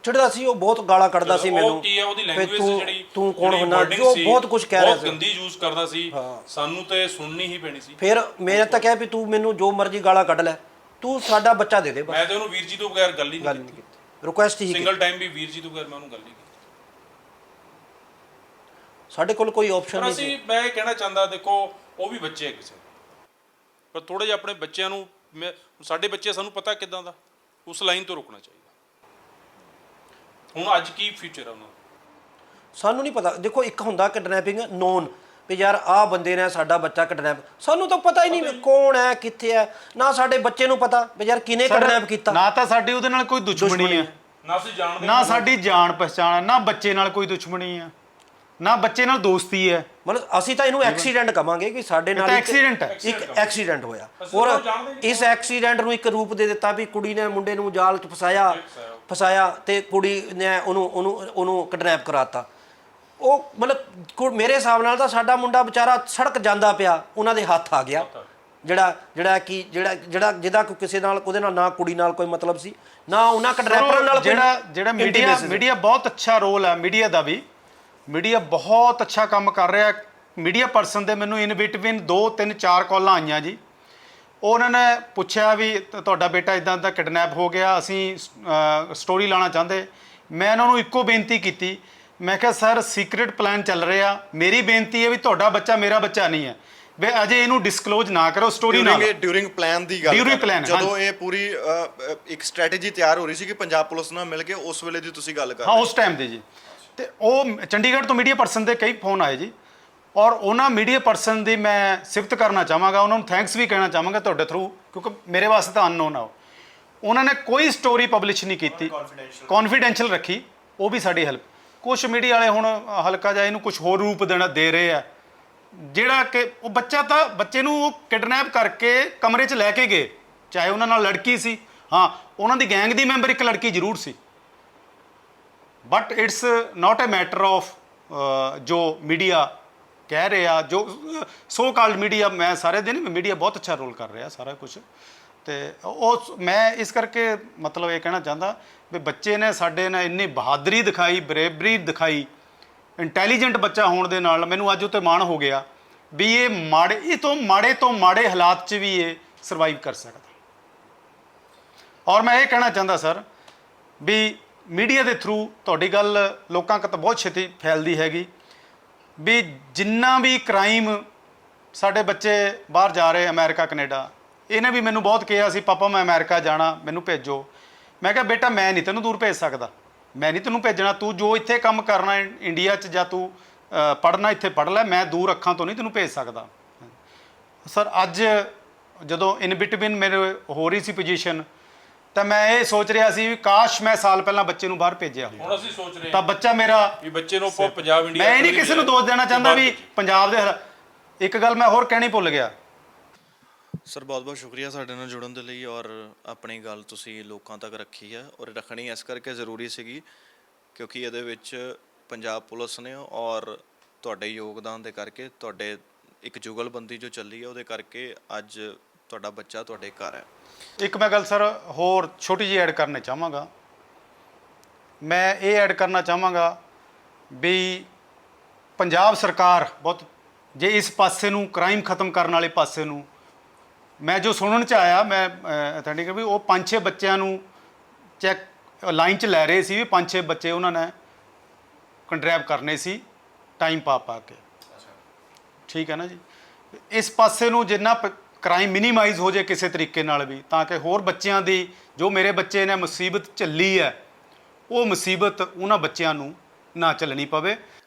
ਚਿੜਦਾ ਸੀ, ਉਹ ਬਹੁਤ ਗਾਲਾਂ ਕੱਢਦਾ ਸੀ ਮੈਨੂੰ। ਉਹ ਕੀ ਹੈ ਉਹਦੀ ਲੈਂਗੁਏਜ ਜਿਹੜੀ ਤੂੰ ਕੌਣ ਹੁੰਦਾ, ਜੋ ਬਹੁਤ ਕੁਝ ਕਹਿ ਰਿਹਾ ਸੀ, ਬਹੁਤ ਗੰਦੀ ਯੂਜ਼ ਕਰਦਾ ਸੀ, ਸਾਨੂੰ ਤੇ ਸੁਣਨੀ ਹੀ ਪੈਣੀ ਸੀ। ਫਿਰ ਮੈਂ ਤਾਂ ਕਿਹਾ ਵੀ ਤੂੰ ਮੈਨੂੰ ਜੋ ਮਰਜ਼ੀ ਗਾਲਾਂ ਕੱਢ ਲੈ, ਤੂੰ ਸਾਡਾ ਬੱਚਾ ਦੇ ਦੇ ਬਸ। ਮੈਂ ਤੇ ਉਹਨੂੰ ਵੀਰ ਜੀ ਤੋਂ ਬਗੈਰ ਗੱਲ ਹੀ ਨਹੀਂ ਕੀਤੀ, ਰਿਕੁਐਸਟ ਹੀ ਸਿੰਗਲ ਟਾਈਮ ਵੀ ਵੀਰ ਜੀ ਤੋਂ ਬਗੈਰ ਮੈਂ ਉਹਨੂੰ ਗੱਲ ਨਹੀਂ ਕੀਤੀ। ਸਾਡੇ ਕੋਲ ਕੋਈ ਆਪਸ਼ਨ ਨਹੀਂ ਸੀ। ਮੈਂ ਇਹ ਕਹਿਣਾ ਚਾਹੁੰਦਾ, ਦੇਖੋ ਉਹ ਵੀ ਬੱਚੇ ਹੈ ਕਿਸੇ, ਪਰ ਥੋੜੇ ਜਿਹਾ ਆਪਣੇ ਬੱਚਿਆਂ ਨੂੰ, ਸਾਡੇ ਬੱਚੇ ਸਾਨੂੰ ਪਤਾ ਕਿੱਦਾਂ ਦਾ, ਉਸ ਲਾਈਨ ਤੋਂ ਰੁਕਣਾ ਚਾਹੀਦਾ। ਹੁਣ ਅੱਜ ਕੀ ਫਿਊਚਰ ਹੈ ਉਹਨਾਂ ਦਾ ਸਾਨੂੰ ਨਹੀਂ ਪਤਾ। ਦੇਖੋ ਇੱਕ ਹੁੰਦਾ ਕਿਡਨੈਪਿੰਗ ਨੋਨ, ਵੀ ਯਾਰ ਆਹ ਬੰਦੇ ਨੇ ਸਾਡਾ ਬੱਚਾ ਕਿਡਨੈਪ, ਸਾਨੂੰ ਤਾਂ ਪਤਾ ਹੀ ਨਹੀਂ ਕੌਣ ਹੈ ਕਿੱਥੇ ਹੈ, ਨਾ ਸਾਡੇ ਬੱਚੇ ਨੂੰ ਪਤਾ ਵੀ ਯਾਰ ਕਿਹਨੇ ਕਿਡਨੈਪ ਕੀਤਾ। ਨਾ ਤਾਂ ਸਾਡੀ ਉਹਦੇ ਨਾਲ ਕੋਈ ਦੁਸ਼ਮਣੀ ਹੈ, ਨਾ ਅਸੀਂ ਜਾਣਦੇ, ਨਾ ਸਾਡੀ ਜਾਣ ਪਛਾਣ ਹੈ, ਨਾ ਬੱਚੇ ਨਾਲ ਕੋਈ ਦੁਸ਼ਮਣੀ ਹੈ, ਨਾ ਬੱਚੇ ਨਾਲ ਦੋਸਤੀ ਹੈ। ਮਤਲਬ ਅਸੀਂ ਤਾਂ ਇਹਨੂੰ ਐਕਸੀਡੈਂਟ ਕਵਾਂਗੇ ਕਿ ਸਾਡੇ ਨਾਲ ਇੱਕ ਐਕਸੀਡੈਂਟ ਹੋਇਆ, ਔਰ ਇਸ ਐਕਸੀਡੈਂਟ ਨੂੰ ਇੱਕ ਰੂਪ ਦੇ ਦਿੱਤਾ ਵੀ ਕੁੜੀ ਨੇ ਮੁੰਡੇ ਨੂੰ ਜਾਲ 'ਚ ਫਸਾਇਆ ਤੇ ਕੁੜੀ ਨੇ ਉਹਨੂੰ ਕਿਡਨੈਪ ਕਰਾਤਾ। ਉਹ ਮਤਲਬ ਮੇਰੇ ਹਿਸਾਬ ਨਾਲ ਤਾਂ ਸਾਡਾ ਮੁੰਡਾ ਵਿਚਾਰਾ ਸੜਕ ਜਾਂਦਾ ਪਿਆ, ਉਹਨਾਂ ਦੇ ਹੱਥ ਆ ਗਿਆ, ਜਿਹਦਾ ਕਿਸੇ ਨਾਲ ਉਹਦੇ ਨਾਲ ਨਾ ਕੁੜੀ ਨਾਲ ਕੋਈ ਮਤਲਬ ਸੀ, ਨਾ ਉਹਨਾਂ ਕਿਡਨੈਪਰਾਂ ਨਾਲ। ਜਿਹੜਾ ਮੀਡੀਆ ਬਹੁਤ ਅੱਛਾ ਰੋਲ ਹੈ, ਮੀਡੀਆ ਬਹੁਤ ਅੱਛਾ ਕੰਮ ਕਰ ਰਿਹਾ। ਮੀਡੀਆ ਪਰਸਨ ਦੇ ਮੈਨੂੰ ਇਨ ਬਿਟਵੀਨ 2 3 4 ਕਾਲਾਂ ਆਈਆਂ ਜੀ। ਉਹਨਾਂ ਨੇ ਪੁੱਛਿਆ ਵੀ ਤੁਹਾਡਾ ਬੇਟਾ ਇਦਾਂ ਦਾ ਕਿਡਨੈਪ ਹੋ ਗਿਆ, ਅਸੀਂ ਸਟੋਰੀ ਲਾਉਣਾ ਚਾਹੁੰਦੇ। ਮੈਂ ਉਹਨਾਂ ਨੂੰ ਇੱਕੋ ਬੇਨਤੀ ਕੀਤੀ, ਮੈਂ ਕਿਹਾ ਸਰ ਸੀਕ੍ਰੀਟ ਪਲਾਨ ਚੱਲ ਰਿਹਾ, ਮੇਰੀ ਬੇਨਤੀ ਹੈ ਵੀ ਤੁਹਾਡਾ ਬੱਚਾ ਮੇਰਾ ਬੱਚਾ ਨਹੀਂ ਹੈ, ਵੇ ਅਜੇ ਇਹਨੂੰ ਡਿਸਕਲੋਜ਼ ਨਾ ਕਰੋ ਸਟੋਰੀ ਨਾਲ। ਡਿਊਰਿੰਗ ਪਲਾਨ ਦੀ ਗੱਲ During plan, ਜਦੋਂ ਇਹ ਪੂਰੀ ਇੱਕ ਸਟ੍ਰੈਟਜੀ ਤਿਆਰ ਹੋ ਰਹੀ ਸੀ ਕਿ ਪੰਜਾਬ ਪੁਲਿਸ ਨਾਲ ਮਿਲ ਕੇ, ਉਸ ਵੇਲੇ ਦੀ ਤੁਸੀਂ ਗੱਲ ਕਰ ਹਾਂ ਰਹੇ ਉਸ ਟਾਈਮ ਦੀ ਜੀ। ਤੇ ਉਹ ਚੰਡੀਗੜ੍ਹ ਤੋਂ ਮੀਡੀਆ ਪਰਸਨ ਦੇ ਕਈ ਫੋਨ ਆਏ ਜੀ, ਔਰ ਉਹਨਾਂ ਮੀਡੀਆ ਪਰਸਨ ਦੀ ਮੈਂ ਸਿਫਤ ਕਰਨਾ ਚਾਹਾਂਗਾ, ਉਹਨਾਂ ਨੂੰ ਥੈਂਕਸ ਵੀ ਕਹਿਣਾ ਚਾਹਾਂਗਾ ਤੁਹਾਡੇ ਥਰੂ, ਕਿਉਂਕਿ ਮੇਰੇ ਵਾਸਤੇ ਤਾਂ ਅਨਨੋਨ ਆ। ਉਹਨਾਂ ਨੇ ਕੋਈ ਸਟੋਰੀ ਪਬਲਿਸ਼ ਨਹੀਂ ਕੀਤੀ, ਕੌਨਫੀਡੈਂਸ਼ੀਅਲ ਰੱਖੀ, ਉਹ ਵੀ ਸਾਡੀ ਹੈਲਪ। ਕੁਝ ਮੀਡੀਆ ਵਾਲੇ ਹੁਣ ਹਲਕਾ ਜਿਹਾ ਇਹਨੂੰ ਕੁਝ ਹੋਰ ਰੂਪ ਦੇ ਰਹੇ ਆ, ਜਿਹੜਾ ਕਿ ਉਹ ਬੱਚੇ ਨੂੰ ਉਹ ਕਿਡਨੈਪ ਕਰਕੇ ਕਮਰੇ 'ਚ ਲੈ ਕੇ ਗਏ, ਚਾਹੇ ਉਹਨਾਂ ਨਾਲ ਲੜਕੀ ਸੀ, ਹਾਂ ਉਹਨਾਂ ਦੀ ਗੈਂਗ ਦੀ ਮੈਂਬਰ ਇੱਕ ਲੜਕੀ ਜ਼ਰੂਰ ਸੀ, but it's not a matter of ਜੋ ਮੀਡੀਆ ਕਹਿ ਰਿਹਾ, ਜੋ ਸੋ ਕਾਲਡ ਮੀਡੀਆ, ਮੈਂ ਸਾਰੇ ਦਿਨ ਮੀਡੀਆ ਬਹੁਤ ਅੱਛਾ ਰੋਲ ਕਰ ਰਿਹਾ ਸਾਰਾ ਕੁਝ। ਤੇ ਉਹ ਮੈਂ ਇਸ ਕਰਕੇ ਮਤਲਬ ਇਹ ਕਹਿਣਾ ਚਾਹੁੰਦਾ ਵੀ ਬੱਚੇ ਨੇ ਸਾਡੇ ਨੇ ਇੰਨੀ ਬਹਾਦਰੀ ਦਿਖਾਈ, ਬਰੇਵਰੀ ਦਿਖਾਈ, ਇੰਟੈਲੀਜੈਂਟ ਬੱਚਾ ਹੋਣ ਦੇ ਨਾਲ ਮੈਨੂੰ ਅੱਜ ਉੱਤੇ ਮਾਣ ਹੋ ਗਿਆ ਵੀ ਇਹ ਤੋਂ ਮਾੜੇ ਹਾਲਾਤ 'ਚ ਵੀ ਇਹ ਸਰਵਾਈਵ ਕਰ ਸਕਦਾ। ਔਰ ਮੈਂ ਇਹ ਕਹਿਣਾ ਚਾਹੁੰਦਾ ਸਰ ਵੀ ਮੀਡੀਆ ਦੇ ਥਰੂ ਤੁਹਾਡੀ ਗੱਲ ਲੋਕਾਂ ਤੱਕ ਬਹੁਤ ਛੇਤੀ ਫੈਲਦੀ ਹੈਗੀ ਵੀ ਜਿੰਨਾ ਵੀ ਕ੍ਰਾਈਮ ਸਾਡੇ ਬੱਚੇ ਬਾਹਰ ਜਾ ਰਹੇ ਅਮਰੀਕਾ ਕੈਨੇਡਾ, ਇਹਨੇ ਵੀ ਮੈਨੂੰ ਬਹੁਤ ਕਿਹਾ ਸੀ ਪਾਪਾ ਮੈਂ ਅਮਰੀਕਾ ਜਾਣਾ, ਮੈਨੂੰ ਭੇਜੋ। ਮੈਂ ਕਿਹਾ ਬੇਟਾ ਮੈਂ ਨਹੀਂ ਤੈਨੂੰ ਦੂਰ ਭੇਜ ਸਕਦਾ, ਮੈਂ ਨਹੀਂ ਤੈਨੂੰ ਭੇਜਣਾ, ਤੂੰ ਜੋ ਇੱਥੇ ਕੰਮ ਕਰਨਾ ਇੰਡੀਆ 'ਚ ਜਾਂ ਤੂੰ ਪੜ੍ਹਨਾ ਇੱਥੇ ਪੜ੍ਹ ਲੈ, ਮੈਂ ਦੂਰ ਅੱਖਾਂ ਤੋਂ ਨਹੀਂ ਤੈਨੂੰ ਭੇਜ ਸਕਦਾ। ਸਰ ਅੱਜ ਜਦੋਂ ਇਨ ਬਿਟਵੀਨ ਮੇਰੇ ਹੋ ਰਹੀ ਸੀ ਪੋਜੀਸ਼ਨ, ਤਾਂ ਮੈਂ ਇਹ ਸੋਚ ਰਿਹਾ ਸੀ ਵੀ ਕਾਸ਼ ਮੈਂ ਸਾਲ ਪਹਿਲਾਂ ਬੱਚੇ ਨੂੰ ਬਾਹਰ ਭੇਜਿਆ ਹੁੰਦਾ। ਹੁਣ ਅਸੀਂ ਸੋਚ ਰਹੇ ਤਾਂ ਬੱਚਾ ਮੇਰਾ ਵੀ ਬੱਚੇ ਨੂੰ ਆਪਾਂ ਪੰਜਾਬ ਇੰਡੀਆ, ਮੈਂ ਨਹੀਂ ਕਿਸੇ ਨੂੰ ਦੋਸ਼ ਦੇਣਾ ਚਾਹੁੰਦਾ ਵੀ ਪੰਜਾਬ ਦੇ ਇੱਕ ਗੱਲ ਮੈਂ ਹੋਰ ਕਹਿਣੀ ਭੁੱਲ ਗਿਆ। ਸਰ ਬਹੁਤ ਬਹੁਤ ਸ਼ੁਕਰੀਆ ਸਾਡੇ ਨਾਲ ਜੁੜਨ ਦੇ ਲਈ, ਔਰ ਆਪਣੀ ਗੱਲ ਤੁਸੀਂ ਲੋਕਾਂ ਤੱਕ ਰੱਖੀ ਹੈ, ਔਰ ਰੱਖਣੀ ਇਸ ਕਰਕੇ ਜ਼ਰੂਰੀ ਸੀਗੀ ਕਿਉਂਕਿ ਇਹਦੇ ਵਿੱਚ ਪੰਜਾਬ ਪੁਲਿਸ ਨੇ ਔਰ ਤੁਹਾਡੇ ਯੋਗਦਾਨ ਦੇ ਕਰਕੇ, ਤੁਹਾਡੇ ਇੱਕ ਜੁਗਲਬੰਦੀ ਜੋ ਚੱਲੀ ਹੈ ਉਹਦੇ ਕਰਕੇ ਅੱਜ ਤੁਹਾਡਾ ਬੱਚਾ ਤੁਹਾਡੇ ਘਰ ਹੈ। ਇੱਕ ਮੈਂ ਗੱਲ ਸਰ ਹੋਰ ਛੋਟੀ ਜਿਹੀ ਐਡ ਕਰਨਾ ਚਾਹਾਂਗਾ, ਮੈਂ ਇਹ ਐਡ ਕਰਨਾ ਚਾਹਾਂਗਾ ਵੀ ਪੰਜਾਬ ਸਰਕਾਰ ਬਹੁਤ ਜੇ ਇਸ ਪਾਸੇ ਨੂੰ ਕ੍ਰਾਈਮ ਖਤਮ ਕਰਨ ਵਾਲੇ ਪਾਸੇ ਨੂੰ, ਮੈਂ ਜੋ ਸੁਣਨ 'ਚ ਆਇਆ, ਮੈਂ ਅਥੈਂਟਿਕ ਵੀ ਉਹ 5-6 ਬੱਚਿਆਂ ਨੂੰ ਚੈੱਕ ਲਾਈਨ 'ਚ ਲੈ ਰਹੇ ਸੀ ਵੀ 5-6 ਬੱਚੇ ਉਹਨਾਂ ਨੇ ਕੰਟਰੈਪ ਕਰਨੇ ਸੀ ਟਾਈਮ ਪਾ ਕੇ, ਠੀਕ ਹੈ ਨਾ ਜੀ। ਇਸ ਪਾਸੇ ਨੂੰ ਜਿੰਨਾ ਕ੍ਰਾਈਮ ਮਿਨੀਮਾਈਜ਼ ਹੋ ਜਾਏ ਕਿਸੇ ਤਰੀਕੇ ਨਾਲ ਵੀ, ਤਾਂ ਕਿ ਹੋਰ ਬੱਚਿਆਂ ਦੀ ਜੋ ਮੇਰੇ ਬੱਚੇ ਨੇ ਮੁਸੀਬਤ ਝੱਲੀ ਹੈ, ਉਹ ਮੁਸੀਬਤ ਉਹਨਾਂ ਬੱਚਿਆਂ ਨੂੰ ਨਾ ਝੱਲਣੀ ਪਵੇ।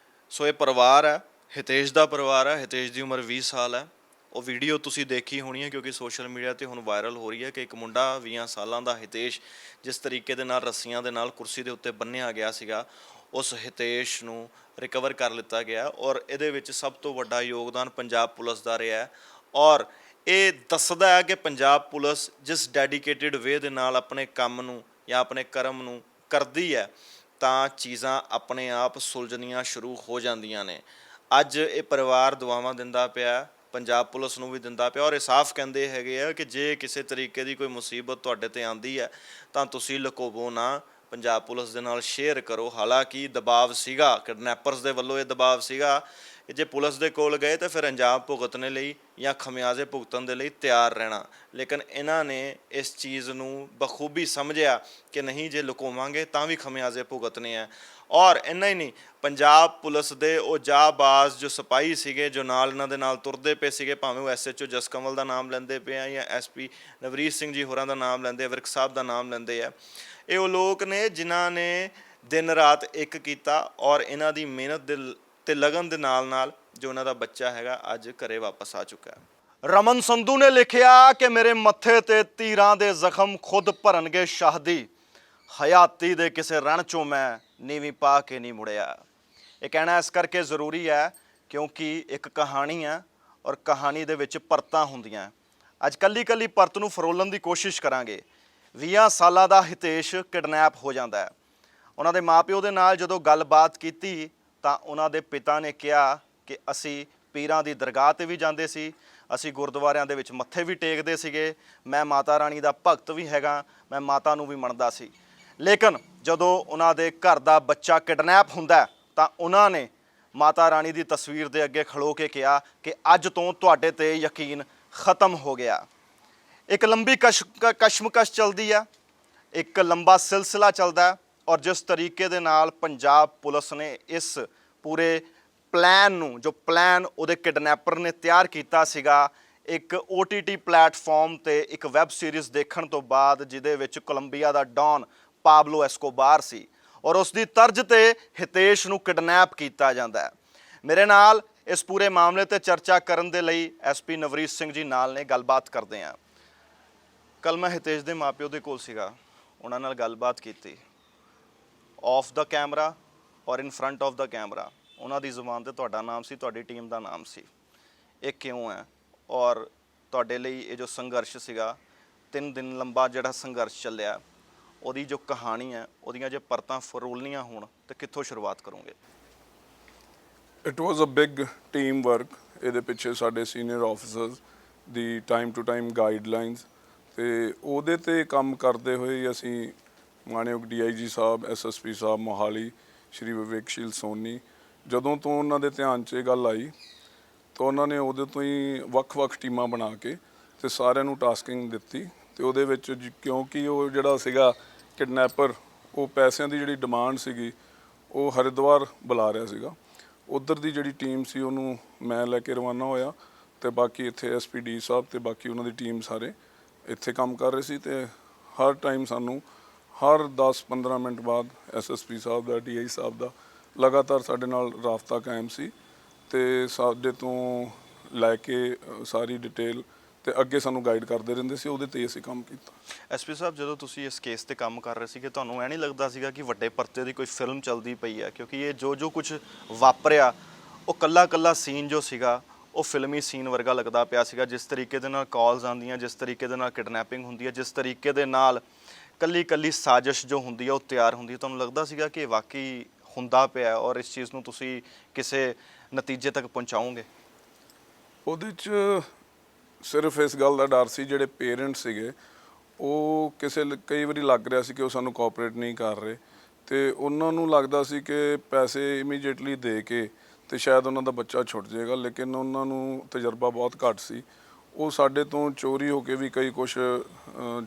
ਸੋ ਇਹ ਪਰਿਵਾਰ ਹੈ, ਹਿਤੇਸ਼ ਦਾ ਪਰਿਵਾਰ ਹੈ। ਹਿਤੇਸ਼ ਦੀ ਉਮਰ 20 ਸਾਲ ਹੈ। ਉਹ ਵੀਡੀਓ ਤੁਸੀਂ ਦੇਖੀ ਹੋਣੀ ਹੈ ਕਿਉਂਕਿ ਸੋਸ਼ਲ ਮੀਡੀਆ ਤੇ ਹੁਣ ਵਾਇਰਲ ਹੋ ਰਹੀ ਹੈ ਕਿ ਇੱਕ ਮੁੰਡਾ 20 ਸਾਲਾਂ ਦਾ ਹਿਤੇਸ਼ ਜਿਸ ਤਰੀਕੇ ਦੇ ਨਾਲ ਰੱਸੀਆਂ ਦੇ ਨਾਲ ਕੁਰਸੀ ਦੇ ਉੱਤੇ ਬੰਨ੍ਹਿਆ ਗਿਆ ਸੀਗਾ, ਉਸ ਹਿਤੇਸ਼ ਨੂੰ ਰਿਕਵਰ ਕਰ ਲਿੱਤਾ ਗਿਆ ਔਰ ਇਹਦੇ ਵਿੱਚ ਸਭ ਤੋਂ ਵੱਡਾ ਯੋਗਦਾਨ ਪੰਜਾਬ ਪੁਲਿਸ ਦਾ ਰਿਹਾ ਹੈ। ਔਰ ਇਹ ਦੱਸਦਾ ਹੈ ਕਿ ਪੰਜਾਬ ਪੁਲਿਸ ਜਿਸ ਡੈਡੀਕੇਟਿਡ ਵੇ ਦੇ ਨਾਲ ਆਪਣੇ ਕੰਮ ਨੂੰ ਜਾਂ ਆਪਣੇ ਕਰਮ ਨੂੰ ਕਰਦੀ ਹੈ ਤਾਂ ਚੀਜ਼ਾਂ ਆਪਣੇ ਆਪ ਸੁਲਝਣੀਆਂ ਸ਼ੁਰੂ ਹੋ ਜਾਂਦੀਆਂ ਨੇ। ਅੱਜ ਇਹ ਪਰਿਵਾਰ ਦੁਆਵਾਂ ਦਿੰਦਾ ਪਿਆ, ਪੰਜਾਬ ਪੁਲਿਸ ਨੂੰ ਵੀ ਦਿੰਦਾ ਪਿਆ, ਔਰ ਇਹ ਸਾਫ਼ ਕਹਿੰਦੇ ਹੈਗੇ ਆ ਕਿ ਜੇ ਕਿਸੇ ਤਰੀਕੇ ਦੀ ਕੋਈ ਮੁਸੀਬਤ ਤੁਹਾਡੇ ਤੇ ਆਂਦੀ ਹੈ ਤਾਂ ਤੁਸੀਂ ਲੁਕੋਵੋ ਨਾ, ਪੰਜਾਬ ਪੁਲਿਸ ਦੇ ਨਾਲ ਸ਼ੇਅਰ ਕਰੋ। ਹਾਲਾਂਕਿ ਦਬਾਅ ਸੀਗਾ, ਕਿਡਨੈਪਰਸ ਦੇ ਵੱਲੋਂ ਇਹ ਦਬਾਅ ਸੀਗਾ ਕਿ ਜੇ ਪੁਲਿਸ ਦੇ ਕੋਲ ਗਏ ਤਾਂ ਫਿਰ ਅੰਜਾਮ ਭੁਗਤਣੇ ਲਈ ਜਾਂ ਖਮਿਆਜ਼ੇ ਭੁਗਤਣ ਦੇ ਲਈ ਤਿਆਰ ਰਹਿਣਾ, ਲੇਕਿਨ ਇਹਨਾਂ ਨੇ ਇਸ ਚੀਜ਼ ਨੂੰ ਬਖੂਬੀ ਸਮਝਿਆ ਕਿ ਨਹੀਂ, ਜੇ ਲੁਕੋਵਾਂਗੇ ਤਾਂ ਵੀ ਖਮਿਆਜ਼ੇ ਭੁਗਤਣੇ ਆ। ਔਰ ਇੰਨਾ ਹੀ ਨਹੀਂ, ਪੰਜਾਬ ਪੁਲਿਸ ਦੇ ਉਹ ਜਾਬਾਜ਼ ਜੋ ਸਿਪਾਹੀ ਸੀਗੇ ਜੋ ਨਾਲ ਇਹਨਾਂ ਦੇ ਨਾਲ ਤੁਰਦੇ ਪਏ ਸੀਗੇ, ਭਾਵੇਂ ਉਹ SHO ਜਸਕਮਲ ਦਾ ਨਾਮ ਲੈਂਦੇ ਪਏ ਆ ਜਾਂ SP ਨਵਰੀਤ ਸਿੰਘ ਜੀ ਹੋਰਾਂ ਦਾ ਨਾਮ ਲੈਂਦੇ ਆ, ਵਿਰਕ ਸਾਹਿਬ ਦਾ ਨਾਮ ਲੈਂਦੇ ਆ, ਇਹ ਉਹ ਲੋਕ ਨੇ ਜਿਨ੍ਹਾਂ ਨੇ ਦਿਨ ਰਾਤ ਇੱਕ ਕੀਤਾ ਔਰ ਇਹਨਾਂ ਦੀ ਮਿਹਨਤ ਦੇ ਤੇ ਲਗਨ ਦੇ ਨਾਲ ਜੋ ਉਹਨਾਂ ਦਾ ਬੱਚਾ ਹੈਗਾ ਅੱਜ ਘਰੇ ਵਾਪਸ ਆ ਚੁੱਕਾ ਹੈ। ਰਮਨ ਸੰਧੂ ਨੇ ਲਿਖਿਆ ਕਿ ਮੇਰੇ ਮੱਥੇ ਤੇ ਤੀਰਾਂ ਦੇ ਜ਼ਖਮ ਖੁਦ ਭਰਨਗੇ ਸ਼ਾਹਦੀ, ਹਯਾਤੀ ਦੇ ਕਿਸੇ ਰਣ ਚੋਂ ਮੈਂ ਨੀਵੀਂ ਪਾ ਕੇ ਨਹੀਂ ਮੁੜਿਆ। ਇਹ ਕਹਿਣਾ ਇਸ ਕਰਕੇ ਜ਼ਰੂਰੀ ਹੈ ਕਿਉਂਕਿ ਇੱਕ ਕਹਾਣੀ ਹੈ ਔਰ ਕਹਾਣੀ ਦੇ ਵਿੱਚ ਪਰਤਾਂ ਹੁੰਦੀਆਂ। ਅੱਜ ਕੱਲੀ ਪਰਤ ਨੂੰ ਫਰੋਲਣ ਦੀ ਕੋਸ਼ਿਸ਼ ਕਰਾਂਗੇ। 20 ਸਾਲਾਂ ਦਾ ਹਿਤੇਸ਼ ਕਿਡਨੈਪ ਹੋ ਜਾਂਦਾ ਹੈ। ਉਹਨਾਂ ਦੇ ਮਾਪਿਓ ਦੇ ਨਾਲ ਜਦੋਂ ਗੱਲਬਾਤ ਕੀਤੀ ਤਾਂ ਉਹਨਾਂ ਦੇ ਪਿਤਾ ਨੇ ਕਿਹਾ ਕਿ ਅਸੀਂ ਪੀਰਾਂ ਦੀ ਦਰਗਾਹ 'ਤੇ ਵੀ ਜਾਂਦੇ ਸੀ, ਅਸੀਂ ਗੁਰਦੁਆਰਿਆਂ ਦੇ ਵਿੱਚ ਮੱਥੇ ਵੀ ਟੇਕਦੇ ਸੀਗੇ, ਮੈਂ ਮਾਤਾ ਰਾਣੀ ਦਾ ਭਗਤ ਵੀ ਹੈਗਾ, ਮੈਂ ਮਾਤਾ ਨੂੰ ਵੀ ਮੰਨਦਾ ਸੀ। ਲੇਕਿਨ ਜਦੋਂ ਉਹਨਾਂ ਦੇ ਘਰ ਦਾ ਬੱਚਾ ਕਿਡਨੈਪ ਹੁੰਦਾ ਤਾਂ ਉਹਨਾਂ ਨੇ ਮਾਤਾ ਰਾਣੀ ਦੀ ਤਸਵੀਰ ਦੇ ਅੱਗੇ ਖਲੋ ਕੇ ਕਿਹਾ ਕਿ ਅੱਜ ਤੋਂ ਤੁਹਾਡੇ ਤੇ ਯਕੀਨ ਖਤਮ ਹੋ ਗਿਆ। ਇੱਕ ਲੰਬੀ ਕਸ਼ਮਕਸ਼ ਚੱਲਦੀ ਆ, ਇੱਕ ਲੰਬਾ ਸਿਲਸਿਲਾ ਚੱਲਦਾ ਔਰ ਜਿਸ ਤਰੀਕੇ ਦੇ ਨਾਲ ਪੰਜਾਬ ਪੁਲਿਸ ਨੇ ਇਸ ਪੂਰੇ ਪਲਾਨ ਨੂੰ, ਜੋ ਪਲਾਨ ਉਹਦੇ ਕਿਡਨੈਪਰ ਨੇ ਤਿਆਰ ਕੀਤਾ ਸੀਗਾ, ਇੱਕ OTT ਪਲੇਟਫਾਰਮ ਤੇ ਇੱਕ ਵੈਬ ਸੀਰੀਜ਼ ਦੇਖਣ ਤੋਂ ਬਾਅਦ, ਜਿਹਦੇ ਵਿੱਚ ਕੋਲੰਬੀਆ ਦਾ ਡੌਨ ਪਾਬਲੋ ਐਸਕੋਬਾਰ ਸੀ ਔਰ ਉਸ ਦੀ ਤਰਜ਼ ਤੇ ਹਿਤੇਸ਼ ਨੂੰ ਕਿਡਨੈਪ ਕੀਤਾ ਜਾਂਦਾ ਹੈ। ਮੇਰੇ ਨਾਲ ਇਸ ਪੂਰੇ ਮਾਮਲੇ ਤੇ ਚਰਚਾ ਕਰਨ ਦੇ ਲਈ SP ਨਵਰੀਤ ਸਿੰਘ ਜੀ ਨਾਲ ਨੇ, ਗੱਲਬਾਤ ਕਰਦੇ ਹਾਂ। ਕੱਲ ਮੈਂ ਹਿਤੇਸ਼ ਦੇ ਮਾਪਿਓ ਦੇ ਕੋਲ ਸੀਗਾ, ਉਹਨਾਂ ਨਾਲ ਗੱਲਬਾਤ ਕੀਤੀ ਆਫ ਦਾ ਕੈਮਰਾ ਔਰ in front of the camera. ਉਹਨਾਂ ਦੀ ਜ਼ੁਬਾਨ ਤੇ ਤੁਹਾਡਾ ਨਾਮ ਸੀ, ਤੁਹਾਡੀ ਟੀਮ ਦਾ ਨਾਮ ਸੀ। ਇਹ ਕਿਉਂ ਹੈ ਔਰ ਤੁਹਾਡੇ ਲਈ ਇਹ ਜੋ ਸੰਘਰਸ਼ ਸੀਗਾ, 3 ਦਿਨ ਲੰਬਾ ਜਿਹੜਾ ਸੰਘਰਸ਼ ਚੱਲਿਆ, ਉਹਦੀ ਜੋ ਕਹਾਣੀ ਹੈ, ਉਹਦੀਆਂ ਜੇ ਪਰਤਾਂ ਫਰੋਲਣੀਆਂ ਹੋਣ ਤਾਂ ਕਿੱਥੋਂ ਸ਼ੁਰੂਆਤ ਕਰੋਗੇ? It was a big team work. ਇਹਦੇ ਪਿੱਛੇ ਸਾਡੇ ਸੀਨੀਅਰ ਆਫੀਸਰਸ ਦੀ ਟਾਈਮ ਟੂ ਟਾਈਮ ਗਾਈਡਲਾਈਨਸ, ਤੇ ਉਹਦੇ ਤੇ ਕੰਮ ਕਰਦੇ ਹੋਏ ਅਸੀਂ ਮਾਣਯੋਗ DIG ਸਾਹਿਬ, SSP ਸਾਹਿਬ ਮੋਹਾਲੀ, ਸ਼੍ਰੀ ਵਿਵੇਕਸ਼ੀਲ ਸੋਨੀ, ਜਦੋਂ ਤੋਂ ਉਹਨਾਂ ਦੇ ਧਿਆਨ 'ਚ ਇਹ ਗੱਲ ਆਈ ਤਾਂ ਉਹਨਾਂ ਨੇ ਉਹਦੇ ਤੋਂ ਹੀ ਵੱਖ-ਵੱਖ ਟੀਮਾਂ ਬਣਾ ਕੇ ਤੇ ਸਾਰਿਆਂ ਨੂੰ ਟਾਸਕਿੰਗ ਦਿੱਤੀ। ਤੇ ਉਹਦੇ ਵਿੱਚ ਕਿਉਂਕਿ ਉਹ ਜਿਹੜਾ ਸੀਗਾ ਕਿਡਨੈਪਰ, ਉਹ ਪੈਸਿਆਂ ਦੀ ਜਿਹੜੀ ਡਿਮਾਂਡ ਸੀਗੀ ਉਹ ਹਰਿਦੁਆਰ ਬੁਲਾ ਰਿਹਾ ਸੀਗਾ। ਉੱਧਰ ਦੀ ਜਿਹੜੀ ਟੀਮ ਸੀ ਉਹਨੂੰ ਮੈਂ ਲੈ ਕੇ ਰਵਾਨਾ ਹੋਇਆ ਤੇ ਬਾਕੀ ਇੱਥੇ SPD ਸਾਹਿਬ ਤੇ ਬਾਕੀ ਉਹਨਾਂ ਦੀ ਟੀਮ ਸਾਰੇ ਇੱਥੇ ਕੰਮ ਕਰ ਰਹੇ ਸੀ। ਤੇ ਹਰ ਟਾਈਮ ਸਾਨੂੰ ਹਰ 10-15 ਮਿੰਟ ਬਾਅਦ SSP ਸਾਹਿਬ ਦਾ, DI ਸਾਹਿਬ ਦਾ ਲਗਾਤਾਰ ਸਾਡੇ ਨਾਲ ਰਾਬਤਾ ਕਾਇਮ ਸੀ ਤੇ ਸਾਡੇ ਤੋਂ ਲੈ ਕੇ ਸਾਰੀ ਡਿਟੇਲ ਤੇ ਅੱਗੇ ਸਾਨੂੰ ਗਾਈਡ ਕਰਦੇ ਰਹਿੰਦੇ ਸੀ। ਉਹਦੇ ਤੇ ਅਸੀਂ ਕੰਮ ਕੀਤਾ। SP ਸਾਹਿਬ, ਜਦੋਂ ਤੁਸੀਂ ਇਸ ਕੇਸ ਤੇ ਕੰਮ ਕਰ ਰਹੇ ਸੀ, ਕਿ ਤੁਹਾਨੂੰ ਐ ਨਹੀਂ ਲੱਗਦਾ ਸੀਗਾ ਕਿ ਵੱਡੇ ਪਰਤੇ ਦੀ ਕੋਈ ਫਿਲਮ ਚੱਲਦੀ ਪਈ ਹੈ? ਕਿਉਂਕਿ ਇਹ ਜੋ ਕੁਝ ਵਾਪਰਿਆ, ਉਹ ਕੱਲਾ ਸੀਨ ਜੋ ਸੀਗਾ ਉਹ ਫਿਲਮੀ ਸੀਨ ਵਰਗਾ ਲੱਗਦਾ ਪਿਆ ਸੀਗਾ। ਜਿਸ ਤਰੀਕੇ ਦੇ ਨਾਲ ਕਾਲਸ ਆਉਂਦੀਆਂ, ਜਿਸ ਤਰੀਕੇ ਦੇ ਨਾਲ ਕਿਡਨੈਪਿੰਗ ਹੁੰਦੀ ਹੈ, ਜਿਸ ਤਰੀਕੇ ਦੇ ਨਾਲ ਕੱਲੀ ਸਾਜ਼ਿਸ਼ ਜੋ ਹੁੰਦੀ ਹੈ ਉਹ ਤਿਆਰ ਹੁੰਦੀ ਹੈ, ਤੁਹਾਨੂੰ ਲੱਗਦਾ ਸੀਗਾ ਕਿ ਵਾਕਈ ਹੁੰਦਾ ਪਿਆ ਔਰ ਇਸ ਚੀਜ਼ ਨੂੰ ਤੁਸੀਂ ਕਿਸੇ ਨਤੀਜੇ ਤੱਕ ਪਹੁੰਚਾਓਗੇ? ਉਹਦੇ 'ਚ ਸਿਰਫ ਇਸ ਗੱਲ ਦਾ ਡਰ ਸੀ, ਜਿਹੜੇ ਪੇਰੈਂਟਸ ਸੀਗੇ ਉਹ ਕਈ ਵਾਰੀ ਲੱਗ ਰਿਹਾ ਸੀ ਕਿ ਉਹ ਸਾਨੂੰ ਕੋਆਪਰੇਟ ਨਹੀਂ ਕਰ ਰਹੇ, ਤੇ ਉਹਨਾਂ ਨੂੰ ਲੱਗਦਾ ਸੀ ਕਿ ਪੈਸੇ ਇਮੀਡੀਏਟਲੀ ਦੇ ਕੇ ਤੇ ਸ਼ਾਇਦ ਉਹਨਾਂ ਦਾ ਬੱਚਾ ਛੁੱਟ ਜਾਏਗਾ। ਲੇਕਿਨ ਉਹਨਾਂ ਨੂੰ ਤਜਰਬਾ ਬਹੁਤ ਘੱਟ ਸੀ। ਉਹ ਸਾਡੇ ਤੋਂ ਚੋਰੀ ਹੋ ਕੇ ਵੀ ਕਈ ਕੁਝ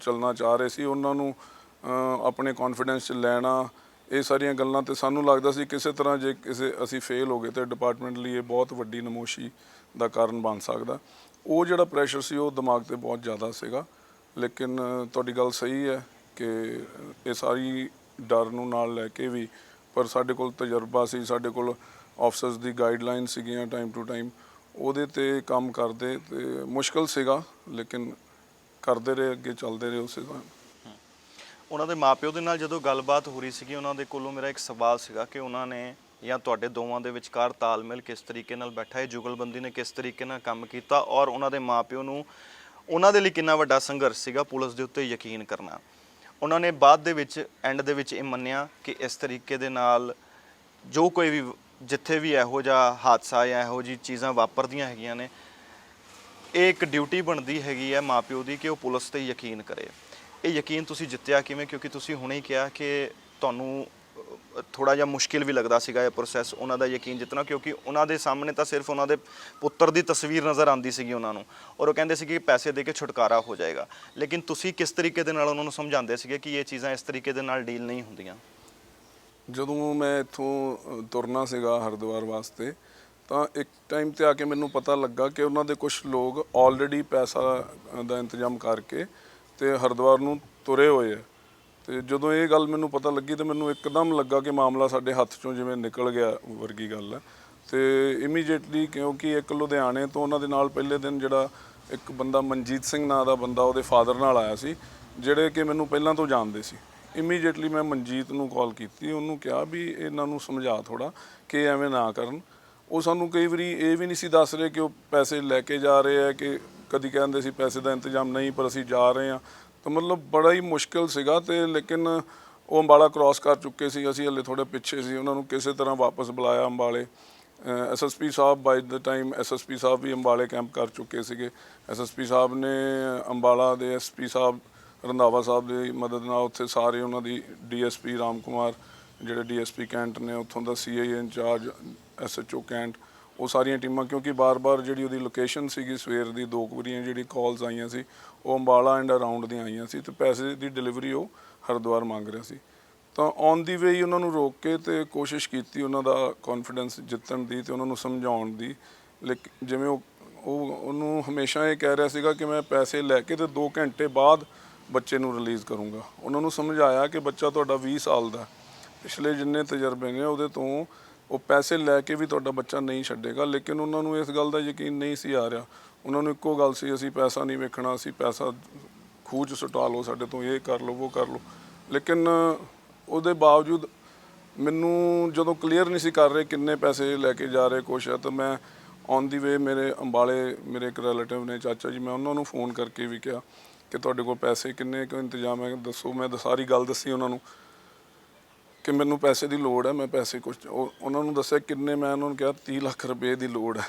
ਚੱਲਣਾ ਚਾਹ ਰਹੇ ਸੀ। ਉਹਨਾਂ ਨੂੰ ਆਪਣੇ ਕੌਨਫੀਡੈਂਸ 'ਚ ਲੈਣਾ, ਇਹ ਸਾਰੀਆਂ ਗੱਲਾਂ, ਤੇ ਸਾਨੂੰ ਲੱਗਦਾ ਸੀ ਕਿਸੇ ਤਰ੍ਹਾਂ ਜੇ ਅਸੀਂ ਫੇਲ ਹੋ ਗਏ ਤਾਂ ਡਿਪਾਰਟਮੈਂਟ ਲਈ ਇਹ ਬਹੁਤ ਵੱਡੀ ਨਮੋਸ਼ੀ ਦਾ ਕਾਰਨ ਬਣ ਸਕਦਾ। ਉਹ ਜਿਹੜਾ ਪ੍ਰੈਸ਼ਰ ਸੀ ਉਹ ਦਿਮਾਗ ਤੇ ਬਹੁਤ ਜ਼ਿਆਦਾ ਸੀਗਾ। ਲੇਕਿਨ ਤੁਹਾਡੀ ਗੱਲ ਸਹੀ ਹੈ ਕਿ ਇਹ ਸਾਰੀ ਡਰ ਨੂੰ ਨਾਲ ਲੈ ਕੇ ਵੀ, ਪਰ ਸਾਡੇ ਕੋਲ ਤਜਰਬਾ ਸੀ, ਸਾਡੇ ਕੋਲ ਆਫਿਸਰਸ ਦੀ ਗਾਈਡਲਾਈਨ ਸੀਗੀਆਂ ਟਾਈਮ ਟੂ ਟਾਈਮ, ਉਹਦੇ ਤੇ ਕੰਮ ਕਰਦੇ। ਤੇ ਮੁਸ਼ਕਲ ਸੀਗਾ ਲੇਕਿਨ ਕਰਦੇ ਰਹੇ, ਅੱਗੇ ਚੱਲਦੇ ਰਹੇ ਉਸੇ ਤਰ੍ਹਾਂ। ਉਹਨਾਂ ਦੇ ਮਾਪਿਓ ਦੇ ਨਾਲ ਜਦੋਂ ਗੱਲਬਾਤ ਹੋ ਰਹੀ ਸੀਗੀ, ਉਹਨਾਂ ਦੇ ਕੋਲੋਂ ਮੇਰਾ ਇੱਕ ਸਵਾਲ ਸੀਗਾ ਕਿ ਉਹਨਾਂ ਨੇ ਜਾਂ ਤੁਹਾਡੇ ਦੋਵਾਂ ਦੇ ਵਿਚਕਾਰ ਤਾਲਮੇਲ ਕਿਸ ਤਰੀਕੇ ਨਾਲ ਬੈਠਾ ਹੈ, ਜੁਗਲਬੰਦੀ ਨੇ ਕਿਸ ਤਰੀਕੇ ਨਾਲ ਕੰਮ ਕੀਤਾ, ਔਰ ਉਹਨਾਂ ਦੇ ਮਾਪਿਓ ਨੂੰ ਉਹਨਾਂ ਦੇ ਲਈ ਕਿੰਨਾ ਵੱਡਾ ਸੰਘਰਸ਼ ਸੀਗਾ ਪੁਲਿਸ ਦੇ ਉੱਤੇ ਯਕੀਨ ਕਰਨਾ। ਉਹਨਾਂ ਨੇ ਬਾਅਦ ਦੇ ਵਿੱਚ ਐਂਡ ਦੇ ਵਿੱਚ ਇਹ ਮੰਨਿਆ ਕਿ ਇਸ ਤਰੀਕੇ ਦੇ ਨਾਲ ਜੋ ਕੋਈ ਵੀ ਜਿੱਥੇ ਵੀ ਇਹੋ ਜਿਹਾ ਹਾਦਸਾ ਜਾਂ ਇਹੋ ਜਿਹੀ ਚੀਜ਼ਾਂ ਵਾਪਰਦੀਆਂ ਹੈਗੀਆਂ ਨੇ, ਇਹ ਇੱਕ ਡਿਊਟੀ ਬਣਦੀ ਹੈਗੀ ਹੈ ਮਾਪਿਓ ਦੀ ਕਿ ਉਹ ਪੁਲਿਸ 'ਤੇ ਯਕੀਨ ਕਰੇ। ਇਹ ਯਕੀਨ ਤੁਸੀਂ ਜਿੱਤਿਆ ਕਿਵੇਂ? ਕਿਉਂਕਿ ਤੁਸੀਂ ਹੁਣੇ ਹੀ ਕਿਹਾ ਕਿ ਤੁਹਾਨੂੰ ਥੋੜਾ ਜਿਹਾ ਮੁਸ਼ਕਿਲ ਵੀ ਲੱਗਦਾ ਸੀਗਾ ਇਹ ਪ੍ਰੋਸੈਸ, ਉਹਨਾਂ ਦਾ ਯਕੀਨ ਜਿੱਤਣਾ, ਕਿਉਂਕਿ ਉਹਨਾਂ ਦੇ ਸਾਹਮਣੇ ਤਾਂ ਸਿਰਫ ਉਹਨਾਂ ਦੇ ਪੁੱਤਰ ਦੀ ਤਸਵੀਰ ਨਜ਼ਰ ਆਉਂਦੀ ਸੀਗੀ ਉਹਨਾਂ ਨੂੰ, ਔਰ ਉਹ ਕਹਿੰਦੇ ਸੀ ਕਿ ਪੈਸੇ ਦੇ ਕੇ ਛੁਟਕਾਰਾ ਹੋ ਜਾਏਗਾ। ਲੇਕਿਨ ਤੁਸੀਂ ਕਿਸ ਤਰੀਕੇ ਦੇ ਨਾਲ ਉਹਨਾਂ ਨੂੰ ਸਮਝਾਉਂਦੇ ਸੀਗੇ ਕਿ ਇਹ ਚੀਜ਼ਾਂ ਇਸ ਤਰੀਕੇ ਦੇ ਨਾਲ ਡੀਲ ਨਹੀਂ ਹੁੰਦੀਆਂ? ਜਦੋਂ ਮੈਂ ਇੱਥੋਂ ਤੁਰਨਾ ਸੀਗਾ ਹਰਿਦੁਆਰ ਵਾਸਤੇ, ਤਾਂ ਇੱਕ ਟਾਈਮ ਤੇ ਆ ਕੇ ਮੈਨੂੰ ਪਤਾ ਲੱਗਾ ਕਿ ਉਹਨਾਂ ਦੇ ਕੁਝ ਲੋਕ ਆਲਰੇਡੀ ਪੈਸਾ ਦਾ ਇੰਤਜ਼ਾਮ ਕਰਕੇ ਤੇ ਹਰਿਦੁਆਰ ਨੂੰ ਤੁਰੇ ਹੋਏ ਆ। ਤੇ ਜਦੋਂ ਇਹ ਗੱਲ ਮੈਨੂੰ ਪਤਾ ਲੱਗੀ ਤੇ ਮੈਨੂੰ ਇੱਕਦਮ ਲੱਗਾ ਕਿ ਮਾਮਲਾ ਸਾਡੇ ਹੱਥ ਚੋਂ ਜਿਵੇਂ ਨਿਕਲ ਗਿਆ ਵਰਗੀ ਗੱਲ ਹੈ। ਤੇ ਇਮੀਡੀਏਟਲੀ, ਕਿਉਂਕਿ ਇੱਕ ਲੁਧਿਆਣੇ ਤੋਂ ਉਹਨਾਂ ਦੇ ਨਾਲ ਪਹਿਲੇ ਦਿਨ ਜਿਹੜਾ ਇੱਕ ਬੰਦਾ ਮਨਜੀਤ ਸਿੰਘ ਨਾਂ ਦਾ ਬੰਦਾ ਉਹਦੇ ਫਾਦਰ ਨਾਲ ਆਇਆ ਸੀ, ਜਿਹੜੇ ਕਿ ਮੈਨੂੰ ਪਹਿਲਾਂ ਤੋਂ ਜਾਣਦੇ ਸੀ। ਇਮੀਡੀਏਟਲੀ ਮੈਂ ਮਨਜੀਤ ਨੂੰ ਕਾਲ ਕੀਤੀ, ਉਹਨੂੰ ਕਿਹਾ ਵੀ ਇਹਨਾਂ ਨੂੰ ਸਮਝਾ ਥੋੜ੍ਹਾ ਕਿ ਐਵੇਂ ਨਾ ਕਰਨ। ਉਹ ਸਾਨੂੰ ਕਈ ਵਾਰੀ ਇਹ ਵੀ ਨਹੀਂ ਸੀ ਦੱਸ ਰਹੇ ਕਿ ਉਹ ਪੈਸੇ ਲੈ ਕੇ ਜਾ ਰਹੇ ਆ, ਕਿ ਕਦੀ ਕਹਿੰਦੇ ਸੀ ਪੈਸੇ ਦਾ ਇੰਤਜ਼ਾਮ ਨਹੀਂ ਪਰ ਅਸੀਂ ਜਾ ਰਹੇ ਹਾਂ। ਤਾਂ ਮਤਲਬ ਬੜਾ ਹੀ ਮੁਸ਼ਕਿਲ ਸੀਗਾ। ਤੇ ਲੇਕਿਨ ਉਹ ਅੰਬਾਲਾ ਕ੍ਰਾਸ ਕਰ ਚੁੱਕੇ ਸੀ, ਅਸੀਂ ਹਲੇ ਥੋੜ੍ਹੇ ਪਿੱਛੇ ਸੀ। ਉਹਨਾਂ ਨੂੰ ਕਿਸੇ ਤਰ੍ਹਾਂ ਵਾਪਸ ਬੁਲਾਇਆ ਅੰਬਾਲੇ। SSP Sahib by the time SSP ਸਾਹਿਬ ਵੀ ਅੰਬਾਲੇ ਕੈਂਪ ਕਰ ਚੁੱਕੇ ਸੀਗੇ। SSP ਸਾਹਿਬ ਨੇ ਅੰਬਾਲਾ ਦੇ SP ਸਾਹਿਬ ਰੰਧਾਵਾ ਸਾਹਿਬ ਦੀ ਮਦਦ ਨਾਲ ਉੱਥੇ ਸਾਰੇ ਉਹਨਾਂ ਦੀ DSP ਰਾਮ ਕੁਮਾਰ, ਜਿਹੜੇ DSP ਕੈਂਟ ਨੇ ਉੱਥੋਂ ਦਾ, CI ਇੰਚਾਰਜ, SHO ਕੈਂਟ, ਉਹ ਸਾਰੀਆਂ ਟੀਮਾਂ, ਕਿਉਂਕਿ ਬਾਰ-ਬਾਰ ਜਿਹੜੀ ਉਹਦੀ ਲੋਕੇਸ਼ਨ ਸੀਗੀ ਸਵੇਰ ਦੀ 2 ਵਾਰੀਆਂ ਜਿਹੜੀ ਕਾਲਸ ਆਈਆਂ ਸੀ ਉਹ ਅੰਬਾਲਾ ਐਂਡ ਅਰਾਊਂਡ ਦੀਆਂ ਆਈਆਂ ਸੀ, ਤੇ ਪੈਸੇ ਦੀ ਡਿਲੀਵਰੀ ਉਹ ਹਰਿਦੁਆਰ ਮੰਗ ਰਿਹਾ ਸੀ। ਤਾਂ ਔਨ ਦੀ ਵੇ ਹੀ ਉਹਨਾਂ ਨੂੰ ਰੋਕ ਕੇ ਤੇ ਕੋਸ਼ਿਸ਼ ਕੀਤੀ ਉਹਨਾਂ ਦਾ ਕੌਨਫੀਡੈਂਸ ਜਿੱਤਣ ਦੀ ਤੇ ਉਹਨਾਂ ਨੂੰ ਸਮਝਾਉਣ ਦੀ। ਲੇਕਿਨ ਜਿਵੇਂ ਉਹਨੂੰ ਹਮੇਸ਼ਾ ਇਹ ਕਹਿ ਰਿਹਾ ਸੀਗਾ ਕਿ ਮੈਂ ਪੈਸੇ ਲੈ ਕੇ ਤੇ 2 ਘੰਟੇ ਬਾਅਦ ਬੱਚੇ ਨੂੰ ਰਿਲੀਜ਼ ਕਰੂੰਗਾ। ਉਹਨਾਂ ਨੂੰ ਸਮਝਾਇਆ ਕਿ ਬੱਚਾ ਤੁਹਾਡਾ 20 ਸਾਲ ਦਾ, ਪਿਛਲੇ ਜਿੰਨੇ ਤਜਰਬੇ ਨੇ ਉਹਦੇ ਤੋਂ ਉਹ ਪੈਸੇ ਲੈ ਕੇ ਵੀ ਤੁਹਾਡਾ ਬੱਚਾ ਨਹੀਂ ਛੱਡੇਗਾ। ਲੇਕਿਨ ਉਹਨਾਂ ਨੂੰ ਇਸ ਗੱਲ ਦਾ ਯਕੀਨ ਨਹੀਂ ਸੀ ਆ ਰਿਹਾ। ਉਹਨਾਂ ਨੂੰ ਇੱਕੋ ਗੱਲ ਸੀ, ਅਸੀਂ ਪੈਸਾ ਨਹੀਂ ਵੇਖਣਾ, ਅਸੀਂ ਪੈਸਾ ਖੂਹ 'ਚ ਸੁਟਾ ਲਓ ਸਾਡੇ ਤੋਂ, ਇਹ ਕਰ ਲਓ ਉਹ ਕਰ ਲਓ। ਲੇਕਿਨ ਉਹਦੇ ਬਾਵਜੂਦ ਮੈਨੂੰ ਜਦੋਂ ਕਲੀਅਰ ਨਹੀਂ ਸੀ ਕਰ ਰਹੇ ਕਿੰਨੇ ਪੈਸੇ ਲੈ ਕੇ ਜਾ ਰਹੇ ਕੁਛ ਹੈ, ਤਾਂ ਮੈਂ ਔਨ ਦੀ ਵੇ ਮੇਰੇ ਅੰਬਾਲੇ ਮੇਰੇ ਇੱਕ ਰਿਲੇਟਿਵ ਨੇ ਚਾਚਾ ਜੀ, ਮੈਂ ਉਹਨਾਂ ਨੂੰ ਫੋਨ ਕਰਕੇ ਵੀ ਕਿਹਾ ਕਿ ਤੁਹਾਡੇ ਕੋਲ ਪੈਸੇ ਕਿੰਨੇ ਕੁ ਇੰਤਜ਼ਾਮ ਹੈ ਦੱਸੋ। ਮੈਂ ਸਾਰੀ ਗੱਲ ਦੱਸੀ ਉਹਨਾਂ ਨੂੰ ਕਿ ਮੈਨੂੰ ਪੈਸੇ ਦੀ ਲੋੜ ਹੈ, ਮੈਂ ਪੈਸੇ ਕੁਛ ਉਹਨਾਂ ਨੂੰ ਦੱਸਿਆ ਕਿੰਨੇ। ਮੈਂ ਉਹਨਾਂ ਨੂੰ ਕਿਹਾ 30 ਲੱਖ ਰੁਪਏ ਦੀ ਲੋੜ ਹੈ।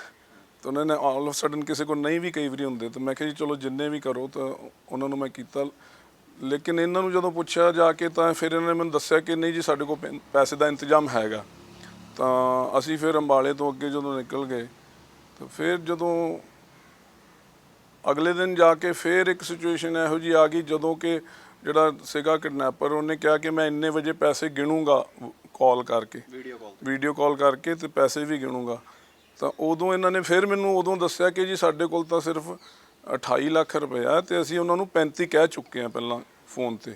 ਤਾਂ ਉਹਨਾਂ ਨੇ ਆਲ ਆਫ ਸਡਨ ਕਿਸੇ ਕੋਲ ਨਹੀਂ ਵੀ ਕਈ ਵਾਰੀ ਹੁੰਦੇ, ਤਾਂ ਮੈਂ ਕਿਹਾ ਜੀ ਚਲੋ ਜਿੰਨੇ ਵੀ ਕਰੋ। ਤਾਂ ਉਹਨਾਂ ਨੂੰ ਮੈਂ ਕੀਤਾ। ਲੇਕਿਨ ਇਹਨਾਂ ਨੂੰ ਜਦੋਂ ਪੁੱਛਿਆ ਜਾ ਕੇ ਤਾਂ ਫਿਰ ਇਹਨਾਂ ਨੇ ਮੈਨੂੰ ਦੱਸਿਆ ਕਿ ਨਹੀਂ ਜੀ ਸਾਡੇ ਕੋਲ ਪੈਸੇ ਦਾ ਇੰਤਜ਼ਾਮ ਹੈਗਾ। ਤਾਂ ਅਸੀਂ ਫਿਰ ਅੰਬਾਲੇ ਤੋਂ ਅੱਗੇ ਜਦੋਂ ਨਿਕਲ ਗਏ ਤਾਂ ਫਿਰ ਜਦੋਂ ਅਗਲੇ ਦਿਨ ਜਾ ਕੇ ਫਿਰ ਇੱਕ ਸਿਚੁਏਸ਼ਨ ਇਹੋ ਜਿਹੀ ਆ ਗਈ ਜਦੋਂ ਕਿ ਜਿਹੜਾ ਸੀਗਾ ਕਿਡਨੈਪਰ ਉਹਨੇ ਕਿਹਾ ਕਿ ਮੈਂ ਇੰਨੇ ਵਜੇ ਪੈਸੇ ਗਿਣੂੰਗਾ ਕਾਲ ਕਰਕੇ, ਵੀਡੀਓ ਕਾਲ ਕਰਕੇ ਤੇ ਪੈਸੇ ਵੀ ਗਿਣੂੰਗਾ। ਤਾਂ ਉਦੋਂ ਇਹਨਾਂ ਨੇ ਫਿਰ ਮੈਨੂੰ ਉਦੋਂ ਦੱਸਿਆ ਕਿ ਜੀ ਸਾਡੇ ਕੋਲ ਤਾਂ ਸਿਰਫ 28 ਲੱਖ ਰੁਪਇਆ ਤੇ ਅਸੀਂ ਉਹਨਾਂ ਨੂੰ 35 ਕਹਿ ਚੁੱਕੇ ਹਾਂ ਪਹਿਲਾਂ ਫੋਨ ਤੇ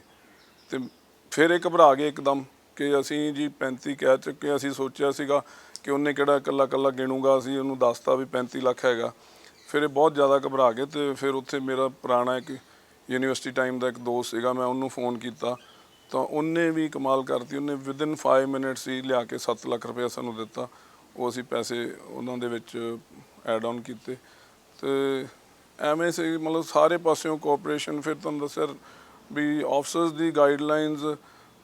ਫਿਰ ਇਹ ਘਬਰਾ ਗਏ ਇੱਕਦਮ ਕਿ ਅਸੀਂ ਜੀ 35 ਕਹਿ ਚੁੱਕੇ। ਅਸੀਂ ਸੋਚਿਆ ਸੀਗਾ ਕਿ ਉਹਨੇ ਕਿਹੜਾ ਇਕੱਲਾ ਗਿਣੂਗਾ, ਅਸੀਂ ਉਹਨੂੰ ਦੱਸਤਾ ਵੀ 35 ਲੱਖ ਹੈਗਾ। ਫਿਰ ਇਹ ਬਹੁਤ ਜ਼ਿਆਦਾ ਘਬਰਾ ਗਏ। ਤੇ ਫਿਰ ਉੱਥੇ ਮੇਰਾ ਪੁਰਾਣਾ ਇੱਕ ਯੂਨੀਵਰਸਿਟੀ ਟਾਈਮ ਦਾ ਇੱਕ ਦੋਸਤ ਸੀਗਾ, ਮੈਂ ਉਹਨੂੰ ਫੋਨ ਕੀਤਾ ਤਾਂ ਉਹਨੇ ਵੀ ਕਮਾਲ ਕਰਤੀ। ਉਹਨੇ ਵਿਦਿਨ 5 ਮਿੰਟਸ ਹੀ ਲਿਆ ਕੇ 7 ਲੱਖ ਰੁਪਇਆ ਸਾਨੂੰ ਦਿੱਤਾ। ਉਹ ਅਸੀਂ ਪੈਸੇ ਉਹਨਾਂ ਦੇ ਵਿੱਚ ਐਡ ਆਨ ਕੀਤੇ। ਤੇ ਐਵੇਂ ਸੀ ਮਤਲਬ ਸਾਰੇ ਪਾਸਿਓਂ ਕੋਆਪਰੇਸ਼ਨ। ਫਿਰ ਤੁਹਾਨੂੰ ਦੱਸਿਆ ਵੀ ਆਫਿਸਰਸ ਦੀ ਗਾਈਡਲਾਈਨਸ,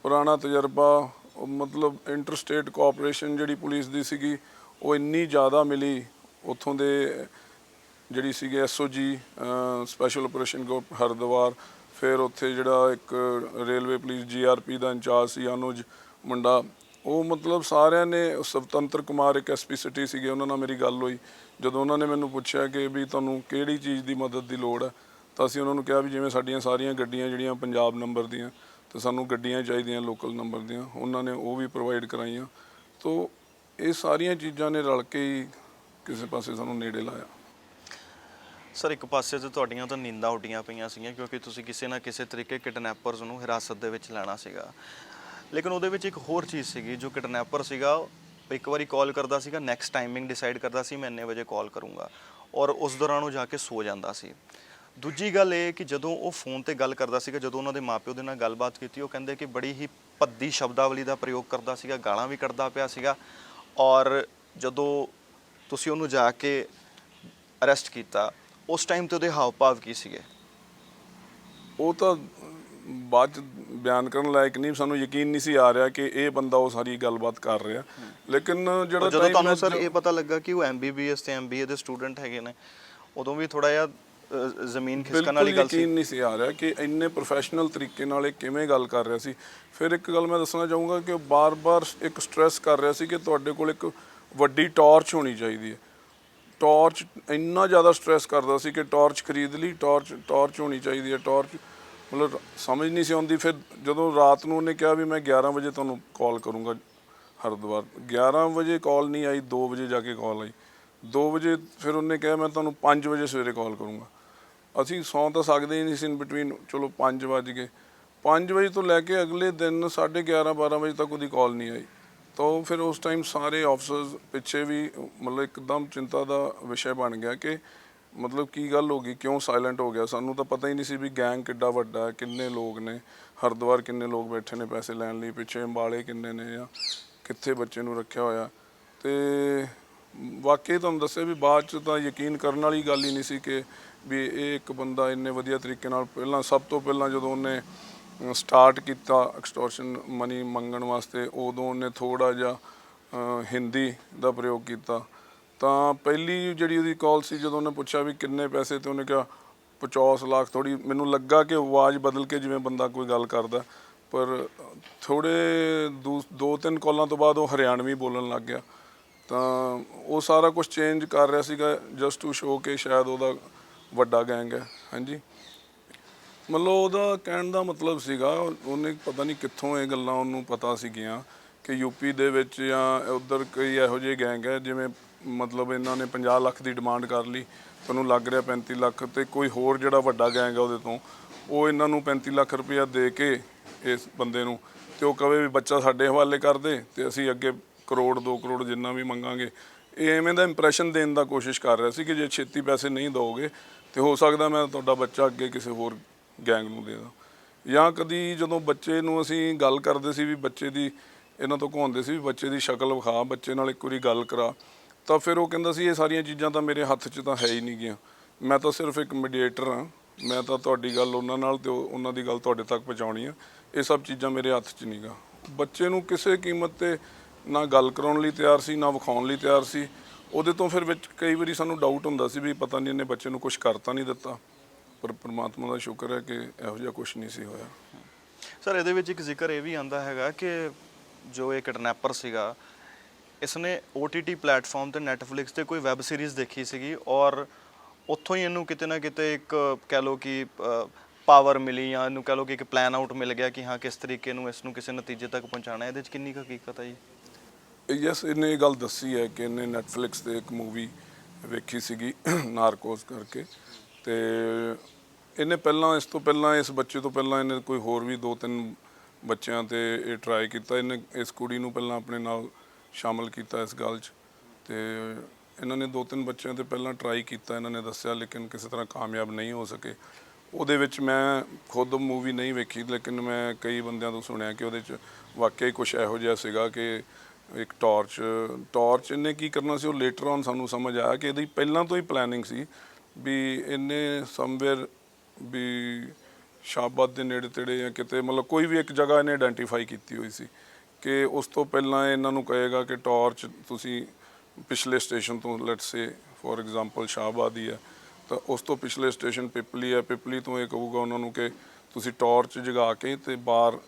ਪੁਰਾਣਾ ਤਜਰਬਾ, ਮਤਲਬ ਇੰਟਰਸਟੇਟ ਕੋਆਪਰੇਸ਼ਨ ਜਿਹੜੀ ਪੁਲਿਸ ਦੀ ਸੀਗੀ ਉਹ ਇੰਨੀ ਜ਼ਿਆਦਾ ਮਿਲੀ। ਉੱਥੋਂ ਦੇ ਜਿਹੜੀ ਸੀਗੀ SOG special operation group Haridwar, ਫਿਰ ਉੱਥੇ ਜਿਹੜਾ ਇੱਕ ਰੇਲਵੇ ਪੁਲਿਸ GRP ਦਾ ਇੰਚਾਰਜ ਸੀ ਅਨੁਜ ਮੁੰਡਾ, ਉਹ ਮਤਲਬ ਸਾਰਿਆਂ ਨੇ। ਸਵਤੰਤਰ ਕੁਮਾਰ ਇੱਕ SP ਸਿਟੀ ਸੀਗੇ, ਉਹਨਾਂ ਨਾਲ ਮੇਰੀ ਗੱਲ ਹੋਈ। ਜਦੋਂ ਉਹਨਾਂ ਨੇ ਮੈਨੂੰ ਪੁੱਛਿਆ ਕਿ ਵੀ ਤੁਹਾਨੂੰ ਕਿਹੜੀ ਚੀਜ਼ ਦੀ ਮਦਦ ਦੀ ਲੋੜ ਹੈ, ਤਾਂ ਅਸੀਂ ਉਹਨਾਂ ਨੂੰ ਕਿਹਾ ਵੀ ਜਿਵੇਂ ਸਾਡੀਆਂ ਸਾਰੀਆਂ ਗੱਡੀਆਂ ਜਿਹੜੀਆਂ ਪੰਜਾਬ ਨੰਬਰ ਦੀਆਂ, ਤੇ ਸਾਨੂੰ ਗੱਡੀਆਂ ਚਾਹੀਦੀਆਂ ਲੋਕਲ ਨੰਬਰ ਦੀਆਂ, ਉਹਨਾਂ ਨੇ ਉਹ ਵੀ ਪ੍ਰੋਵਾਈਡ ਕਰਾਈਆਂ। ਤਾਂ ਇਹ ਸਾਰੀਆਂ ਚੀਜ਼ਾਂ ਨੇ ਰਲ ਕੇ ਹੀ ਕਿਸੇ ਪਾਸੇ ਸਾਨੂੰ ਨੇੜੇ ਲਾਇਆ। ਸਰ ਇੱਕ ਪਾਸੇ ਤੇ ਤੁਹਾਡੀਆਂ ਤਾਂ ਨੀਂਦਾਂ ਉੱਡੀਆਂ ਪਈਆਂ ਸੀਗੀਆਂ ਕਿਉਂਕਿ ਤੁਸੀਂ ਕਿਸੇ ਨਾ ਕਿਸੇ ਤਰੀਕੇ ਕਿਡਨੈਪਰਸ ਨੂੰ ਹਿਰਾਸਤ ਦੇ ਵਿੱਚ ਲੈਣਾ ਸੀਗਾ। ਲੇਕਿਨ ਉਹਦੇ ਵਿੱਚ ਇੱਕ ਹੋਰ ਚੀਜ਼ ਸੀਗੀ, ਜੋ ਕਿਡਨੈਪਰ ਸੀਗਾ ਇੱਕ ਵਾਰੀ ਕਾਲ ਕਰਦਾ ਸੀਗਾ, ਨੈਕਸਟ ਟਾਈਮਿੰਗ ਡਿਸਾਈਡ ਕਰਦਾ ਸੀ ਮੈਂ ਇੰਨੇ ਵਜੇ ਕਾਲ ਕਰੂੰਗਾ, ਔਰ ਉਸ ਦੌਰਾਨ ਉਹ ਜਾ ਕੇ ਸੋ ਜਾਂਦਾ ਸੀ। ਦੂਜੀ ਗੱਲ ਇਹ ਕਿ ਜਦੋਂ ਉਹ ਫੋਨ ਤੇ ਗੱਲ ਕਰਦਾ ਸੀਗਾ, ਜਦੋਂ ਉਹਨਾਂ ਦੇ ਮਾਪਿਓ ਦੇ ਨਾਲ ਗੱਲਬਾਤ ਕੀਤੀ, ਉਹ ਕਹਿੰਦੇ ਕਿ ਬੜੀ ਹੀ ਭੱਦੀ ਸ਼ਬਦਾਵਲੀ ਦਾ ਪ੍ਰਯੋਗ ਕਰਦਾ ਸੀਗਾ, ਗਾਲਾਂ ਵੀ ਕੱਢਦਾ ਪਿਆ ਸੀਗਾ। ਔਰ ਜਦੋਂ ਤੁਸੀਂ ਉਹਨੂੰ ਜਾ ਕੇ ਅਰੈਸਟ ਕੀਤਾ ਉਸ ਟਾਈਮ ਤੇ ਉਹਦੇ ਹਾਵ ਭਾਵ ਕੀ ਸੀਗੇ? ਉਹ ਤਾਂ ਬਾਅਦ 'ਚ ਬਿਆਨ ਕਰਨ ਲਾਇਕ ਨਹੀਂ, ਸਾਨੂੰ ਯਕੀਨ ਨਹੀਂ ਸੀ ਆ ਰਿਹਾ ਕਿ ਇਹ ਬੰਦਾ ਉਹ ਸਾਰੀ ਗੱਲਬਾਤ ਕਰ ਰਿਹਾ। ਲੇਕਿਨ ਜਿਹੜਾ ਜਦੋਂ ਤੁਹਾਨੂੰ ਸਰ ਇਹ ਪਤਾ ਲੱਗਾ ਕਿ ਉਹ MBBS ਤੇ MBA ਦੇ ਸਟੂਡੈਂਟ ਹੈਗੇ ਨੇ, ਉਦੋਂ ਵੀ ਥੋੜਾ ਜਿਹਾ ਜ਼ਮੀਨ ਖਿਸਕਣ ਵਾਲੀ ਗੱਲ ਸੀ। ਯਕੀਨ ਨਹੀਂ ਸੀ ਆ ਰਿਹਾ ਕਿ ਇੰਨੇ ਪ੍ਰੋਫੈਸ਼ਨਲ ਤਰੀਕੇ ਨਾਲ ਇਹ ਕਿਵੇਂ ਗੱਲ ਕਰ ਰਿਹਾ ਸੀ। ਫਿਰ ਇੱਕ ਗੱਲ ਮੈਂ ਦੱਸਣਾ ਚਾਹੂੰਗਾ ਕਿ ਉਹ ਬਾਰ-ਬਾਰ ਇੱਕ ਸਟ੍ਰੈਸ ਕਰ ਰਿਹਾ ਸੀ ਕਿ ਤੁਹਾਡੇ ਕੋਲ ਇੱਕ ਵੱਡੀ ਟਾਰਚ ਹੋਣੀ ਚਾਹੀਦੀ ਹੈ। ਟਾਰਚ ਇੰਨਾ ਜ਼ਿਆਦਾ ਸਟ੍ਰੈਸ ਕਰਦਾ ਸੀ ਕਿ ਟਾਰਚ ਖਰੀਦ ਲਈ, ਟਾਰਚ ਹੋਣੀ ਚਾਹੀਦੀ ਹੈ, ਟਾਰਚ ਮਤਲਬ ਸਮਝ ਨਹੀਂ ਸੀ ਆਉਂਦੀ। ਫਿਰ ਜਦੋਂ ਰਾਤ ਨੂੰ ਉਹਨੇ ਕਿਹਾ ਵੀ ਮੈਂ 11 ਵਜੇ ਤੁਹਾਨੂੰ ਕਾਲ ਕਰੂੰਗਾ ਹਰਿਦੁਆਰ, 11 ਵਜੇ ਕਾਲ ਨਹੀਂ ਆਈ, 2 ਵਜੇ ਜਾ ਕੇ ਕਾਲ ਆਈ। 2 ਵਜੇ ਫਿਰ ਉਹਨੇ ਕਿਹਾ ਮੈਂ ਤੁਹਾਨੂੰ 5 ਵਜੇ ਸਵੇਰੇ ਕਾਲ ਕਰੂੰਗਾ। ਅਸੀਂ ਸੌਂ ਤਾਂ ਸਕਦੇ ਹੀ ਨਹੀਂ ਸੀ ਇਨ ਬਿਟਵੀਨ, ਚਲੋ 5 ਵੱਜ ਗਏ। 5 ਵਜੇ ਤੋਂ ਲੈ ਕੇ ਅਗਲੇ ਦਿਨ 11:30-12 ਵਜੇ ਤੱਕ ਉਹਦੀ ਕਾਲ ਨਹੀਂ ਆਈ। ਤਾਂ ਫਿਰ ਉਸ ਟਾਈਮ ਸਾਰੇ ਆਫਿਸਰਸ ਪਿੱਛੇ ਵੀ ਮਤਲਬ ਇੱਕਦਮ ਚਿੰਤਾ ਦਾ ਵਿਸ਼ਾ ਬਣ ਗਿਆ ਕਿ ਮਤਲਬ ਕੀ ਗੱਲ ਹੋ ਗਈ, ਕਿਉਂ ਸਾਇਲੈਂਟ ਹੋ ਗਿਆ। ਸਾਨੂੰ ਤਾਂ ਪਤਾ ਹੀ ਨਹੀਂ ਸੀ ਵੀ ਗੈਂਗ ਕਿੱਡਾ ਵੱਡਾ ਹੈ, ਕਿੰਨੇ ਲੋਕ ਨੇ, ਹਰਿਦੁਆਰ ਕਿੰਨੇ ਲੋਕ ਬੈਠੇ ਨੇ ਪੈਸੇ ਲੈਣ ਲਈ, ਪਿੱਛੇ ਅੰਬਾਲੇ ਕਿੰਨੇ ਨੇ, ਜਾਂ ਕਿੱਥੇ ਬੱਚੇ ਨੂੰ ਰੱਖਿਆ ਹੋਇਆ। ਤੇ ਵਾਕਈ ਤੁਹਾਨੂੰ ਦੱਸਿਆ ਵੀ ਬਾਅਦ 'ਚ ਤਾਂ ਯਕੀਨ ਕਰਨ ਵਾਲੀ ਗੱਲ ਹੀ ਨਹੀਂ ਸੀ ਕਿ ਵੀ ਇਹ ਇੱਕ ਬੰਦਾ ਇੰਨੇ ਵਧੀਆ ਤਰੀਕੇ ਨਾਲ ਪਹਿਲਾਂ, ਸਭ ਤੋਂ ਪਹਿਲਾਂ ਜਦੋਂ ਉਹਨੇ ਸਟਾਰਟ ਕੀਤਾ ਐਕਸਟੋਰਸ਼ਨ ਮਨੀ ਮੰਗਣ ਵਾਸਤੇ, ਉਦੋਂ ਉਹਨੇ ਥੋੜ੍ਹਾ ਜਿਹਾ ਹਿੰਦੀ ਦਾ ਪ੍ਰਯੋਗ ਕੀਤਾ। ਤਾਂ ਪਹਿਲੀ ਜਿਹੜੀ ਉਹਦੀ ਕਾਲ ਸੀ, ਜਦੋਂ ਉਹਨੇ ਪੁੱਛਿਆ ਵੀ ਕਿੰਨੇ ਪੈਸੇ, ਤੇ ਉਹਨੇ ਕਿਹਾ 50 ਲੱਖ। ਥੋੜ੍ਹੀ ਮੈਨੂੰ ਲੱਗਾ ਕਿ ਆਵਾਜ਼ ਬਦਲ ਕੇ ਜਿਵੇਂ ਬੰਦਾ ਕੋਈ ਗੱਲ ਕਰਦਾ, ਪਰ ਥੋੜ੍ਹੇ 2-3 ਕਾਲਾਂ ਤੋਂ ਬਾਅਦ ਉਹ ਹਰਿਆਣਵੀ ਬੋਲਣ ਲੱਗ ਗਿਆ। ਤਾਂ ਉਹ ਸਾਰਾ ਕੁਝ ਚੇਂਜ ਕਰ ਰਿਹਾ ਸੀਗਾ ਜਸਟ ਟੂ ਸ਼ੋ ਕਿ ਸ਼ਾਇਦ ਉਹਦਾ ਵੱਡਾ ਗੈਂਗ ਹੈ। ਹਾਂਜੀ। ਮਤਲਬ ਉਹਦਾ ਕਹਿਣ ਦਾ ਮਤਲਬ ਸੀਗਾ, ਉਹਨੇ ਪਤਾ ਨਹੀਂ ਕਿੱਥੋਂ ਇਹ ਗੱਲਾਂ ਉਹਨੂੰ ਪਤਾ ਸੀਗੀਆਂ ਕਿ ਯੂਪੀ ਦੇ ਵਿੱਚ ਜਾਂ ਉੱਧਰ ਕਈ ਇਹੋ ਜਿਹੇ ਗੈਂਗ ਹੈ, ਜਿਵੇਂ ਮਤਲਬ ਇਹਨਾਂ ਨੇ 50 ਲੱਖ ਦੀ ਡਿਮਾਂਡ ਕਰ ਲਈ, ਤੁਹਾਨੂੰ ਲੱਗ ਰਿਹਾ 35 ਲੱਖ, ਤੇ ਕੋਈ ਹੋਰ ਜਿਹੜਾ ਵੱਡਾ ਗੈਂਗ ਹੈ ਉਹਦੇ ਤੋਂ ਉਹ ਇਹਨਾਂ ਨੂੰ 35 ਲੱਖ ਰੁਪਇਆ ਦੇ ਕੇ ਇਸ ਬੰਦੇ ਨੂੰ, ਤੇ ਉਹ ਕਵੇ ਵੀ ਬੱਚਾ ਸਾਡੇ ਹਵਾਲੇ ਕਰ ਦੇ ਤੇ ਅਸੀਂ ਅੱਗੇ ਕਰੋੜ 2 ਕਰੋੜ ਜਿੰਨਾ ਵੀ ਮੰਗਾਂਗੇ। ਇਹ ਐਵੇਂ ਦਾ ਇੰਪ੍ਰੈਸ਼ਨ ਦੇਣ ਦਾ ਕੋਸ਼ਿਸ਼ ਕਰ ਰਿਹਾ ਸੀ ਕਿ ਜੇ ਛੇਤੀ ਪੈਸੇ ਨਹੀਂ ਦਿਓਗੇ ਤੇ ਹੋ ਸਕਦਾ ਮੈਂ ਤੁਹਾਡਾ ਬੱਚਾ ਅੱਗੇ ਕਿਸੇ ਹੋਰ ਗੈਂਗ ਨੂੰ ਦੇ ਦਾਂ। ਜਾਂ ਕਦੀ ਜਦੋਂ ਬੱਚੇ ਨੂੰ ਅਸੀਂ ਗੱਲ ਕਰਦੇ ਸੀ ਵੀ ਬੱਚੇ ਦੀ, ਇਹਨਾਂ ਤੋਂ ਕਹਾਉਂਦੇ ਸੀ ਵੀ ਬੱਚੇ ਦੀ ਸ਼ਕਲ ਵਿਖਾ, ਬੱਚੇ ਨਾਲ ਇੱਕ ਵਾਰੀ ਗੱਲ ਕਰਾ, ਤਾਂ ਫਿਰ ਉਹ ਕਹਿੰਦਾ ਸੀ ਇਹ ਸਾਰੀਆਂ ਚੀਜ਼ਾਂ ਤਾਂ ਮੇਰੇ ਹੱਥ 'ਚ ਤਾਂ ਹੈ ਹੀ ਨਹੀਂ ਗੀਆਂ, ਮੈਂ ਤਾਂ ਸਿਰਫ ਇੱਕ ਮੀਡੀਏਟਰ ਹਾਂ, ਮੈਂ ਤਾਂ ਤੁਹਾਡੀ ਗੱਲ ਉਹਨਾਂ ਨਾਲ ਤੇ ਉਹਨਾਂ ਦੀ ਗੱਲ ਤੁਹਾਡੇ ਤੱਕ ਪਹੁੰਚਾਉਣੀ ਆ, ਇਹ ਸਭ ਚੀਜ਼ਾਂ ਮੇਰੇ ਹੱਥ 'ਚ ਨਹੀਂ ਗਾ। ਬੱਚੇ ਨੂੰ ਕਿਸੇ ਕੀਮਤ ਤੇ ਨਾ ਗੱਲ ਕਰਾਉਣ ਲਈ ਤਿਆਰ ਸੀ, ਨਾ ਵਿਖਾਉਣ ਲਈ ਤਿਆਰ ਸੀ। ਉਹਦੇ ਤੋਂ ਫਿਰ ਵਿੱਚ ਕਈ ਵਾਰੀ ਸਾਨੂੰ ਡਾਊਟ ਹੁੰਦਾ ਸੀ ਵੀ ਪਤਾ ਨਹੀਂ ਇਹਨੇ ਬੱਚੇ ਨੂੰ ਕੁਝ ਕਰਤਾ ਨਹੀਂ ਦਿੱਤਾ, ਪਰ ਪ੍ਰਮਾਤਮਾ ਦਾ ਸ਼ੁਕਰ ਹੈ ਕਿ ਇਹੋ ਜਿਹਾ ਕੁਝ ਨਹੀਂ ਸੀ ਹੋਇਆ। ਸਰ ਇਹਦੇ ਵਿੱਚ ਇੱਕ ਜ਼ਿਕਰ ਇਹ ਵੀ ਆਂਦਾ ਹੈਗਾ ਕਿ ਜੋ ਇਹ ਕਿਡਨੈਪਰ ਸੀਗਾ, ਇਸਨੇ OTT ਪਲੇਟਫਾਰਮ ਤੇ ਨੈਟਫਲਿਕਸ ਤੇ ਕੋਈ ਵੈਬ ਸੀਰੀਜ਼ ਦੇਖੀ ਸੀਗੀ ਔਰ ਉੱਥੋਂ ਹੀ ਇਹਨੂੰ ਕਿਤੇ ਨਾ ਕਿਤੇ ਇੱਕ ਕਹਿ ਲਓ ਕਿ ਪਾਵਰ ਮਿਲੀ, ਜਾਂ ਇਹਨੂੰ ਕਹਿ ਲਓ ਕਿ ਇੱਕ ਪਲਾਨ ਆਊਟ ਮਿਲ ਗਿਆ ਕਿ ਹਾਂ ਕਿਸ ਤਰੀਕੇ ਨੂੰ ਇਸ ਨੂੰ ਕਿਸੇ ਨਤੀਜੇ ਤੱਕ ਪਹੁੰਚਾਉਣਾ। ਇਹਦੇ 'ਚ ਕਿੰਨੀ ਕੁ ਹਕੀਕਤ ਹੈ ਜੀ? ਯੈਸ, ਇਹਨੇ ਇਹ ਗੱਲ ਦੱਸੀ ਹੈ ਕਿ ਇਹਨੇ ਨੈਟਫਲਿਕਸ ਤੇ ਇੱਕ ਮੂਵੀ ਵੇਖੀ ਸੀਗੀ ਨਾਰਕੋਸ ਕਰਕੇ, ਤੇ ਇਹਨੇ ਪਹਿਲਾਂ ਇਸ ਤੋਂ ਪਹਿਲਾਂ ਇਸ ਬੱਚੇ ਤੋਂ ਪਹਿਲਾਂ ਇਹਨੇ ਕੋਈ ਹੋਰ ਵੀ 2-3 ਬੱਚਿਆਂ ਤੇ ਇਹ ਟਰਾਈ ਕੀਤਾ। ਇਹਨੇ ਇਸ ਕੁੜੀ ਨੂੰ ਪਹਿਲਾਂ ਆਪਣੇ ਨਾਲ ਸ਼ਾਮਲ ਕੀਤਾ ਇਸ ਗੱਲ 'ਚ, ਤੇ ਇਹਨਾਂ ਨੇ 2-3 ਬੱਚਿਆਂ ਤੇ ਪਹਿਲਾਂ ਟਰਾਈ ਕੀਤਾ, ਇਹਨਾਂ ਨੇ ਦੱਸਿਆ, ਲੇਕਿਨ ਕਿਸੇ ਤਰ੍ਹਾਂ ਕਾਮਯਾਬ ਨਹੀਂ ਹੋ ਸਕੇ। ਉਹਦੇ ਵਿੱਚ ਮੈਂ ਖੁਦ ਮੂਵੀ ਨਹੀਂ ਵੇਖੀ, ਲੇਕਿਨ ਮੈਂ ਕਈ ਬੰਦਿਆਂ ਤੋਂ ਸੁਣਿਆ ਕਿ ਉਹਦੇ 'ਚ ਵਾਕਈ ਕੁਝ ਇਹੋ ਜਿਹਾ ਸੀਗਾ ਕਿ ਇੱਕ ਟਾਰਚ ਇਹਨੇ ਕੀ ਕਰਨਾ ਸੀ, ਉਹ ਲੇਟਰ ਔਨ ਸਾਨੂੰ ਸਮਝ ਆਇਆ ਕਿ ਇਹਦੀ ਪਹਿਲਾਂ ਤੋਂ ਹੀ ਪਲੈਨਿੰਗ ਸੀ ਵੀ ਇਹਨੇ ਸਮਵੇਅਰ ਵੀ ਸ਼ਾਹਬਾਦ ਦੇ ਨੇੜੇ ਤੇੜੇ ਜਾਂ ਕਿਤੇ, ਮਤਲਬ ਕੋਈ ਵੀ ਇੱਕ ਜਗ੍ਹਾ ਇਹਨੇ ਆਇਡੈਂਟੀਫਾਈ ਕੀਤੀ ਹੋਈ ਸੀ ਕਿ ਉਸ ਤੋਂ ਪਹਿਲਾਂ ਇਹਨਾਂ ਨੂੰ ਕਹੇਗਾ ਕਿ ਟਾਰਚ ਤੁਸੀਂ ਪਿਛਲੇ ਸਟੇਸ਼ਨ ਤੋਂ, let's say for example Shahbad ਹੀ ਹੈ, ਤਾਂ ਉਸ ਤੋਂ ਪਿਛਲੇ ਸਟੇਸ਼ਨ ਪਿਪਲੀ ਹੈ, ਪਿਪਲੀ ਤੋਂ ਇਹ ਕਹੂਗਾ ਉਹਨਾਂ ਨੂੰ ਕਿ ਤੁਸੀਂ ਟਾਰਚ ਜਗਾ ਕੇ ਤੇ ਬਾਹਰ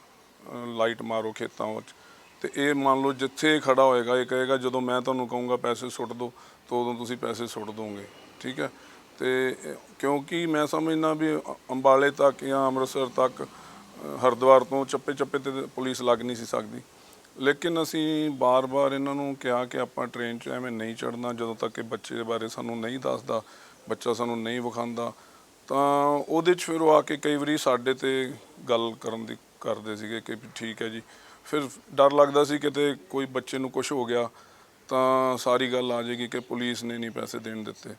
ਲਾਈਟ ਮਾਰੋ ਖੇਤਾਂ ਵਿੱਚ, ਤੇ ਇਹ ਮੰਨ ਲਓ ਜਿੱਥੇ ਖੜਾ ਹੋਏਗਾ ਇਹ ਕਹੇਗਾ ਜਦੋਂ ਮੈਂ ਤੁਹਾਨੂੰ ਕਹੂੰਗਾ ਪੈਸੇ ਸੁੱਟ ਦਿਓ ਤਾਂ ਉਦੋਂ ਤੁਸੀਂ ਪੈਸੇ ਸੁੱਟ ਦੋਗੇ, ਠੀਕ ਹੈ। ਤੇ ਕਿਉਂਕਿ ਮੈਂ ਸਮਝਦਾ ਵੀ ਅੰਬਾਲੇ ਤੱਕ ਜਾਂ ਅੰਮ੍ਰਿਤਸਰ ਤੱਕ ਹਰਿਦੁਆਰ ਤੋਂ ਚੱਪੇ ਚੱਪੇ ਤੇ ਪੁਲਿਸ ਲੱਗ ਨਹੀਂ ਸੀ ਸਕਦੀ, ਲੇਕਿਨ ਅਸੀਂ ਬਾਰ-ਬਾਰ ਇਹਨਾਂ ਨੂੰ ਕਿਹਾ ਕਿ ਆਪਾਂ ਟ੍ਰੇਨ 'ਚ ਐਵੇਂ ਨਹੀਂ ਚੜ੍ਹਨਾ ਜਦੋਂ ਤੱਕ ਇਹ ਬੱਚੇ ਦੇ ਬਾਰੇ ਸਾਨੂੰ ਨਹੀਂ ਦੱਸਦਾ, ਬੱਚਾ ਸਾਨੂੰ ਨਹੀਂ ਵਿਖਾਉਂਦਾ। ਤਾਂ ਉਹਦੇ 'ਚ ਫਿਰ ਉਹ ਆ ਕੇ ਕਈ ਵਾਰੀ ਸਾਡੇ ਤੇ ਗੱਲ ਕਰਨ ਦੀ ਕਰਦੇ ਸੀਗੇ ਕਿ ਠੀਕ ਹੈ ਜੀ, ਫਿਰ ਡਰ ਲੱਗਦਾ ਸੀ ਕਿਤੇ ਕੋਈ ਬੱਚੇ ਨੂੰ ਕੁਝ ਹੋ ਗਿਆ ਤਾਂ ਸਾਰੀ ਗੱਲ ਆ ਜਾਏਗੀ ਕਿ ਪੁਲਿਸ ਨੇ ਨਹੀਂ ਪੈਸੇ ਦੇਣ ਦਿੱਤੇ।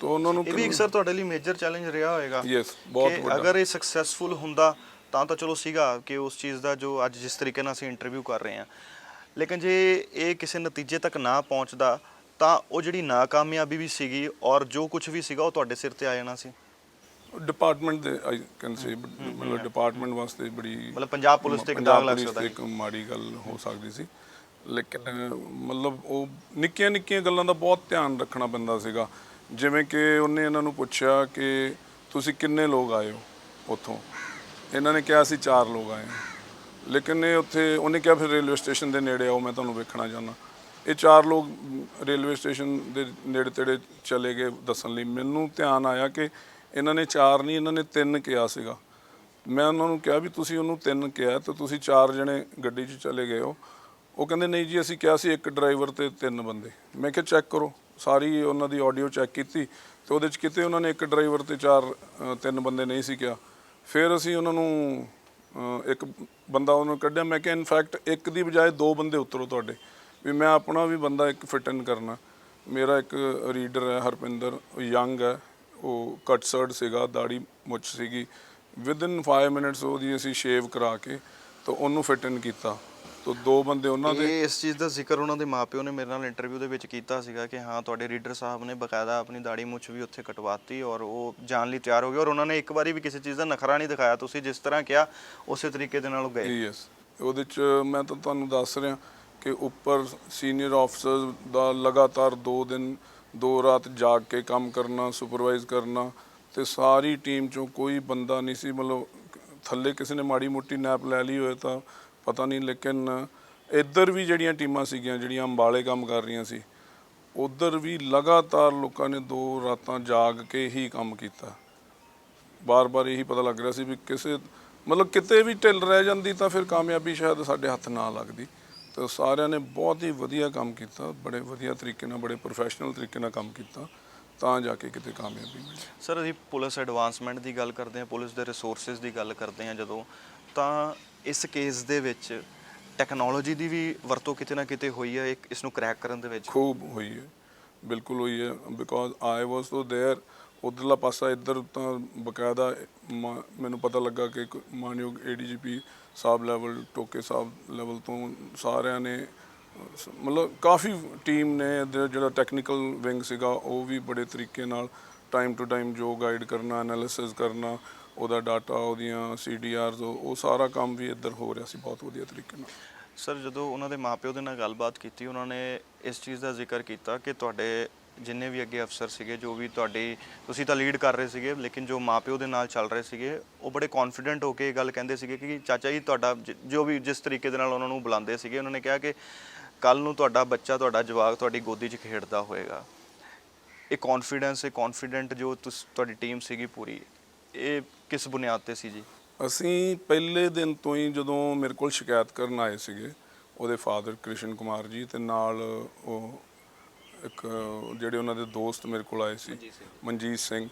ਤਾਂ ਉਹਨਾਂ ਨੂੰ ਇਹ ਵੀ ਇੱਕ ਸਰ ਤੁਹਾਡੇ ਲਈ ਮੇਜਰ ਚੈਲੰਜ ਰਿਹਾ ਹੋਏਗਾ। ਯੈਸ, ਬਹੁਤ ਵੱਡਾ। ਅਗਰ ਇਹ ਸਕਸੈਸਫੁਲ ਹੁੰਦਾ ਤਾਂ ਚਲੋ ਸੀਗਾ ਕਿ ਉਸ ਚੀਜ਼ ਦਾ ਜੋ ਅੱਜ ਜਿਸ ਤਰੀਕੇ ਨਾਲ ਅਸੀਂ ਇੰਟਰਵਿਊ ਕਰ ਰਹੇ ਹਾਂ, ਲੇਕਿਨ ਜੇ ਇਹ ਕਿਸੇ ਨਤੀਜੇ ਤੱਕ ਨਾ ਪਹੁੰਚਦਾ ਤਾਂ ਉਹ ਜਿਹੜੀ ਨਾਕਾਮਯਾਬੀ ਵੀ ਸੀਗੀ ਔਰ ਜੋ ਕੁਝ ਵੀ ਸੀਗਾ ਉਹ ਤੁਹਾਡੇ ਸਿਰ ਤੇ ਆ ਜਾਣਾ ਸੀ। ਡਿਪਾਰਟਮੈਂਟ ਦੇ ਆਈ ਕੈਨ ਸੇ, ਮਤਲਬ ਡਿਪਾਰਟਮੈਂਟ ਵਾਸਤੇ ਬੜੀ, ਮਤਲਬ ਪੰਜਾਬ ਪੁਲਿਸ ਤੇ ਇੱਕ ਦਾਗ ਲੱਗ ਸਕਦਾ ਸੀ, ਇੱਕ ਮਾੜੀ ਗੱਲ ਹੋ ਸਕਦੀ ਸੀ। ਲੇਕਿਨ ਮਤਲਬ ਉਹ ਨਿੱਕੀਆਂ ਨਿੱਕੀਆਂ ਗੱਲਾਂ ਦਾ ਬਹੁਤ ਧਿਆਨ ਰੱਖਣਾ ਪੈਂਦਾ ਸੀਗਾ। ਜਿਵੇਂ ਕਿ ਉਹਨੇ ਇਹਨਾਂ ਨੂੰ ਪੁੱਛਿਆ ਕਿ ਤੁਸੀਂ ਕਿੰਨੇ ਲੋਕ ਆਏ ਹੋ ਉੱਥੋਂ, ਇਹਨਾਂ ਨੇ ਕਿਹਾ ਸੀ 4 ਲੋਕ ਆਏ, ਲੇਕਿਨ ਇਹ ਉੱਥੇ ਉਹਨੇ ਕਿਹਾ ਫਿਰ ਰੇਲਵੇ ਸਟੇਸ਼ਨ ਦੇ ਨੇੜੇ ਆਓ, ਮੈਂ ਤੁਹਾਨੂੰ ਵੇਖਣਾ ਚਾਹੁੰਦਾ। ਇਹ 4 ਲੋਕ ਰੇਲਵੇ ਸਟੇਸ਼ਨ ਦੇ ਨੇੜੇ ਤੇੜੇ ਚਲੇ ਗਏ ਦੱਸਣ ਲਈ। ਮੈਨੂੰ ਧਿਆਨ ਆਇਆ ਕਿ ਇਹਨਾਂ ਨੇ 4 ਨਹੀਂ, ਇਹਨਾਂ ਨੇ 3 ਕਿਹਾ ਸੀਗਾ। ਮੈਂ ਉਹਨਾਂ ਨੂੰ ਕਿਹਾ ਵੀ ਤੁਸੀਂ ਉਹਨੂੰ 3 ਕਿਹਾ ਤੇ ਤੁਸੀਂ 4 ਜਣੇ ਗੱਡੀ 'ਚ ਚਲੇ ਗਏ ਹੋ। ਉਹ ਕਹਿੰਦੇ ਨਹੀਂ ਜੀ ਅਸੀਂ ਕਿਹਾ ਸੀ ਇੱਕ ਡਰਾਈਵਰ ਤੇ 3 ਬੰਦੇ। ਮੈਂ ਕਿਹਾ ਚੈੱਕ ਕਰੋ, ਸਾਰੀ ਉਹਨਾਂ ਦੀ ਆਡੀਓ ਚੈੱਕ ਕੀਤੀ ਤੇ ਉਹਦੇ 'ਚ ਕਿਤੇ ਉਹਨਾਂ ਨੇ ਇੱਕ ਡਰਾਈਵਰ ਤੇ 3 ਬੰਦੇ ਨਹੀਂ ਸੀ ਕਿਹਾ। ਫਿਰ ਅਸੀਂ ਉਹਨਾਂ ਨੂੰ ਇੱਕ ਬੰਦਾ ਉਹਨੂੰ ਕੱਢਿਆ, ਮੈਂ ਕਿਹਾ ਇਨਫੈਕਟ ਇੱਕ ਦੀ ਬਜਾਏ 2 ਬੰਦੇ ਉਤਰੋ ਤੁਹਾਡੇ, ਵੀ ਮੈਂ ਆਪਣਾ ਵੀ ਬੰਦਾ ਇੱਕ ਫਿਟ ਇਨ ਕਰਨਾ। ਮੇਰਾ ਇੱਕ ਰੀਡਰ ਹੈ ਹਰਪਿੰਦਰ, ਯੰਗ ਹੈ, ਉਹ ਕੱਟਸਰਡ ਸੀਗਾ, ਦਾੜੀ ਮੁੱਛ ਸੀਗੀ, ਵਿਦਿਨ 5 ਮਿੰਟਸ ਉਹਦੀ ਅਸੀਂ ਸ਼ੇਵ ਕਰਾ ਕੇ ਤਾਂ ਉਹਨੂੰ ਫਿਟ ਇਨ ਕੀਤਾ। ਤਾਂ 2 ਬੰਦੇ ਉਹਨਾਂ ਦੇ। ਇਸ ਚੀਜ਼ ਦਾ ਜ਼ਿਕਰ ਉਹਨਾਂ ਦੇ ਮਾਪਿਓ ਨੇ ਮੇਰੇ ਨਾਲ ਇੰਟਰਵਿਊ ਦੇ ਵਿੱਚ ਕੀਤਾ ਸੀਗਾ ਕਿ ਹਾਂ ਤੁਹਾਡੇ ਰੀਡਰ ਸਾਹਿਬ ਨੇ ਬਕਾਇਦਾ ਆਪਣੀ ਦਾੜੀ ਮੁੱਛ ਵੀ ਉੱਥੇ ਕਟਵਾਤੀ ਔਰ ਉਹ ਜਾਣ ਲਈ ਤਿਆਰ ਹੋ ਗਏ, ਔਰ ਉਹਨਾਂ ਨੇ ਇੱਕ ਵਾਰੀ ਵੀ ਕਿਸੇ ਚੀਜ਼ ਦਾ ਨਖਰਾ ਨਹੀਂ ਦਿਖਾਇਆ। ਤੁਸੀਂ ਜਿਸ ਤਰ੍ਹਾਂ ਕਿਹਾ ਉਸੇ ਤਰੀਕੇ ਦੇ ਨਾਲ ਉਹ ਗਏ। ਯੈਸ, ਉਹਦੇ 'ਚ ਮੈਂ ਤਾਂ ਤੁਹਾਨੂੰ ਦੱਸ ਰਿਹਾ ਕਿ ਉੱਪਰ ਸੀਨੀਅਰ ਆਫਿਸਰ ਦਾ ਲਗਾਤਾਰ 2 ਦਿਨ 2 ਰਾਤ ਜਾਗ ਕੇ ਕੰਮ ਕਰਨਾ, ਸੁਪਰਵਾਈਜ਼ ਕਰਨਾ, ਤੇ ਸਾਰੀ ਟੀਮ 'ਚੋਂ ਕੋਈ ਬੰਦਾ ਨਹੀਂ ਸੀ, ਮਤਲਬ ਥੱਲੇ ਕਿਸੇ ਨੇ ਮਾੜੀ ਮੋਟੀ ਨੈਪ ਲੈ ਲਈ ਹੋਏ ਤਾਂ ਪਤਾ ਨਹੀਂ, ਲੇਕਿਨ ਇੱਧਰ ਵੀ ਜਿਹੜੀਆਂ ਟੀਮਾਂ ਸੀਗੀਆਂ ਜਿਹੜੀਆਂ ਅੰਬਾਲੇ ਕੰਮ ਕਰ ਰਹੀਆਂ ਸੀ, ਉੱਧਰ ਵੀ ਲਗਾਤਾਰ ਲੋਕਾਂ ਨੇ 2 ਰਾਤਾਂ ਜਾਗ ਕੇ ਹੀ ਕੰਮ ਕੀਤਾ। ਬਾਰ-ਬਾਰ ਇਹੀ ਪਤਾ ਲੱਗ ਰਿਹਾ ਸੀ ਵੀ ਕਿਸੇ ਮਤਲਬ ਕਿਤੇ ਵੀ ਢਿੱਲ ਰਹਿ ਜਾਂਦੀ ਤਾਂ ਫਿਰ ਕਾਮਯਾਬੀ ਸ਼ਾਇਦ ਸਾਡੇ ਹੱਥ ਨਾ ਲੱਗਦੀ। ਤੇ ਸਾਰਿਆਂ ਨੇ ਬਹੁਤ ਹੀ ਵਧੀਆ ਕੰਮ ਕੀਤਾ, ਬੜੇ ਵਧੀਆ ਤਰੀਕੇ ਨਾਲ, ਬੜੇ ਪ੍ਰੋਫੈਸ਼ਨਲ ਤਰੀਕੇ ਨਾਲ ਕੰਮ ਕੀਤਾ, ਤਾਂ ਜਾ ਕੇ ਕਿਤੇ ਕਾਮਯਾਬੀ ਮਿਲੀ। ਸਰ ਅਸੀਂ ਪੁਲਿਸ ਐਡਵਾਂਸਮੈਂਟ ਦੀ ਗੱਲ ਕਰਦੇ ਹਾਂ, ਪੁਲਿਸ ਦੇ ਰਿਸੋਰਸਿਸ ਦੀ ਗੱਲ ਕਰਦੇ ਹਾਂ ਜਦੋਂ, ਤਾਂ ਇਸ ਕੇਸ ਦੇ ਵਿੱਚ ਟੈਕਨੋਲੋਜੀ ਦੀ ਵੀ ਵਰਤੋਂ ਕਿਤੇ ਨਾ ਕਿਤੇ ਹੋਈ ਹੈ ਇਸ ਨੂੰ ਕਰੈਕ ਕਰਨ ਦੇ ਵਿੱਚ? ਖੂਬ ਹੋਈ ਹੈ, ਬਿਲਕੁਲ ਹੋਈ ਹੈ, ਬਿਕੋਜ਼ ਆਈ ਵਾਸ ਤੋਂ ਦੇਅਰ। ਉੱਧਰਲਾ ਪਾਸਾ ਇੱਧਰ ਤਾਂ ਬਕਾਇਦਾ ਮੈਨੂੰ ਪਤਾ ਲੱਗਾ ਕਿ ਮਾਨਯੋਗ ADGP ਸਾਹਿਬ ਲੈਵਲ, ਟੋਕੇ ਸਾਹਿਬ ਲੈਵਲ ਤੋਂ ਸਾਰਿਆਂ ਨੇ ਮਤਲਬ ਕਾਫੀ ਟੀਮ ਨੇ ਜਿਹੜਾ ਟੈਕਨੀਕਲ ਵਿੰਗ ਸੀਗਾ ਉਹ ਵੀ ਬੜੇ ਤਰੀਕੇ ਨਾਲ ਟਾਈਮ ਟੂ ਟਾਈਮ ਜੋ ਗਾਈਡ ਕਰਨਾ, ਐਨਾਲਿਸਿਸ ਕਰਨਾ, ਉਹਦਾ ਡਾਟਾ, ਉਹਦੀਆਂ CDRs, ਉਹ ਸਾਰਾ ਕੰਮ ਵੀ ਇੱਧਰ ਹੋ ਰਿਹਾ ਸੀ ਬਹੁਤ ਵਧੀਆ ਤਰੀਕੇ ਨਾਲ। ਸਰ ਜਦੋਂ ਉਹਨਾਂ ਦੇ ਮਾਪਿਓ ਦੇ ਨਾਲ ਗੱਲਬਾਤ ਕੀਤੀ, ਉਹਨਾਂ ਨੇ ਇਸ ਚੀਜ਼ ਦਾ ਜ਼ਿਕਰ ਕੀਤਾ ਕਿ ਤੁਹਾਡੇ ਜਿੰਨੇ ਵੀ ਅੱਗੇ ਅਫਸਰ ਸੀਗੇ, ਜੋ ਵੀ ਤੁਸੀਂ ਤਾਂ ਲੀਡ ਕਰ ਰਹੇ ਸੀਗੇ, ਲੇਕਿਨ ਜੋ ਮਾਪਿਓ ਦੇ ਨਾਲ ਚੱਲ ਰਹੇ ਸੀਗੇ ਉਹ ਬੜੇ ਕੌਨਫੀਡੈਂਟ ਹੋ ਕੇ ਇਹ ਗੱਲ ਕਹਿੰਦੇ ਸੀਗੇ ਕਿ ਚਾਚਾ ਜੀ ਤੁਹਾਡਾ ਜੋ ਵੀ ਜਿਸ ਤਰੀਕੇ ਦੇ ਨਾਲ ਉਹਨਾਂ ਨੂੰ ਬੁਲਾਉਂਦੇ ਸੀਗੇ, ਉਹਨਾਂ ਨੇ ਕਿਹਾ ਕਿ ਕੱਲ ਨੂੰ ਤੁਹਾਡਾ ਬੱਚਾ, ਤੁਹਾਡਾ ਜਵਾਕ ਤੁਹਾਡੀ ਗੋਦੀ 'ਚ ਖੇਡਦਾ ਹੋਏਗਾ। ਇਹ ਕੌਨਫੀਡੈਂਸ, ਇਹ ਕੌਨਫੀਡੈਂਟ ਜੋ ਤੁਹਾਡੀ ਟੀਮ ਸੀਗੀ ਪੂਰੀ, ਇਹ ਕਿਸ ਬੁਨਿਆਦ ਤੇ ਸੀ ਜੀ? ਅਸੀਂ ਪਹਿਲੇ ਦਿਨ ਤੋਂ ਹੀ ਜਦੋਂ ਮੇਰੇ ਕੋਲ ਸ਼ਿਕਾਇਤ ਕਰਨ ਆਏ ਸੀਗੇ ਉਹਦੇ ਫਾਦਰ ਕ੍ਰਿਸ਼ਨ ਕੁਮਾਰ ਜੀ ਤੇ ਨਾਲ ਉਹ ਇੱਕ ਜਿਹੜੇ ਉਹਨਾਂ ਦੇ ਦੋਸਤ ਮੇਰੇ ਕੋਲ ਆਏ ਸੀ ਮਨਜੀਤ ਸਿੰਘ,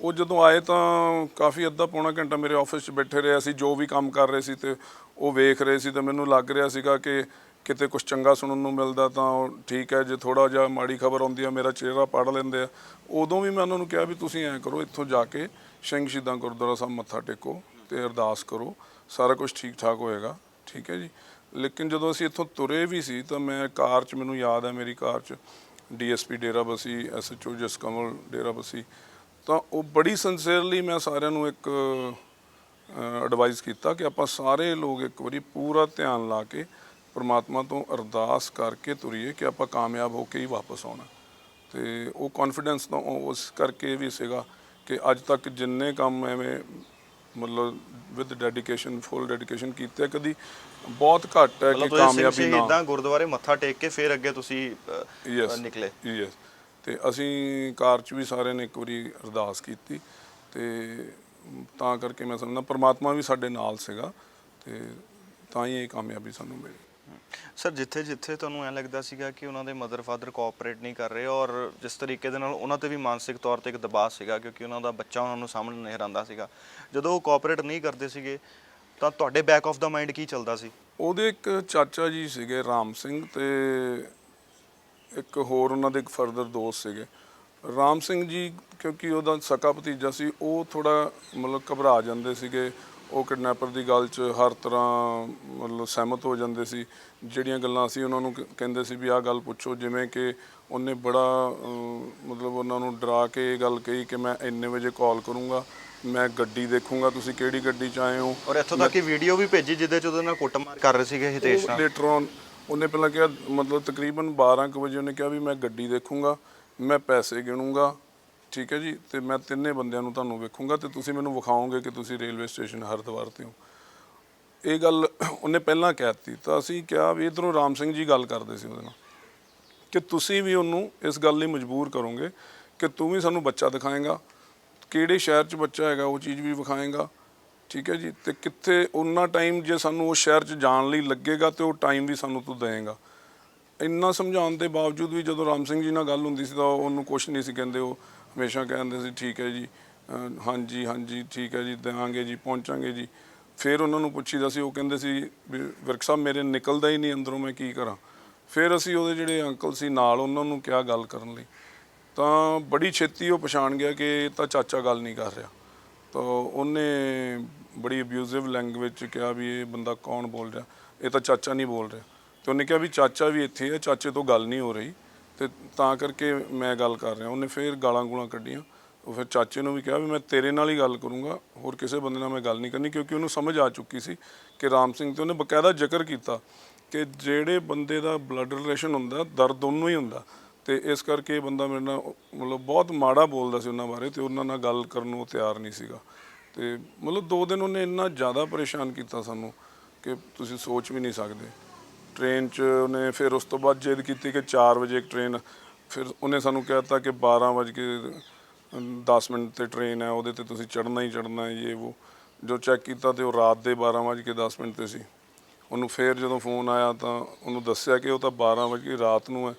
ਉਹ ਜਦੋਂ ਆਏ ਤਾਂ ਕਾਫੀ ਅੱਧਾ ਪੌਣਾ ਘੰਟਾ ਮੇਰੇ ਆਫਿਸ 'ਚ ਬੈਠੇ ਰਹੇ। ਅਸੀਂ ਜੋ ਵੀ ਕੰਮ ਕਰ ਰਹੇ ਸੀ ਤੇ ਉਹ ਵੇਖ ਰਹੇ ਸੀ ਤੇ ਮੈਨੂੰ ਲੱਗ ਰਿਹਾ ਸੀਗਾ ਕਿ ਕਿਤੇ ਕੁਝ ਚੰਗਾ ਸੁਣਨ ਨੂੰ ਮਿਲਦਾ ਤਾਂ ਉਹ ਠੀਕ ਹੈ, ਜੇ ਥੋੜ੍ਹਾ ਜਿਹਾ ਮਾੜੀ ਖਬਰ ਆਉਂਦੀ ਆ ਮੇਰਾ ਚਿਹਰਾ ਪੜ੍ਹ ਲੈਂਦੇ ਆ। ਉਦੋਂ ਵੀ ਮੈਂ ਉਹਨਾਂ ਨੂੰ ਕਿਹਾ ਵੀ ਤੁਸੀਂ ਐਂ ਕਰੋ, ਇੱਥੋਂ ਜਾ ਕੇ ਸਿੰਘ ਸ਼ਹੀਦਾਂ ਗੁਰਦੁਆਰਾ ਸਾਹਿਬ ਮੱਥਾ ਟੇਕੋ ਤੇ ਅਰਦਾਸ ਕਰੋ, ਸਾਰਾ ਕੁਝ ਠੀਕ ਠਾਕ ਹੋਏਗਾ, ਠੀਕ ਹੈ ਜੀ। ਲੇਕਿਨ ਜਦੋਂ ਅਸੀਂ ਇੱਥੋਂ ਤੁਰੇ ਵੀ ਸੀ ਤਾਂ ਮੈਂ ਕਾਰ 'ਚ, ਮੈਨੂੰ ਯਾਦ ਹੈ ਮੇਰੀ ਕਾਰ 'ਚ DSP ਡੇਰਾਬੱਸੀ, SHO ਜਸਕਮਲ ਡੇਰਾਬੱਸੀ, ਤਾਂ ਉਹ ਬੜੀ ਸਿੰਸੀਅਰਲੀ ਮੈਂ ਸਾਰਿਆਂ ਨੂੰ ਇੱਕ ਐਡਵਾਈਸ ਕੀਤਾ ਕਿ ਆਪਾਂ ਸਾਰੇ ਲੋਕ ਇੱਕ ਵਾਰੀ ਪੂਰਾ ਧਿਆਨ ਲਾ ਕੇ ਪਰਮਾਤਮਾ ਤੋਂ ਅਰਦਾਸ ਕਰਕੇ ਤੁਰੀਏ ਕਿ ਆਪਾਂ ਕਾਮਯਾਬ ਹੋ ਕੇ ਹੀ ਵਾਪਸ ਆਉਣਾ। ਤੇ ਉਹ ਕੌਨਫੀਡੈਂਸ ਤਾਂ ਉਸ ਕਰਕੇ ਵੀ ਸੀਗਾ ਕਿ ਅੱਜ ਤੱਕ ਜਿੰਨੇ ਕੰਮ ਐਵੇਂ ਮਤਲਬ ਵਿਦ ਡੈਡੀਕੇਸ਼ਨ, ਫੁੱਲ ਡੈਡੀਕੇਸ਼ਨ ਕੀਤੇ, ਕਦੀ ਬਹੁਤ ਘੱਟ ਹੈ ਕਿ ਕਾਮਯਾਬੀ ਨਾ। ਇਦਾਂ ਗੁਰਦੁਆਰੇ ਮੱਥਾ ਟੇਕ ਕੇ ਫਿਰ ਅੱਗੇ ਤੁਸੀਂ ਨਿਕਲੇ? ਯੈਸ। ਤੇ ਅਸੀਂ ਕਾਰ 'ਚ ਵੀ ਸਾਰਿਆਂ ਨੇ ਇੱਕ ਵਾਰੀ ਅਰਦਾਸ ਕੀਤੀ ਤੇ ਤਾਂ ਕਰਕੇ ਮੈਂ ਸਮਝਦਾ ਪਰਮਾਤਮਾ ਵੀ ਸਾਡੇ ਨਾਲ ਸੀਗਾ ਤੇ ਤਾਂ ਹੀ ਇਹ ਕਾਮਯਾਬੀ ਸਾਨੂੰ ਮਿਲੀ। ਸਰ ਜਿੱਥੇ ਜਿੱਥੇ ਤੁਹਾਨੂੰ ਐਂ ਲੱਗਦਾ ਸੀਗਾ ਕਿ ਉਹਨਾਂ ਦੇ ਮਦਰ ਫਾਦਰ ਕੋਆਪਰੇਟ ਨਹੀਂ ਕਰ ਰਹੇ, ਔਰ ਜਿਸ ਤਰੀਕੇ ਦੇ ਨਾਲ ਉਹਨਾਂ ਤੇ ਵੀ ਮਾਨਸਿਕ ਤੌਰ ਤੇ ਇੱਕ ਦਬਾਅ ਸੀਗਾ ਕਿਉਂਕਿ ਉਹਨਾਂ ਦਾ ਬੱਚਾ ਉਹਨਾਂ ਨੂੰ ਸਾਹਮਣੇ ਨਹੀਂ ਆਉਂਦਾ ਸੀਗਾ, ਜਦੋਂ ਉਹ ਕੋਆਪਰੇਟ ਨਹੀਂ ਕਰਦੇ ਸੀਗੇ ਤਾਂ ਤੁਹਾਡੇ ਬੈਕ ਆਫ ਦਾ ਮਾਈਂਡ ਕੀ ਚੱਲਦਾ ਸੀ? ਉਹਦੇ ਇੱਕ ਚਾਚਾ ਜੀ ਸੀਗੇ ਰਾਮ ਸਿੰਘ ਤੇ ਇੱਕ ਹੋਰ ਉਹਨਾਂ ਦੇ ਇੱਕ ਫਰਦਰ ਦੋਸਤ ਸੀਗੇ। ਰਾਮ ਸਿੰਘ ਜੀ ਕਿਉਂਕਿ ਉਹਦਾ ਸਕਾ ਭਤੀਜਾ ਸੀ, ਉਹ ਥੋੜ੍ਹਾ ਮਤਲਬ ਘਬਰਾ ਜਾਂਦੇ ਸੀਗੇ, ਉਹ ਕਿਡਨੈਪਰ ਦੀ ਗੱਲ 'ਚ ਹਰ ਤਰ੍ਹਾਂ ਮਤਲਬ ਸਹਿਮਤ ਹੋ ਜਾਂਦੇ ਸੀ। ਜਿਹੜੀਆਂ ਗੱਲਾਂ ਅਸੀਂ ਉਹਨਾਂ ਨੂੰ ਕਹਿੰਦੇ ਸੀ ਵੀ ਆਹ ਗੱਲ ਪੁੱਛੋ, ਜਿਵੇਂ ਕਿ ਉਹਨੇ ਬੜਾ ਮਤਲਬ ਉਹਨਾਂ ਨੂੰ ਡਰਾ ਕੇ ਇਹ ਗੱਲ ਕਹੀ ਕਿ ਮੈਂ ਇੰਨੇ ਵਜੇ ਕਾਲ ਕਰੂੰਗਾ, ਮੈਂ ਗੱਡੀ ਦੇਖੂੰਗਾ, ਤੁਸੀਂ ਕਿਹੜੀ ਗੱਡੀ 'ਚ ਆਏ ਹੋ। ਔਰ ਇੱਥੋਂ ਤੱਕ ਕਿ ਵੀਡੀਓ ਵੀ ਭੇਜੀ ਜਿਹਦੇ 'ਚ ਉਹਦੇ ਨਾਲ ਕੁੱਟਮਾਰ ਕਰ ਰਹੇ ਸੀਗੇ ਹਿਤੇਸ਼ ਨਾਲ। ਲੇਟਰ ਔਨ ਉਹਨੇ ਪਹਿਲਾਂ ਕਿਹਾ ਮਤਲਬ ਤਕਰੀਬਨ 12 ਕੁ ਵਜੇ ਉਹਨੇ ਕਿਹਾ ਵੀ ਮੈਂ ਗੱਡੀ ਦੇਖੂੰਗਾ, ਮੈਂ ਪੈਸੇ ਗਿਣੂੰਗਾ, ਠੀਕ ਹੈ ਜੀ, ਤੇ ਮੈਂ ਤਿੰਨੇ ਬੰਦਿਆਂ ਨੂੰ ਤੁਹਾਨੂੰ ਵੇਖੂੰਗਾ ਤੇ ਤੁਸੀਂ ਮੈਨੂੰ ਵਿਖਾਓਗੇ ਕਿ ਤੁਸੀਂ ਰੇਲਵੇ ਸਟੇਸ਼ਨ ਹਰਿਦੁਆਰ ਤੇ ਹੋ। ਇਹ ਗੱਲ ਉਹਨੇ ਪਹਿਲਾਂ ਕਹਿ ਦਿੱਤੀ ਤਾਂ ਅਸੀਂ ਕਿਹਾ ਵੀ ਇੱਧਰੋਂ ਰਾਮ ਸਿੰਘ ਜੀ ਗੱਲ ਕਰਦੇ ਸੀ ਉਹਦੇ ਨਾਲ ਕਿ ਤੁਸੀਂ ਵੀ ਉਹਨੂੰ ਇਸ ਗੱਲ ਲਈ ਮਜਬੂਰ ਕਰੋਗੇ ਕਿ ਤੂੰ ਵੀ ਸਾਨੂੰ ਬੱਚਾ ਦਿਖਾਏਂਗਾ, ਕਿਹੜੇ ਸ਼ਹਿਰ 'ਚ ਬੱਚਾ ਹੈਗਾ ਉਹ ਚੀਜ਼ ਵੀ ਵਿਖਾਏਂਗਾ, ਠੀਕ ਹੈ ਜੀ, ਤੇ ਕਿੱਥੇ ਉਹਨਾਂ ਟਾਈਮ ਜੇ ਸਾਨੂੰ ਉਸ ਸ਼ਹਿਰ 'ਚ ਜਾਣ ਲਈ ਲੱਗੇਗਾ ਤੇ ਉਹ ਟਾਈਮ ਵੀ ਸਾਨੂੰ ਤੂੰ ਦੇਵੇਂਗਾ। ਇੰਨਾ ਸਮਝਾਉਣ ਦੇ ਬਾਵਜੂਦ ਵੀ ਜਦੋਂ ਰਾਮ ਸਿੰਘ ਜੀ ਨਾਲ ਗੱਲ ਹੁੰਦੀ ਸੀ ਤਾਂ ਉਹਨੂੰ ਕੁਛ ਨਹੀਂ ਸੀ ਕਹਿੰਦੇ, ਉਹ ਹਮੇਸ਼ਾ ਕਹਿੰਦੇ ਸੀ ਠੀਕ ਹੈ ਜੀ, ਹਾਂਜੀ ਹਾਂਜੀ ਠੀਕ ਹੈ ਜੀ, ਦੇਵਾਂਗੇ ਜੀ, ਪਹੁੰਚਾਂਗੇ ਜੀ। ਫਿਰ ਉਹਨਾਂ ਨੂੰ ਪੁੱਛੀਦਾ ਸੀ, ਉਹ ਕਹਿੰਦੇ ਸੀ ਵੀ ਵਿਰਕ ਸਾਹਿਬ ਮੇਰੇ ਨਿਕਲਦਾ ਹੀ ਨਹੀਂ ਅੰਦਰੋਂ, ਮੈਂ ਕੀ ਕਰਾਂ। ਫਿਰ ਅਸੀਂ ਉਹਦੇ ਜਿਹੜੇ ਅੰਕਲ ਸੀ ਨਾਲ ਉਹਨਾਂ ਨੂੰ ਕਿਹਾ ਗੱਲ ਕਰਨ ਲਈ, ਤਾਂ ਬੜੀ ਛੇਤੀ ਉਹ ਪਛਾਣ ਗਿਆ ਕਿ ਇਹ ਤਾਂ ਚਾਚਾ ਗੱਲ ਨਹੀਂ ਕਰ ਰਿਹਾ। ਤਾਂ ਉਹਨੇ ਬੜੀ ਅਬਿਊਜ਼ਿਵ ਲੈਂਗੁਏਜ 'ਚ ਕਿਹਾ ਵੀ ਇਹ ਬੰਦਾ ਕੌਣ ਬੋਲ ਰਿਹਾ, ਇਹ ਤਾਂ ਚਾਚਾ ਨਹੀਂ ਬੋਲ ਰਿਹਾ। ਅਤੇ ਉਹਨੇ ਕਿਹਾ ਵੀ ਚਾਚਾ ਵੀ ਇੱਥੇ ਹੈ, ਚਾਚੇ ਤੋਂ ਗੱਲ ਨਹੀਂ ਹੋ ਰਹੀ ਅਤੇ ਤਾਂ ਕਰਕੇ ਮੈਂ ਗੱਲ ਕਰ ਰਿਹਾ। ਉਹਨੇ ਫਿਰ ਗਾਲਾਂ ਗੂਲਾਂ ਕੱਢੀਆਂ। ਉਹ ਫਿਰ ਚਾਚੇ ਨੂੰ ਵੀ ਕਿਹਾ ਵੀ ਮੈਂ ਤੇਰੇ ਨਾਲ ਹੀ ਗੱਲ ਕਰੂੰਗਾ, ਹੋਰ ਕਿਸੇ ਬੰਦੇ ਨਾਲ ਮੈਂ ਗੱਲ ਨਹੀਂ ਕਰਨੀ, ਕਿਉਂਕਿ ਉਹਨੂੰ ਸਮਝ ਆ ਚੁੱਕੀ ਸੀ ਕਿ ਰਾਮ ਸਿੰਘ, ਤੇ ਉਹਨੇ ਬਕਾਇਦਾ ਜ਼ਿਕਰ ਕੀਤਾ ਕਿ ਜਿਹੜੇ ਬੰਦੇ ਦਾ ਬਲੱਡ ਰਿਲੇਸ਼ਨ ਹੁੰਦਾ ਦਰਦ ਉਹਨੂੰ ਹੀ ਹੁੰਦਾ, ਅਤੇ ਇਸ ਕਰਕੇ ਇਹ ਬੰਦਾ ਮੇਰੇ ਨਾਲ ਮਤਲਬ ਬਹੁਤ ਮਾੜਾ ਬੋਲਦਾ ਸੀ ਉਹਨਾਂ ਬਾਰੇ, ਅਤੇ ਉਹਨਾਂ ਨਾਲ ਗੱਲ ਕਰਨ ਨੂੰ ਤਿਆਰ ਨਹੀਂ ਸੀਗਾ। ਅਤੇ ਮਤਲਬ 2 ਦਿਨ ਉਹਨੇ ਇੰਨਾ ਜ਼ਿਆਦਾ ਪਰੇਸ਼ਾਨ ਕੀਤਾ ਸਾਨੂੰ ਕਿ ਤੁਸੀਂ ਸੋਚ ਵੀ ਨਹੀਂ ਸਕਦੇ। ਟ੍ਰੇਨ 'ਚ ਉਹਨੇ ਫਿਰ ਉਸ ਤੋਂ ਬਾਅਦ ਜਿੱਦ ਕੀਤੀ ਕਿ 4 ਵਜੇ ਇੱਕ ਟ੍ਰੇਨ, ਫਿਰ ਉਹਨੇ ਸਾਨੂੰ ਕਹਿ ਦਿੱਤਾ ਕਿ 12 ਵਜੇ 10 ਮਿੰਟ ਤੇ ਟ੍ਰੇਨ ਹੈ, ਉਹਦੇ ਤੇ ਤੁਸੀਂ ਚੜ੍ਹਨਾ ਹੀ ਚੜ੍ਹਨਾ ਹੈ, ਇਹ ਉਹ। ਜੋ ਚੈੱਕ ਕੀਤਾ ਤੇ ਉਹ ਰਾਤ ਦੇ 12:10 ਤੇ ਸੀ। ਉਹਨੂੰ ਫਿਰ ਜਦੋਂ ਫੋਨ ਆਇਆ ਤਾਂ ਉਹਨੂੰ ਦੱਸਿਆ ਕਿ ਉਹ ਤਾਂ 12 ਵਜੇ ਰਾਤ ਨੂੰ ਹੈ।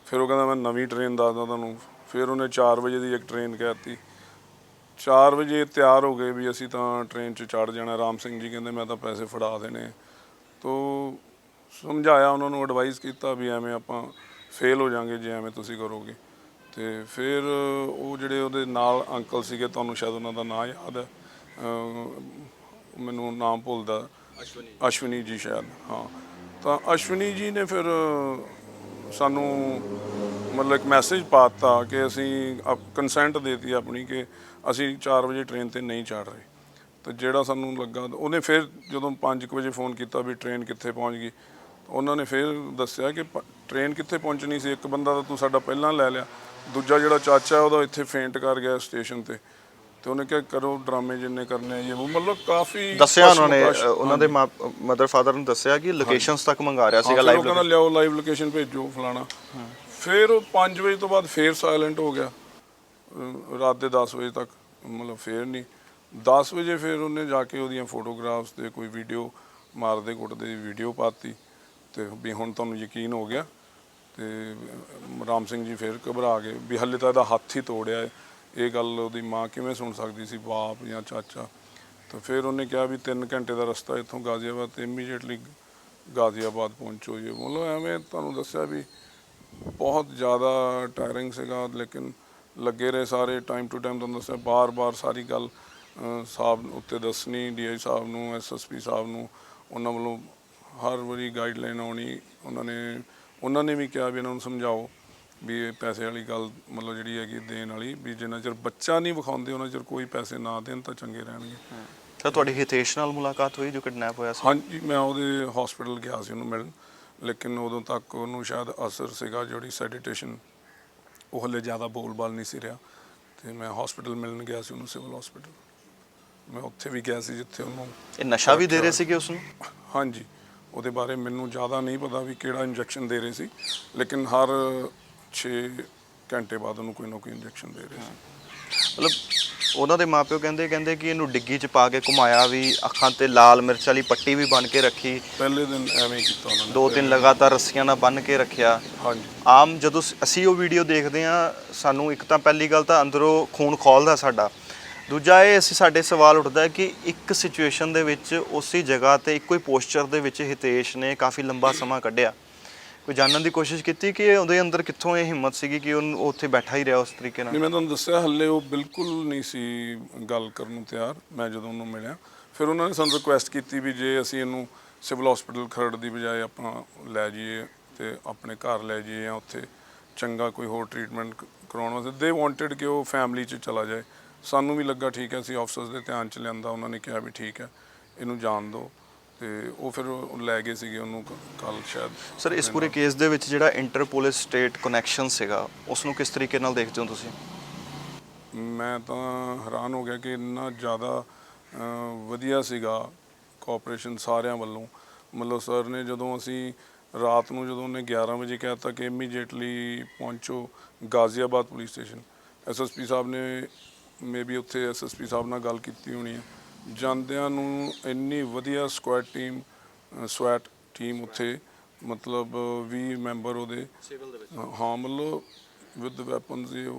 ਫਿਰ ਉਹ ਕਹਿੰਦਾ ਮੈਂ ਨਵੀਂ ਟ੍ਰੇਨ ਦੱਸਦਾ ਤੁਹਾਨੂੰ। ਫਿਰ ਉਹਨੇ 4 ਵਜੇ ਦੀ ਇੱਕ ਟ੍ਰੇਨ ਕਹਿ ਦਿੱਤੀ। 4 ਵਜੇ ਤਿਆਰ ਹੋ ਗਏ ਵੀ ਅਸੀਂ ਤਾਂ ਟ੍ਰੇਨ 'ਚ ਚੜ੍ਹ ਜਾਣਾ। ਰਾਮ ਸਿੰਘ ਜੀ ਕਹਿੰਦੇ ਮੈਂ ਤਾਂ ਪੈਸੇ ਫੜਾ ਦੇਣੇ। ਤੋ ਸਮਝਾਇਆ ਉਹਨਾਂ ਨੂੰ, ਐਡਵਾਈਸ ਕੀਤਾ ਵੀ ਐਵੇਂ ਆਪਾਂ ਫੇਲ ਹੋ ਜਾਾਂਗੇ ਜੇ ਐਵੇਂ ਤੁਸੀਂ ਕਰੋਗੇ। ਤੇ ਫਿਰ ਉਹ ਜਿਹੜੇ ਉਹਦੇ ਨਾਲ ਅੰਕਲ ਸੀਗੇ, ਤੁਹਾਨੂੰ ਸ਼ਾਇਦ ਉਹਨਾਂ ਦਾ ਨਾਂ ਯਾਦ ਹੈ, ਮੈਨੂੰ ਨਾਮ ਭੁੱਲਦਾ, ਅਸ਼ਵਨੀ ਜੀ ਸ਼ਾਇਦ, ਹਾਂ। ਤਾਂ ਅਸ਼ਵਨੀ ਜੀ ਨੇ ਫਿਰ ਸਾਨੂੰ ਮਤਲਬ ਇੱਕ ਮੈਸੇਜ ਪਾ ਦਿੱਤਾ ਕਿ ਅਸੀਂ ਕੰਸੈਂਟ ਦੇ ਦਿੱਤੀ ਆਪਣੀ ਕਿ ਅਸੀਂ 4 ਵਜੇ ਟ੍ਰੇਨ 'ਤੇ ਨਹੀਂ ਚੜ੍ਹ ਰਹੇ। ਤੇ ਜਿਹੜਾ ਸਾਨੂੰ ਲੱਗਾ, ਉਹਨੇ ਫਿਰ ਜਦੋਂ 5 ਵਜੇ ਫੋਨ ਕੀਤਾ ਵੀ ਟ੍ਰੇਨ ਕਿੱਥੇ ਪਹੁੰਚ ਗਈ, ਉਹਨਾਂ ਨੇ ਫਿਰ ਦੱਸਿਆ ਕਿ ਟ੍ਰੇਨ ਕਿੱਥੇ ਪਹੁੰਚਣੀ ਸੀ। ਇੱਕ ਬੰਦਾ ਤਾਂ ਤੂੰ ਸਾਡਾ ਪਹਿਲਾਂ ਲੈ ਲਿਆ, ਦੂਜਾ ਜਿਹੜਾ ਚਾਚਾ ਉਹਦਾ ਇੱਥੇ ਫੇਂਟ ਕਰ ਗਿਆ ਸਟੇਸ਼ਨ ਤੇ ਉਹਨੇ ਕਿਹਾ ਕਰੋ ਡਰਾਮੇ ਜਿੰਨੇ ਕਰਨੇ ਆ, ਇਹ ਉਹ ਮਤਲਬ ਕਾਫੀ ਦੱਸਿਆ ਉਹਨਾਂ ਨੇ, ਉਹਨਾਂ ਦੇ ਮਦਰ ਫਾਦਰ ਨੂੰ ਦੱਸਿਆ ਕਿ ਲੋਕੇਸ਼ਨਸ ਤੱਕ ਮੰਗਾ ਰਿਹਾ ਸੀਗਾ, ਲਾਈਵ ਕਹਿੰਦਾ ਲਿਆਓ ਲਾਈਵ ਲੋਕੇਸ਼ਨ ਭੇਜੋ ਫਲਾਣਾ। ਫਿਰ ਉਹ 5 ਵਜੇ ਤੋਂ ਬਾਅਦ ਫਿਰ ਸਾਇਲੈਂਟ ਹੋ ਗਿਆ ਰਾਤ ਦੇ 10 ਵਜੇ ਤੱਕ, ਮਤਲਬ ਫਿਰ ਨਹੀਂ। 10 ਵਜੇ ਫਿਰ ਉਹਨੇ ਜਾ ਕੇ ਉਹਦੀਆਂ ਫੋਟੋਗ੍ਰਾਫਸ ਤੇ ਕੋਈ ਵੀਡੀਓ ਮਾਰਦੇ ਕੁੱਟਦੇ ਦੀ ਵੀਡੀਓ ਪਾਤੀ ਤੇ ਵੀ ਹੁਣ ਤੁਹਾਨੂੰ ਯਕੀਨ ਹੋ ਗਿਆ। ਤੇ ਰਾਮ ਸਿੰਘ ਜੀ ਫਿਰ ਘਬਰਾ ਗਏ ਵੀ ਹਲੇ ਤਾਂ ਇਹਦਾ ਹੱਥ ਹੀ ਤੋੜਿਆ, ਇਹ ਗੱਲ ਉਹਦੀ ਮਾਂ ਕਿਵੇਂ ਸੁਣ ਸਕਦੀ ਸੀ, ਬਾਪ ਜਾਂ ਚਾਚਾ। ਤਾਂ ਫਿਰ ਉਹਨੇ ਕਿਹਾ ਵੀ 3 ਘੰਟੇ ਦਾ ਰਸਤਾ ਇੱਥੋਂ ਗਾਜ਼ੀਆਬਾਦ ਤੇ ਇਮੀਡੀਏਟਲੀ ਗਾਜ਼ੀਆਬਾਦ ਪਹੁੰਚੋ ਜੀ। ਮਤਲਬ ਐਵੇਂ ਤੁਹਾਨੂੰ ਦੱਸਿਆ ਵੀ ਬਹੁਤ ਜ਼ਿਆਦਾ ਟਾਇਰਿੰਗ ਸੀਗਾ, ਲੇਕਿਨ ਲੱਗੇ ਰਹੇ ਸਾਰੇ ਟਾਈਮ ਟੂ ਟਾਈਮ। ਤੁਹਾਨੂੰ ਦੱਸਿਆ ਬਾਰ-ਬਾਰ ਸਾਰੀ ਗੱਲ ਸਾਹਿਬ ਉੱਤੇ ਦੱਸਣੀ, DI ਸਾਹਿਬ ਨੂੰ, SSP ਸਾਹਿਬ ਨੂੰ, ਉਹਨਾਂ ਵੱਲੋਂ ਹਰ ਵਾਰੀ ਗਾਈਡਲਾਈਨ ਆਉਣੀ। ਉਹਨਾਂ ਨੇ ਵੀ ਕਿਹਾ ਵੀ ਇਹਨਾਂ ਨੂੰ ਸਮਝਾਓ ਵੀ ਇਹ ਪੈਸੇ ਵਾਲੀ ਗੱਲ ਮਤਲਬ ਜਿਹੜੀ ਹੈਗੀ ਦੇਣ ਵਾਲੀ, ਵੀ ਜਿੰਨਾ ਚਿਰ ਬੱਚਾ ਨਹੀਂ ਵਿਖਾਉਂਦੇ ਉਹਨਾਂ ਚਿਰ ਕੋਈ ਪੈਸੇ ਨਾ ਦੇਣ ਤਾਂ ਚੰਗੇ ਰਹਿਣਗੇ। ਤਾਂ ਤੁਹਾਡੀ ਹਿਤੇਸ਼ ਨਾਲ ਮੁਲਾਕਾਤ ਹੋਈ ਜੋ ਕਿਡਨੈਪ ਹੋਇਆ ਸੀ? ਹਾਂਜੀ, ਮੈਂ ਉਹਦੇ ਹਸਪੀਟਲ ਗਿਆ ਸੀ ਉਹਨੂੰ ਮਿਲਣ, ਲੇਕਿਨ ਉਦੋਂ ਤੱਕ ਉਹਨੂੰ ਸ਼ਾਇਦ ਅਸਰ ਸੀਗਾ ਜਿਹੜੀ ਸੈਡੀਟੇਸ਼ਨ, ਉਹ ਹਲੇ ਜ਼ਿਆਦਾ ਬੋਲ-ਬਾਲ ਨਹੀਂ ਸੀ ਰਿਹਾ। ਤੇ ਮੈਂ ਹਸਪੀਟਲ ਮਿਲਣ ਗਿਆ ਸੀ ਉਹਨੂੰ, ਸਿਵਲ ਹਸਪੀਟਲ। ਮੈਂ ਉੱਥੇ ਵੀ ਗਿਆ ਸੀ ਜਿੱਥੇ ਉਹਨੂੰ ਇਹ ਨਸ਼ਾ ਵੀ ਦੇ ਰਹੇ ਸੀਗੇ ਉਸ ਨੂੰ? ਹਾਂਜੀ, ਉਹਦੇ ਬਾਰੇ ਮੈਨੂੰ ਜ਼ਿਆਦਾ ਨਹੀਂ ਪਤਾ ਵੀ ਕਿਹੜਾ ਇੰਜੈਕਸ਼ਨ ਦੇ ਰਹੇ ਸੀ, ਲੇਕਿਨ ਹਰ 6 ਘੰਟੇ ਬਾਅਦ ਉਹਨੂੰ ਕੋਈ ਨਾ ਕੋਈ ਇੰਜੈਕਸ਼ਨ ਦੇ ਰਹੇ ਸੀ। ਮਤਲਬ ਉਹਨਾਂ ਦੇ ਮਾਪਿਓ ਕਹਿੰਦੇ ਕਿ ਇਹਨੂੰ ਡਿੱਗੀ 'ਚ ਪਾ ਕੇ ਘੁਮਾਇਆ ਵੀ, ਅੱਖਾਂ ਤੇ ਲਾਲ ਮਿਰਚ ਵਾਲੀ ਪੱਟੀ ਵੀ ਬੰਨ੍ਹ ਕੇ ਰੱਖੀ, ਪਹਿਲੇ ਦਿਨ ਐਵੇਂ ਕੀਤਾ ਉਹਨਾਂ ਨੇ, 2 ਦਿਨ ਲਗਾਤਾਰ ਰੱਸੀਆਂ ਨਾਲ ਬੰਨ੍ਹ ਕੇ ਰੱਖਿਆ। ਹਾਂਜੀ। ਆਮ ਜਦੋਂ ਅਸੀਂ ਉਹ ਵੀਡੀਓ ਦੇਖਦੇ ਹਾਂ, ਸਾਨੂੰ ਇੱਕ ਤਾਂ ਪਹਿਲੀ ਗੱਲ ਤਾਂ ਅੰਦਰੋਂ ਖੂਨ ਖੌਲਦਾ ਸਾਡਾ, ਦੂਜਾ ਇਹ ਸਾਡੇ ਸਵਾਲ ਉੱਠਦਾ ਕਿ ਇੱਕ ਸਿਚੁਏਸ਼ਨ ਦੇ ਵਿੱਚ ਉਸੇ ਜਗ੍ਹਾ ਤੇ ਇੱਕੋ ਹੀ ਪੋਸਚਰ ਦੇ ਵਿੱਚ ਹਿਤੇਸ਼ ਨੇ ਕਾਫੀ ਲੰਬਾ ਸਮਾਂ ਕੱਢਿਆ। ਕੋਈ ਜਾਣਨ ਦੀ ਕੋਸ਼ਿਸ਼ ਕੀਤੀ ਕਿ ਉਹਦੇ ਅੰਦਰ ਕਿੱਥੋਂ ਇਹ ਹਿੰਮਤ ਸੀਗੀ ਕਿ ਉਹ ਉੱਥੇ ਬੈਠਾ ਹੀ ਰਿਹਾ ਉਸ ਤਰੀਕੇ ਨਾਲ? ਨਹੀਂ, ਮੈਂ ਤੁਹਾਨੂੰ ਦੱਸਿਆ ਹੱਲੇ ਉਹ ਬਿਲਕੁਲ ਨਹੀਂ ਸੀ ਗੱਲ ਕਰਨ ਨੂੰ ਤਿਆਰ। ਮੈਂ ਜਦੋਂ ਉਹਨੂੰ ਮਿਲਿਆ ਫਿਰ ਉਹਨਾਂ ਨੇ ਸਾਨੂੰ ਰਿਕੁਐਸਟ ਕੀਤੀ ਵੀ ਜੇ ਅਸੀਂ ਇਹਨੂੰ ਸਿਵਲ ਹਸਪੀਟਲ ਖਰੜ ਦੀ ਬਜਾਏ ਆਪਾਂ ਲੈ ਜਾਈਏ ਤੇ ਆਪਣੇ ਘਰ ਲੈ ਜਾਈਏ ਜਾਂ ਉੱਥੇ ਚੰਗਾ ਕੋਈ ਹੋਰ ਟ੍ਰੀਟਮੈਂਟ ਕਰਾਉਣ ਵਾਸਤੇ। ਦੇ ਵਾਂਟਡ ਕਿ ਉਹ ਫੈਮਿਲੀ 'ਚ ਚਲਾ ਜਾਏ। ਸਾਨੂੰ ਵੀ ਲੱਗਾ ਠੀਕ ਹੈ, ਅਸੀਂ ਆਫਿਸਰਸ ਦੇ ਧਿਆਨ 'ਚ ਲਿਆਂਦਾ। ਉਹਨਾਂ ਨੇ ਕਿਹਾ ਵੀ ਠੀਕ ਹੈ, ਇਹਨੂੰ ਜਾਣ ਦਿਓ। ਤੇ ਉਹ ਫਿਰ ਲੈ ਗਏ ਸੀਗੇ ਉਹਨੂੰ ਕੱਲ੍ਹ ਸ਼ਾਇਦ। ਸਰ, ਇਸ ਪੂਰੇ ਕੇਸ ਦੇ ਵਿੱਚ ਜਿਹੜਾ ਇੰਟਰ ਪੁਲਿਸ ਸਟੇਟ ਕਨੈਕਸ਼ਨ ਸੀਗਾ, ਉਸ ਨੂੰ ਕਿਸ ਤਰੀਕੇ ਨਾਲ ਦੇਖਦੇ ਹੋ ਤੁਸੀਂ? ਮੈਂ ਤਾਂ ਹੈਰਾਨ ਹੋ ਗਿਆ ਕਿ ਇੰਨਾ ਜ਼ਿਆਦਾ ਵਧੀਆ ਸੀਗਾ ਕੋਆਪਰੇਸ਼ਨ ਸਾਰਿਆਂ ਵੱਲੋਂ। ਮਤਲਬ ਸਰ ਨੇ ਜਦੋਂ ਅਸੀਂ ਰਾਤ ਨੂੰ ਜਦੋਂ ਉਹਨੇ 11 ਵਜੇ ਕਹਿ ਦਿੱਤਾ ਕਿ ਇਮੀਡੀਏਟਲੀ ਪਹੁੰਚੋ ਗਾਜ਼ੀਆਬਾਦ ਪੁਲਿਸ ਸਟੇਸ਼ਨ, SSP ਸਾਹਿਬ ਨੇ ਮੇਬੀ ਉੱਥੇ SSP ਸਾਹਿਬ ਨਾਲ ਗੱਲ ਕੀਤੀ ਹੋਣੀ ਹੈ। ਜਾਂਦਿਆਂ ਨੂੰ ਇੰਨੀ ਵਧੀਆ ਸਵੈਟ ਟੀਮ ਉੱਥੇ, ਮਤਲਬ 20 ਮੈਂਬਰ ਉਹਦੇ, ਹਾਂ, ਮਤਲਬ ਵਿਦ ਵੈਪਨਸ।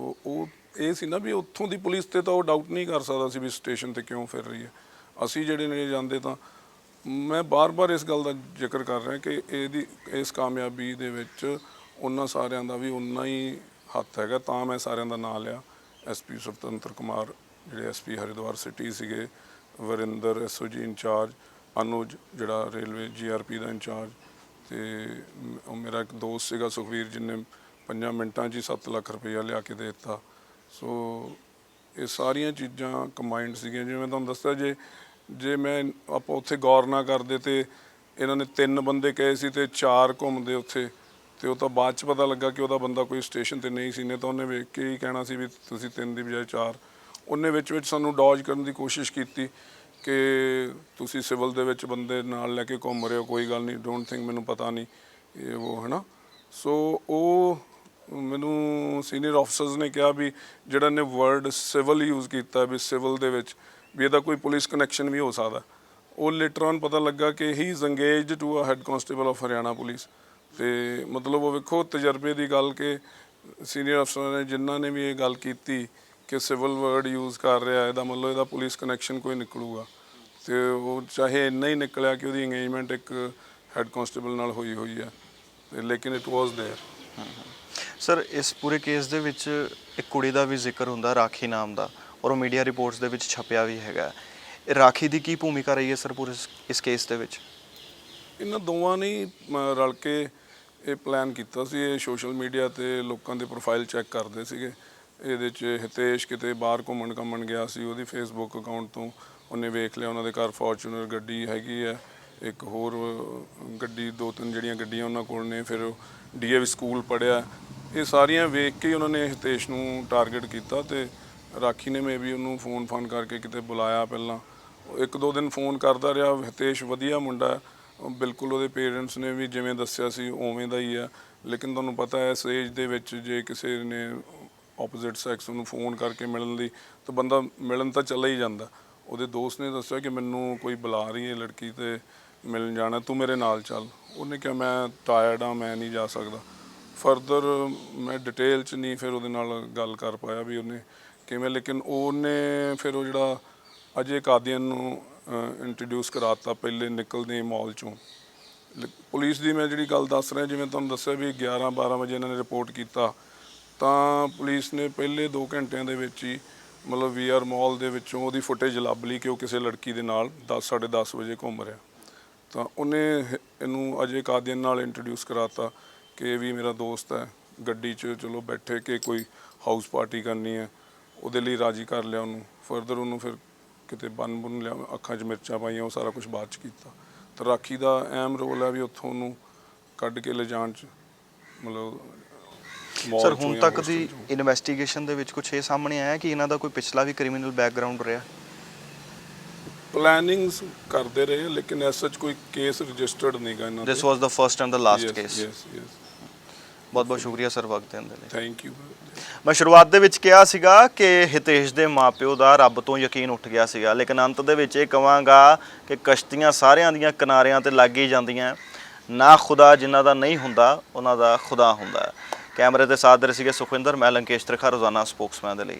ਉਹ ਇਹ ਸੀ ਨਾ ਵੀ ਉੱਥੋਂ ਦੀ ਪੁਲਿਸ ਤੇ ਤਾਂ ਉਹ ਡਾਊਟ ਨਹੀਂ ਕਰ ਸਕਦਾ ਸੀ ਵੀ ਸਟੇਸ਼ਨ ਤੇ ਕਿਉਂ ਫਿਰ ਰਹੀ ਹੈ। ਅਸੀਂ ਜਿਹੜੇ ਨੇ ਜਾਂਦੇ ਤਾਂ ਮੈਂ ਬਾਰ-ਬਾਰ ਇਸ ਗੱਲ ਦਾ ਜ਼ਿਕਰ ਕਰ ਰਿਹਾ ਕਿ ਇਸ ਕਾਮਯਾਬੀ ਦੇ ਵਿੱਚ ਉਹਨਾਂ ਸਾਰਿਆਂ ਦਾ ਵੀ ਉਨਾ ਹੀ ਹੱਥ ਹੈਗਾ। ਤਾਂ ਮੈਂ ਸਾਰਿਆਂ ਦਾ ਨਾਂ ਲਿਆ। SP ਸੁਤੰਤਰ ਕੁਮਾਰ ਜਿਹੜੇ SP ਹਰਿਦੁਆਰ ਸਿਟੀ ਸੀਗੇ, ਵਰਿੰਦਰ SOG ਇੰਚਾਰਜ, ਅਨੁਜ ਜਿਹੜਾ ਰੇਲਵੇ GRP ਦਾ ਇੰਚਾਰਜ, ਤੇ ਮੇਰਾ ਇੱਕ ਦੋਸਤ ਸੀਗਾ ਸੁਖਵੀਰ ਜਿਹਨੇ 5 ਮਿੰਟਾਂ 'ਚ ਹੀ 7 ਲੱਖ ਰੁਪਈਆ ਲਿਆ ਕੇ ਦੇ ਦਿੱਤਾ। ਸੋ ਇਹ ਸਾਰੀਆਂ ਚੀਜ਼ਾਂ ਕੰਬਾਈਨਡ ਸੀਗੀਆਂ। ਜਿਵੇਂ ਤੁਹਾਨੂੰ ਦੱਸਿਆ, ਜੇ ਮੈਂ ਆਪਾਂ ਉੱਥੇ ਗੌਰ ਨਾ ਕਰਦੇ ਤੇ ਇਹਨਾਂ ਨੇ 3 ਬੰਦੇ ਕਹੇ ਸੀ ਤੇ 4 ਘੁੰਮਦੇ ਉੱਥੇ, ਤੇ ਉਹ ਤਾਂ ਬਾਅਦ 'ਚ ਪਤਾ ਲੱਗਾ ਕਿ ਉਹਦਾ ਬੰਦਾ ਕੋਈ ਸਟੇਸ਼ਨ ਤੇ ਨਹੀਂ ਸੀ। ਨੇ ਤਾਂ ਉਹਨੇ ਵੇਖ ਕੇ ਹੀ ਕਹਿਣਾ ਸੀ ਵੀ ਤੁਸੀਂ 3 ਦੀ ਬਜਾਏ 4। ਉਹਨੇ ਵਿੱਚ ਸਾਨੂੰ ਡੌਜ ਕਰਨ ਦੀ ਕੋਸ਼ਿਸ਼ ਕੀਤੀ ਕਿ ਤੁਸੀਂ ਸਿਵਲ ਦੇ ਵਿੱਚ ਬੰਦੇ ਨਾਲ ਲੈ ਕੇ ਘੁੰਮ ਰਹੇ ਹੋ, ਕੋਈ ਗੱਲ ਨਹੀਂ, ਡੋਂਟ ਥਿੰਕ, ਮੈਨੂੰ ਪਤਾ ਨਹੀਂ, ਇਹ ਉਹ ਹੈ ਨਾ। ਸੋ ਉਹ ਮੈਨੂੰ ਸੀਨੀਅਰ ਆਫੀਸਰਸ ਨੇ ਕਿਹਾ ਵੀ ਜਿਹੜਾ ਨੇ ਵਰਡ ਸਿਵਲ ਯੂਜ਼ ਕੀਤਾ ਵੀ ਸਿਵਲ ਦੇ ਵਿੱਚ ਵੀ ਇਹਦਾ ਕੋਈ ਪੁਲਿਸ ਕਨੈਕਸ਼ਨ ਵੀ ਹੋ ਸਕਦਾ। ਉਹ ਲੇਟਰ ਔਨ ਪਤਾ ਲੱਗਾ ਕਿ he is engaged to a head constable of Haryana police. ਤੇ ਮਤਲਬ ਉਹ ਵੇਖੋ ਤਜਰਬੇ ਦੀ ਗੱਲ ਕਿ ਸੀਨੀਅਰ ਅਫਸਰਾਂ ਨੇ ਜਿਨ੍ਹਾਂ ਨੇ ਵੀ ਇਹ ਗੱਲ ਕੀਤੀ ਕਿ ਸਿਵਲ ਵਰਡ ਯੂਜ਼ ਕਰ ਰਿਹਾ ਇਹਦਾ ਮਤਲਬ ਇਹਦਾ ਪੁਲਿਸ ਕਨੈਕਸ਼ਨ ਕੋਈ ਨਿਕਲੂਗਾ। ਤੇ ਉਹ ਚਾਹੇ ਇੰਨਾ ਹੀ ਨਿਕਲਿਆ ਕਿ ਉਹਦੀ ਇੰਗੇਜਮੈਂਟ ਇੱਕ ਹੈੱਡ ਕਾਂਸਟੇਬਲ ਨਾਲ ਹੋਈ ਹੈ ਤੇ ਲੇਕਿਨ ਇਟ ਵਾਸ देयर। ਸਰ ਇਸ ਪੂਰੇ ਕੇਸ ਦੇ ਵਿੱਚ ਇੱਕ ਕੁੜੀ ਦਾ ਵੀ ਜ਼ਿਕਰ ਹੁੰਦਾ ਰਾਖੀ ਨਾਮ ਦਾ, ਔਰ ਉਹ ਮੀਡੀਆ ਰਿਪੋਰਟਸ ਦੇ ਵਿੱਚ ਛਪਿਆ ਵੀ ਹੈਗਾ। ਇਹ ਰਾਖੀ ਦੀ ਕੀ ਭੂਮਿਕਾ ਰਹੀ ਹੈ ਸਰ ਪੂਰੇ ਇਸ ਕੇਸ ਦੇ ਵਿੱਚ? ਇਹਨਾਂ ਦੋਵਾਂ ਨੇ ਰਲ ਕੇ ਇਹ ਪਲਾਨ ਕੀਤਾ ਸੀ। ਇਹ ਸੋਸ਼ਲ ਮੀਡੀਆ ਤੇ ਲੋਕਾਂ ਦੇ ਪ੍ਰੋਫਾਈਲ ਚੈੱਕ ਕਰਦੇ ਸੀਗੇ। ਇਹਦੇ 'ਚ ਹਿਤੇਸ਼ ਕਿਤੇ ਬਾਹਰ ਘੁੰਮਣ ਗਿਆ ਸੀ, ਉਹਦੀ ਫੇਸਬੁੱਕ ਅਕਾਊਂਟ ਤੋਂ ਉਹਨੇ ਵੇਖ ਲਿਆ ਉਹਨਾਂ ਦੇ ਘਰ ਫੋਰਚੂਨਰ ਗੱਡੀ ਹੈਗੀ ਹੈ, ਇੱਕ ਹੋਰ ਗੱਡੀ 2-3 ਜਿਹੜੀਆਂ ਗੱਡੀਆਂ ਉਹਨਾਂ ਕੋਲ ਨੇ। ਫਿਰ DAV ਸਕੂਲ ਪੜ੍ਹਿਆ। ਇਹ ਸਾਰੀਆਂ ਵੇਖ ਕੇ ਉਹਨਾਂ ਨੇ ਹਿਤੇਸ਼ ਨੂੰ ਟਾਰਗੇਟ ਕੀਤਾ ਤੇ ਰਾਖੀ ਨੇ ਮੇ ਵੀ ਉਹਨੂੰ ਫੋਨ ਕਰਕੇ ਕਿਤੇ ਬੁਲਾਇਆ। ਪਹਿਲਾਂ 1-2 ਦਿਨ ਫੋਨ ਕਰਦਾ ਰਿਹਾ। ਹਿਤੇਸ਼ ਵਧੀਆ ਮੁੰਡਾ, ਬਿਲਕੁਲ ਉਹਦੇ ਪੇਰੈਂਟਸ ਨੇ ਵੀ ਜਿਵੇਂ ਦੱਸਿਆ ਸੀ ਉਵੇਂ ਦਾ ਹੀ ਆ। ਲੇਕਿਨ ਤੁਹਾਨੂੰ ਪਤਾ ਹੈ ਇਸ ਏਜ ਦੇ ਵਿੱਚ ਜੇ ਕਿਸੇ ਨੇ ਆਪੋਜ਼ਿਟ ਸੈਕਸ ਨੂੰ ਫੋਨ ਕਰਕੇ ਮਿਲਣ ਲਈ ਤਾਂ ਬੰਦਾ ਮਿਲਣ ਤਾਂ ਚਲਾ ਹੀ ਜਾਂਦਾ। ਉਹਦੇ ਦੋਸਤ ਨੇ ਦੱਸਿਆ ਕਿ ਮੈਨੂੰ ਕੋਈ ਬੁਲਾ ਰਹੀ ਹੈ ਲੜਕੀ ਤੇ ਮਿਲਣ ਜਾਣਾ, ਤੂੰ ਮੇਰੇ ਨਾਲ ਚੱਲ। ਉਹਨੇ ਕਿਹਾ ਮੈਂ ਟਾਇਰਡ ਹਾਂ, ਮੈਂ ਨਹੀਂ ਜਾ ਸਕਦਾ। ਫਰਦਰ ਮੈਂ ਡਿਟੇਲ 'ਚ ਨਹੀਂ ਫਿਰ ਉਹਦੇ ਨਾਲ ਗੱਲ ਕਰ ਪਾਇਆ ਵੀ ਉਹਨੇ ਕਿਵੇਂ। ਲੇਕਿਨ ਉਹਨੇ ਫਿਰ ਉਹ ਜਿਹੜਾ ਅਜੇ ਕਾਦੀਅਨ ਨੂੰ ਇੰਟਰੋਡਿਊਸ ਕਰਾਤਾ ਪਹਿਲੇ ਨਿਕਲਦੇ ਮਾਲ 'ਚੋਂ। ਪੁਲਿਸ ਦੀ ਮੈਂ ਜਿਹੜੀ ਗੱਲ ਦੱਸ ਰਿਹਾ, ਜਿਵੇਂ ਤੁਹਾਨੂੰ ਦੱਸਿਆ ਵੀ 11-12 ਵਜੇ ਇਹਨਾਂ ਨੇ ਰਿਪੋਰਟ ਕੀਤਾ ਤਾਂ ਪੁਲਿਸ ਨੇ ਪਹਿਲੇ 2 ਘੰਟਿਆਂ ਦੇ ਵਿੱਚ ਹੀ ਮਤਲਬ VR ਮਾਲ ਦੇ ਵਿੱਚੋਂ ਉਹਦੀ ਫੁਟੇਜ ਲੱਭ ਲਈ ਕਿ ਉਹ ਕਿਸੇ ਲੜਕੀ ਦੇ ਨਾਲ 10-10:30 ਵਜੇ ਘੁੰਮ ਰਿਹਾ। ਤਾਂ ਉਹਨੇ ਇਹਨੂੰ ਅਜੇ ਕਾਦੀਅਨ ਨਾਲ ਇੰਟਰੋਡਿਊਸ ਕਰਾਤਾ ਕਿ ਇਹ ਵੀ ਮੇਰਾ ਦੋਸਤ ਹੈ। ਗੱਡੀ 'ਚ ਚਲੋ ਬੈਠੇ ਕਿ ਕੋਈ ਹਾਊਸ ਪਾਰਟੀ ਕਰਨੀ ਹੈ, ਉਹਦੇ ਲਈ ਰਾਜੀ ਕਰ ਲਿਆ ਉਹਨੂੰ। ਫਰਦਰ ਉਹਨੂੰ ਫਿਰ ਕਿਤੇ ਬੰਨ ਲਿਆ, ਅੱਖਾਂ 'ਚ ਮਿਰਚਾਂ ਪਾਈਆਂ, ਉਹ ਸਾਰਾ ਕੁਝ ਬਾਅਦ 'ਚ ਕੀਤਾ। ਤਾਂ ਰਾਖੀ ਦਾ ਅਹਿਮ ਰੋਲ ਹੈ ਵੀ ਉੱਥੋਂ ਉਹਨੂੰ ਕੱਢ ਕੇ ਲਿਜਾਣ 'ਚ ਮਤਲਬ। ਸਰ ਹੁਣ ਤੱਕ ਦੀ ਇਨਵੈਸਟੀਗੇਸ਼ਨ ਦੇ ਵਿੱਚ ਕੁਝ ਇਹ ਸਾਹਮਣੇ ਆਇਆ ਕਿ ਇਹਨਾਂ ਦਾ ਕੋਈ ਪਿਛਲਾ ਵੀ ਕ੍ਰਿਮੀਨਲ ਬੈਕਗ੍ਰਾਉਂਡ ਰਿਹਾ? ਪਲੈਨਿੰਗਸ ਕਰਦੇ ਰਹੇ ਲੇਕਿਨ ਐਸ ਸੱਚ ਕੋਈ ਕੇਸ ਰਜਿਸਟਰਡ ਨਹੀਂਗਾ ਇਹਨਾਂ ਦਾ। This was the first and the last case. Yes. ਬਹੁਤ ਬਹੁਤ ਸ਼ੁਕਰੀਆ ਸਰ ਵਕਤ ਦੇਣ ਦੇ ਲਈ। Thank you. ਮੈਂ ਸ਼ੁਰੂਆਤ ਦੇ ਵਿੱਚ ਕਿਹਾ ਸੀਗਾ ਕਿ ਹਿਤੇਸ਼ ਦੇ ਮਾਪਿਓ ਦਾ ਰੱਬ ਤੋਂ ਯਕੀਨ ਉੱਠ ਗਿਆ ਸੀਗਾ, ਲੇਕਿਨ ਅੰਤ ਦੇ ਵਿੱਚ ਇਹ ਕਹਾਂਗਾ ਕਿ ਕਸ਼ਤੀਆਂ ਸਾਰਿਆਂ ਦੀਆਂ ਕਿਨਾਰਿਆਂ ਤੇ ਲੱਗ ਹੀ ਜਾਂਦੀਆਂ। ਨਾ ਖੁਦਾ ਜਿਨ੍ਹਾਂ ਦਾ ਨਹੀਂ ਹੁੰਦਾ ਉਹਨਾਂ ਦਾ ਖੁਦਾ ਹੁੰਦਾ। ਕੈਮਰੇ ਦੇ ਸਾਥ ਦੇ ਰਹੇ ਸੀਗੇ ਸੁਖਵਿੰਦਰ, ਮੈਂ ਲੰਕੇਸ਼ ਤ੍ਰਿਖਾ, ਰੋਜ਼ਾਨਾ ਸਪੋਕਸਮੈਨ ਦੇ ਲਈ।